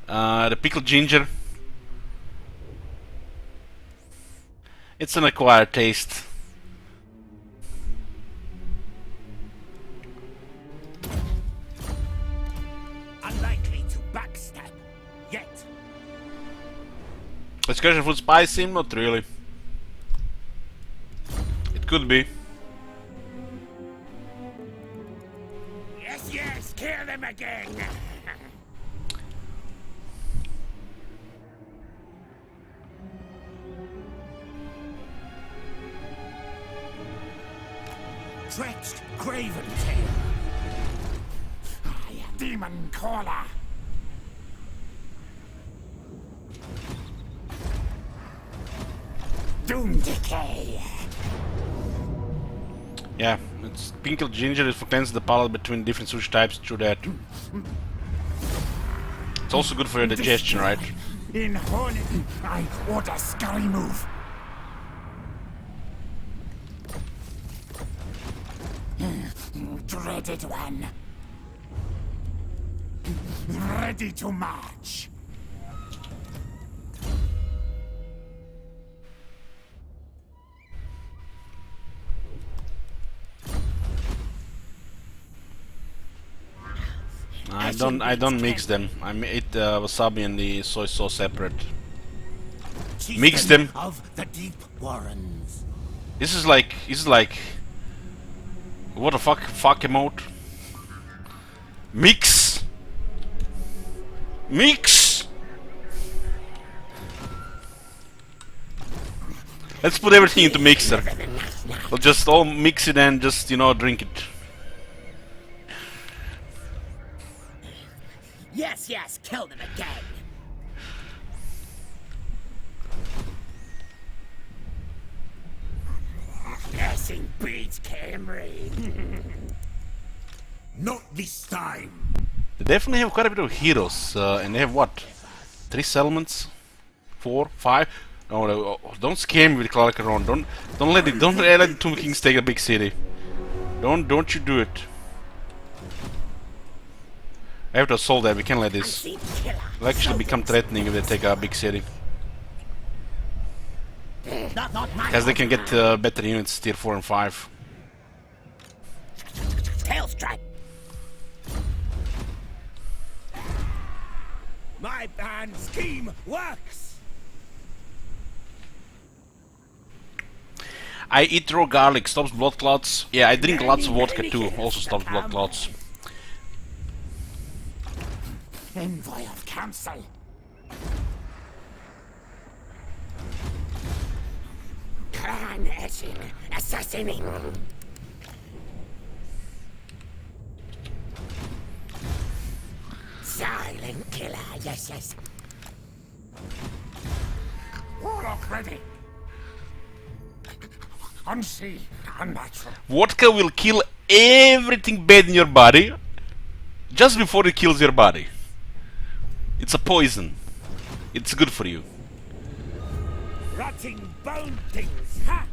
The pickled ginger. It's an acquired taste. Unlikely to backstab. Yet. Excursion food spicy? Not really. It could be. Yes, kill them again. Stretched Craven Tail. I am Demon Caller. Doom Decay. Yeah, it's pickled ginger. It cleanses the palate between different sushi types through that. It's also good for your digestion, right? In holy, I order scurry move. Dreaded one. Ready to march. I don't mix them. I eat wasabi and the soy sauce separate. Mix them. Of the deep warrens. This is like what the fuck emote? Mix. Let's put everything into mixer. We'll just all mix it and just, you know, drink it. Yes, kill them again. Passing beats, Camry. Not this time. They definitely have quite a bit of heroes, and they have what? 3 settlements? 4? 5? No, don't scare me with Clark around. Don't let the Tomb Kings take a big city. Don't you do it. I have to assault that. We can't let this. It'll actually become threatening if they take a big city. Because they can get better units, tier 4 and 5. Tail strike. My band scheme works. I eat raw garlic, stops blood clots. Yeah, I drink lots of vodka too, also stops blood clots. Envoy of council. Clan etching, assassinating. Silent killer, yes. Warlock ready. Unseen, unnatural. Vodka will kill everything bad in your body just before it kills your body. It's a poison. It's good for you. Rotting bone things, ha!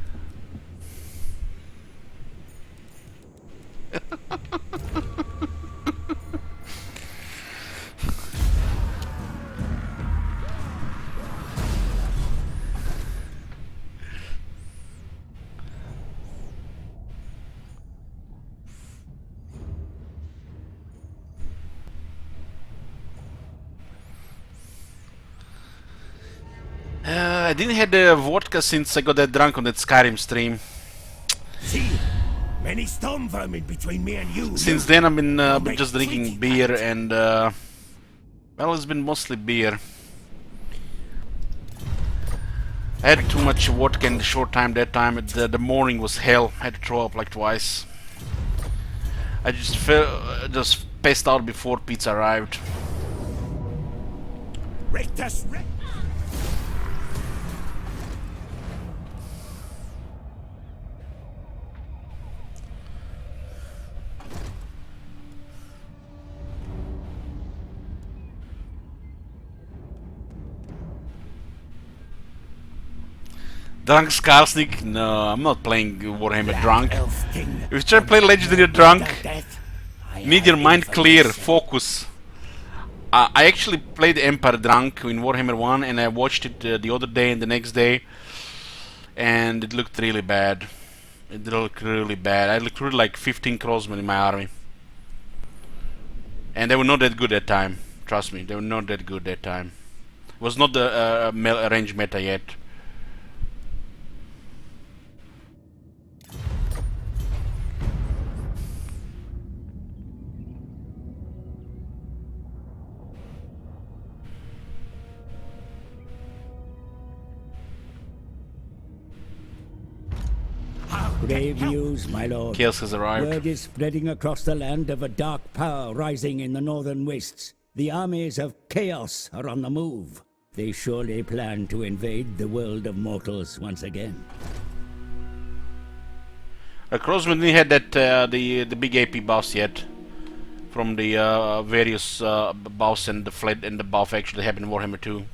I didn't have the vodka since I got that drunk on that Skyrim stream. See, many storm vermin between me and you. Since then I've been just drinking beer and well, it's been mostly beer. I had too much vodka in the short time that time. The morning was hell. I had to throw up like twice. I just passed out before pizza arrived. Rictus, Drunk Skarsnik? No, I'm not playing Warhammer drunk. Elf King. If you try to play Legendary drunk, Death, I need have your mind clear, information. focus. I actually played Empire drunk in Warhammer 1 and I watched it the other day and the next day, and it looked really bad. It looked really bad. I recruited like 15 Crossmen in my army. And they were not that good that time. Trust me, they were not that good that time. It was not the range meta yet. Grave news, my lord. Chaos has arrived. Word is spreading across the land of a dark power rising in the northern wastes. The armies of chaos are on the move. They surely plan to invade the world of mortals once again. Crossman didn't had that the big AP buffs yet from the various buffs and the fled and the buff actually happened in Warhammer 2.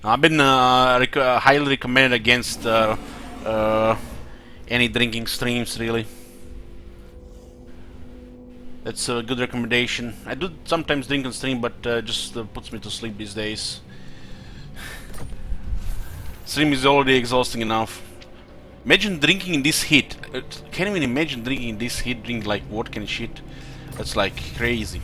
I've been highly recommended against any drinking streams, really. That's a good recommendation. I do sometimes drink on stream, but just puts me to sleep these days. Stream is already exhausting enough. Imagine drinking in this heat. Can't even imagine drinking in this heat, drink like vodka and shit. That's like crazy.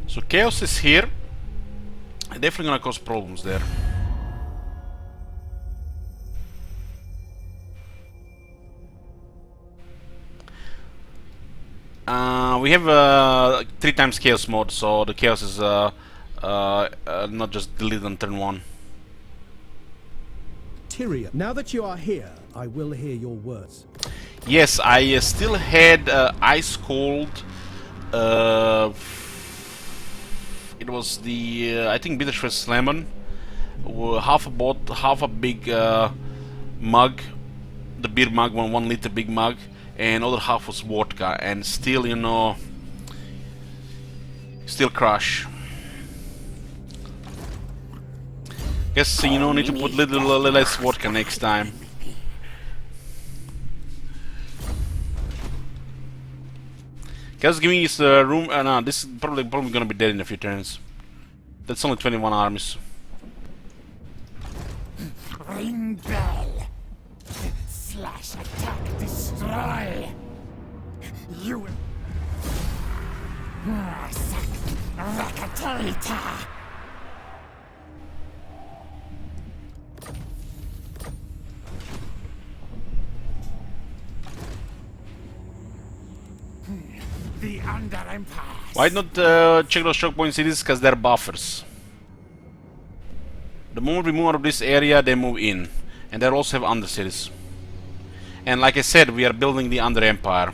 So chaos is here. Definitely gonna cause problems there. We have 3 times chaos mode, so the chaos is not just deleted on turn 1. Tyrion, now that you are here, I will hear your words. Yes, I still had ice cold. It was the I think Bittersweet Lemon, half a big mug, the beer mug, 1 liter big mug, and other half was vodka, and still, you know, still crush. Guess you know, need to put little less vodka next time. Guys, give me this room. No, this is probably gonna be dead in a few turns. That's only 21 armies. Ring bell. Slash, attack, destroy. You. Rakatolita. The Under Empire. Why not check those choke point cities? Because they're buffers. The moment we move out of this area, they move in. And they also have under cities. And like I said, we are building the Under Empire.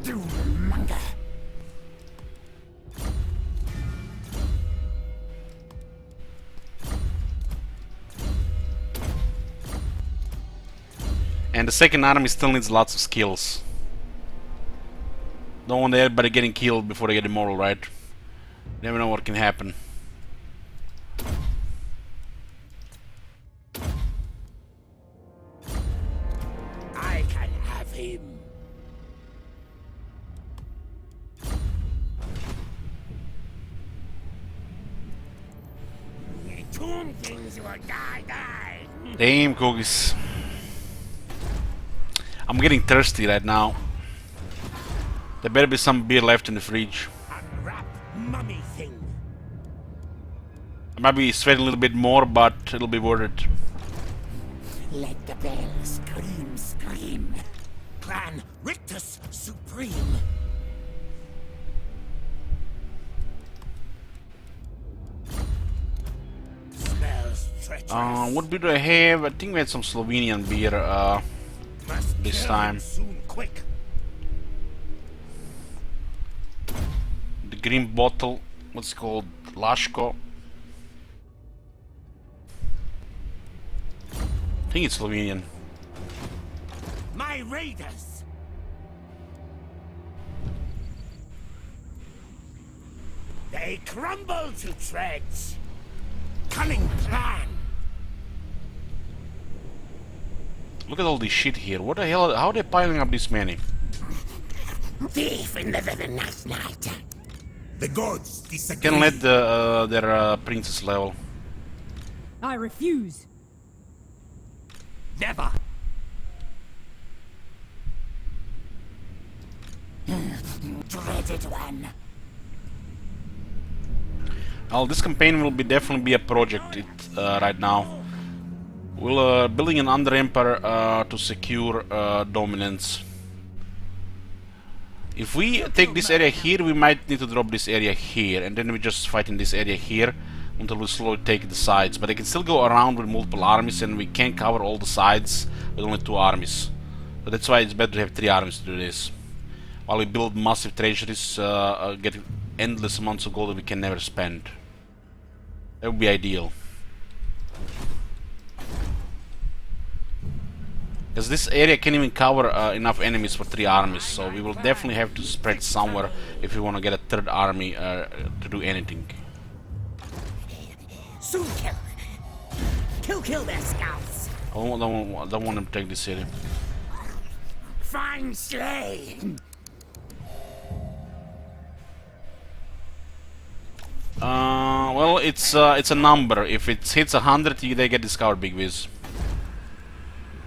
Doommonger. And the second army still needs lots of skills. Don't want everybody getting killed before they get immortal, right? Never know what can happen. I can have him. The tomb things will die. Damn, cookies. I'm getting thirsty right now. There better be some beer left in the fridge. Unwrap mummy thing. I might be sweating a little bit more, but it'll be worth it. Let the bell scream, scream. Clan Rictus Supreme. Smells treacherous. What beer do I have? I think we had some Slovenian beer Must this kill time. him soon, quick. The green bottle, what's it called? Lashko. I think it's Slovenian. My raiders. They crumble to shreds. Cunning plan. Look at all this shit here. What the hell? How are they piling up this many? Thief in the night. The gods disagree. Can let their princess level. I refuse. Never. Dreaded one. Well, this campaign will definitely be a project right now. We're building an under empire to secure dominance. If we take this area here, we might need to drop this area here, and then we just fight in this area here until we slowly take the sides. But they can still go around with multiple armies, and we can't cover all the sides with only 2 armies. So that's why it's better to have 3 armies to do this. While we build massive treasuries, get endless amounts of gold that we can never spend. That would be ideal. Because this area can't even cover enough enemies for 3 armies, so we will definitely have to spread somewhere if we want to get a 3rd army to do anything. Soon kill. Kill their scouts. I don't want them to take this city. Fine slay. Well, it's a number. If it hits 100, they get discovered, Big Wiz.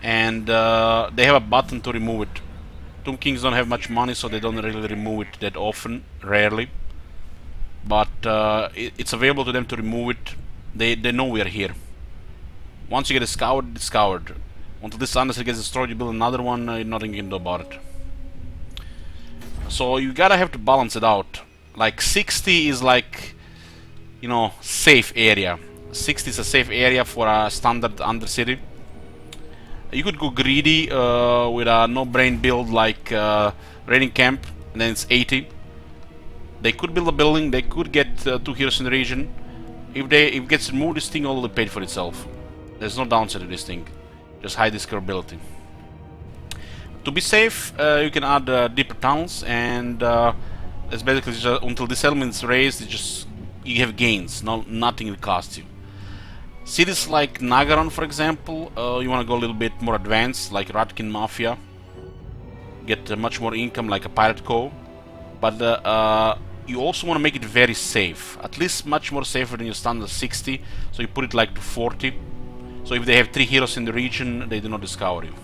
And they have a button to remove it. Tomb Kings don't have much money, so they don't really remove it that often, rarely. But it's available to them to remove it. They know we are here. Once you get discovered, discovered. Until this undercity gets destroyed, you build another one, nothing you can do about it. So you gotta have to balance it out. Like 60 is like, you know, safe area. 60 is a safe area for a standard undercity. You could go greedy with a no-brain build like raiding camp, and then it's 80. They could build a building, they could get 2 heroes in the region. If it gets removed, this thing already paid for itself. There's no downside to this thing. Just high discoverability. To be safe, you can add deeper tunnels, and it's basically just until this element is raised, it's just you have gains. Nothing will cost you. Cities like Nagaron, for example, you want to go a little bit more advanced, like Ratkin Mafia. Get much more income, like a Pirate Co. But you also want to make it very safe. At least much more safer than your standard 60. So you put it like to 40. So if they have 3 heroes in the region, they do not discover you.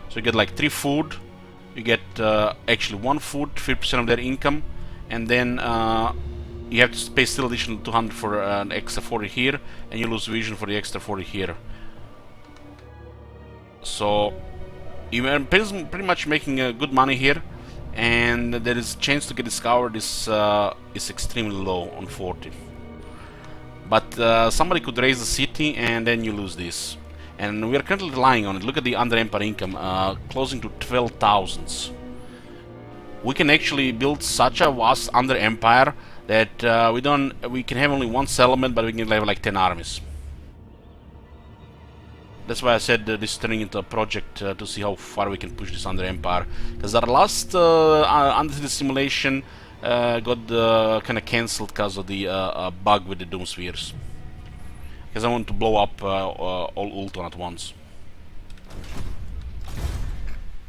So you get like 3 food. You get actually 1 food, 50% of their income. And then you have to pay still additional 200 for an extra 40 here, and you lose vision for the extra 40 here. So you are pretty much making good money here, and there is a chance to get discovered is extremely low on 40. But somebody could raise the city, and then you lose this. And we are currently relying on it. Look at the under empire income, closing to 12,000. We can actually build such a vast under empire that we can have only 1 settlement, but we can have like 10 armies. That's why I said this is turning into a project to see how far we can push this under Empire. Because our last Undercity simulation got kind of cancelled because of the bug with the Doom Spheres. Because I want to blow up all Ultron at once.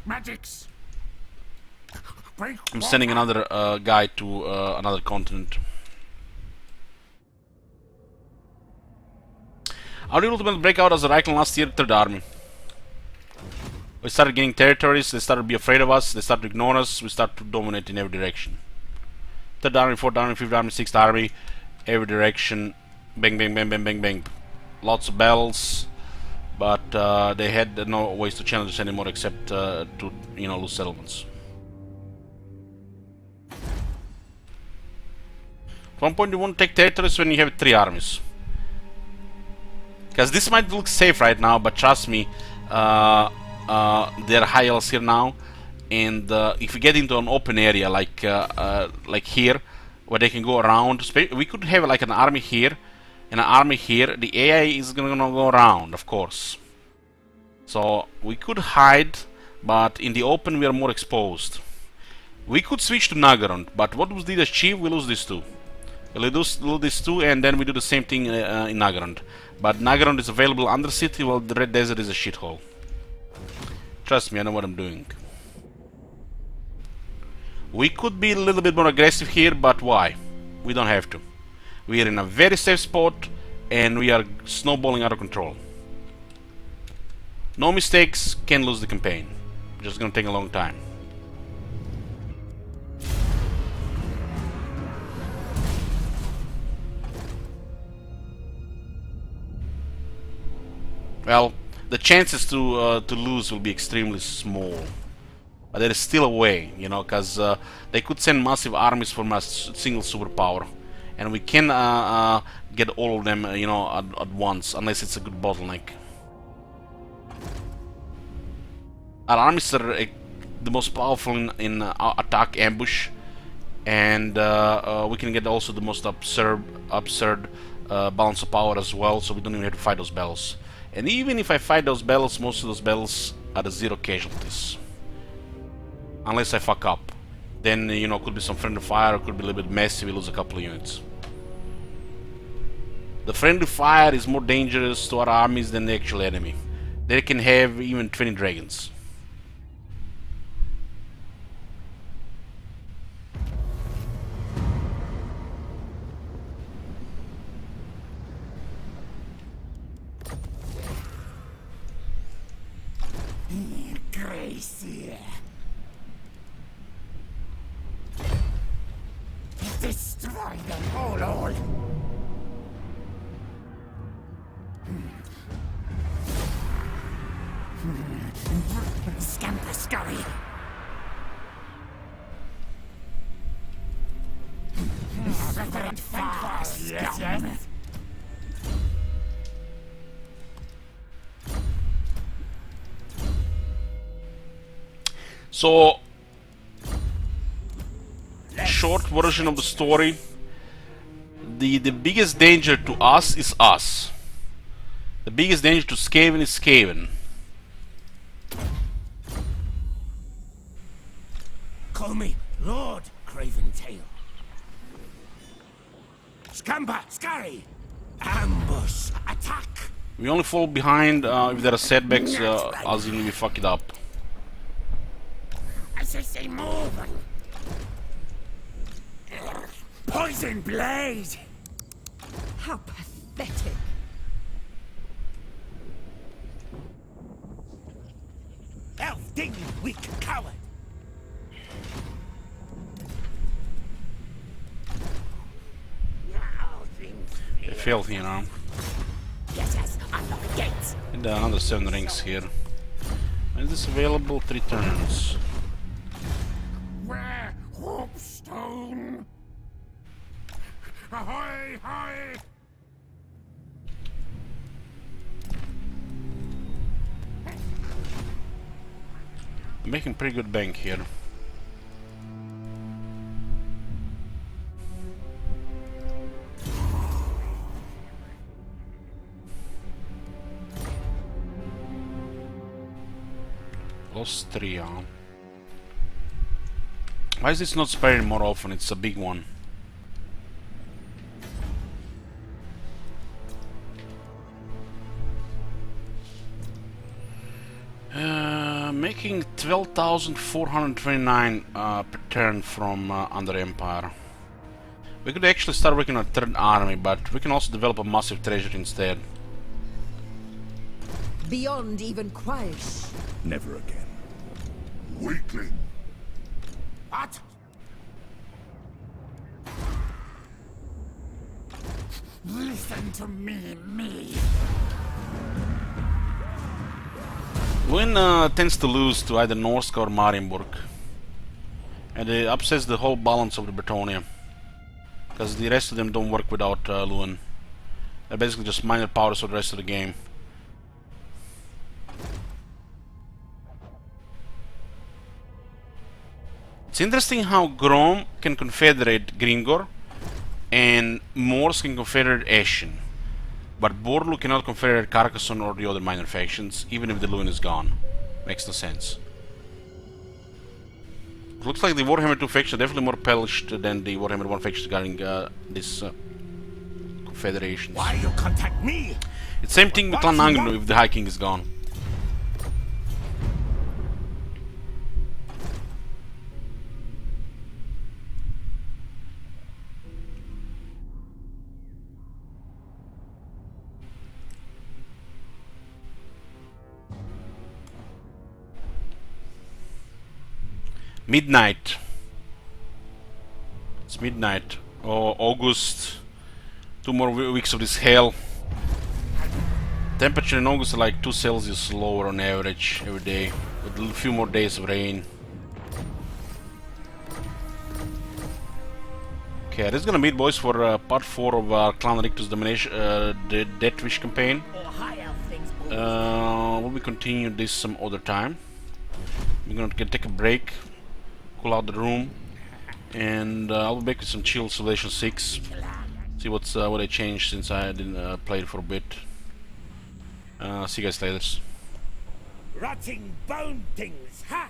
Magics. I'm sending another guy to another continent. How did ultimately break out as a Reichland last year? Third Army. We started gaining territories, they started to be afraid of us, they started to ignore us, we started to dominate in every direction. Third Army, Fourth Army, Fifth Army, Sixth Army, every direction, bang bang bang bang bang bang. Lots of battles, but they had no ways to challenge us anymore except to, you know, lose settlements. At one point you won't take territories when you have 3 armies. Because this might look safe right now, but trust me, there are high elves here now, and if we get into an open area like here, where they can go around, we could have like an army here and an army here. The AI is gonna go around, of course. So we could hide, but in the open we are more exposed. We could switch to Nagaron, but what was the achieve? We lose these two. We lose these two, and then we do the same thing in Nagaron. But Nagaron is available under city, while the Red Desert is a shithole. Trust me, I know what I'm doing. We could be a little bit more aggressive here, but why? We don't have to. We are in a very safe spot, and we are snowballing out of control. No mistakes, can lose the campaign. Just gonna take a long time. Well, the chances to lose will be extremely small, but there is still a way, you know, because they could send massive armies from a single superpower, and we can get all of them, you know, at once, unless it's a good bottleneck. Our armies are the most powerful in attack ambush, and we can get also the most absurd balance of power as well, so we don't even have to fight those battles. And even if I fight those battles, most of those battles are the 0 casualties. Unless I fuck up. Then, you know, could be some friendly fire, could be a little bit messy, we lose a couple of units. The friendly fire is more dangerous to our armies than the actual enemy. They can have even 20 dragons. Gracie. Destroy them all. Scamper scurry. Reverend fast. Yes. So, short version of the story, the biggest danger to us is us. The biggest danger to Skaven is Skaven. Call me Lord Craventail. Scamper, scurry, ambush, attack. We only fall behind if there are setbacks, as in we fuck it up. I say move. Poison blade. How pathetic. Elf ding, weak coward. They failed here now. Yes, unlock the gates. And another 7 rings here. Is this available? 3 turns. Where Hoopstone? Ahoy, hoy! I'm making pretty good bank here. Lost 3, huh? Why is this not sparing more often? It's a big one. Making 12,429 per turn from under Empire. We could actually start working on a third army, but we can also develop a massive treasure instead. Beyond even quiet. Never again. Weakling. What? Listen to me. Lewin tends to lose to either Norsk or Marienburg, and it upsets the whole balance of the Bretonia, because the rest of them don't work without Lewin. They're basically just minor powers for the rest of the game. It's interesting how Grom can confederate Gringor and Morse can confederate Ashen, but Borlu cannot confederate Carcassonne or the other minor factions, even if the Lewin is gone. Makes no sense. Looks like the Warhammer 2 faction are definitely more polished than the Warhammer 1 faction regarding this confederations. Why you contact me? It's same thing with Clan Angnu if the High King is gone. Midnight. It's midnight. Oh, August. 2 more weeks of this hell. Temperature in August are like 2 Celsius lower on average every day, with a few more days of rain. Okay, this is gonna be it, boys, for part 4 of Clan Rictus domination, the Death Wish campaign. We'll be continuing this some other time. We're gonna take a break, cool out the room, and I'll be back with some chill Civilization 6. See what I changed since I didn't play it for a bit. See you guys later. Rotting bone things, ha!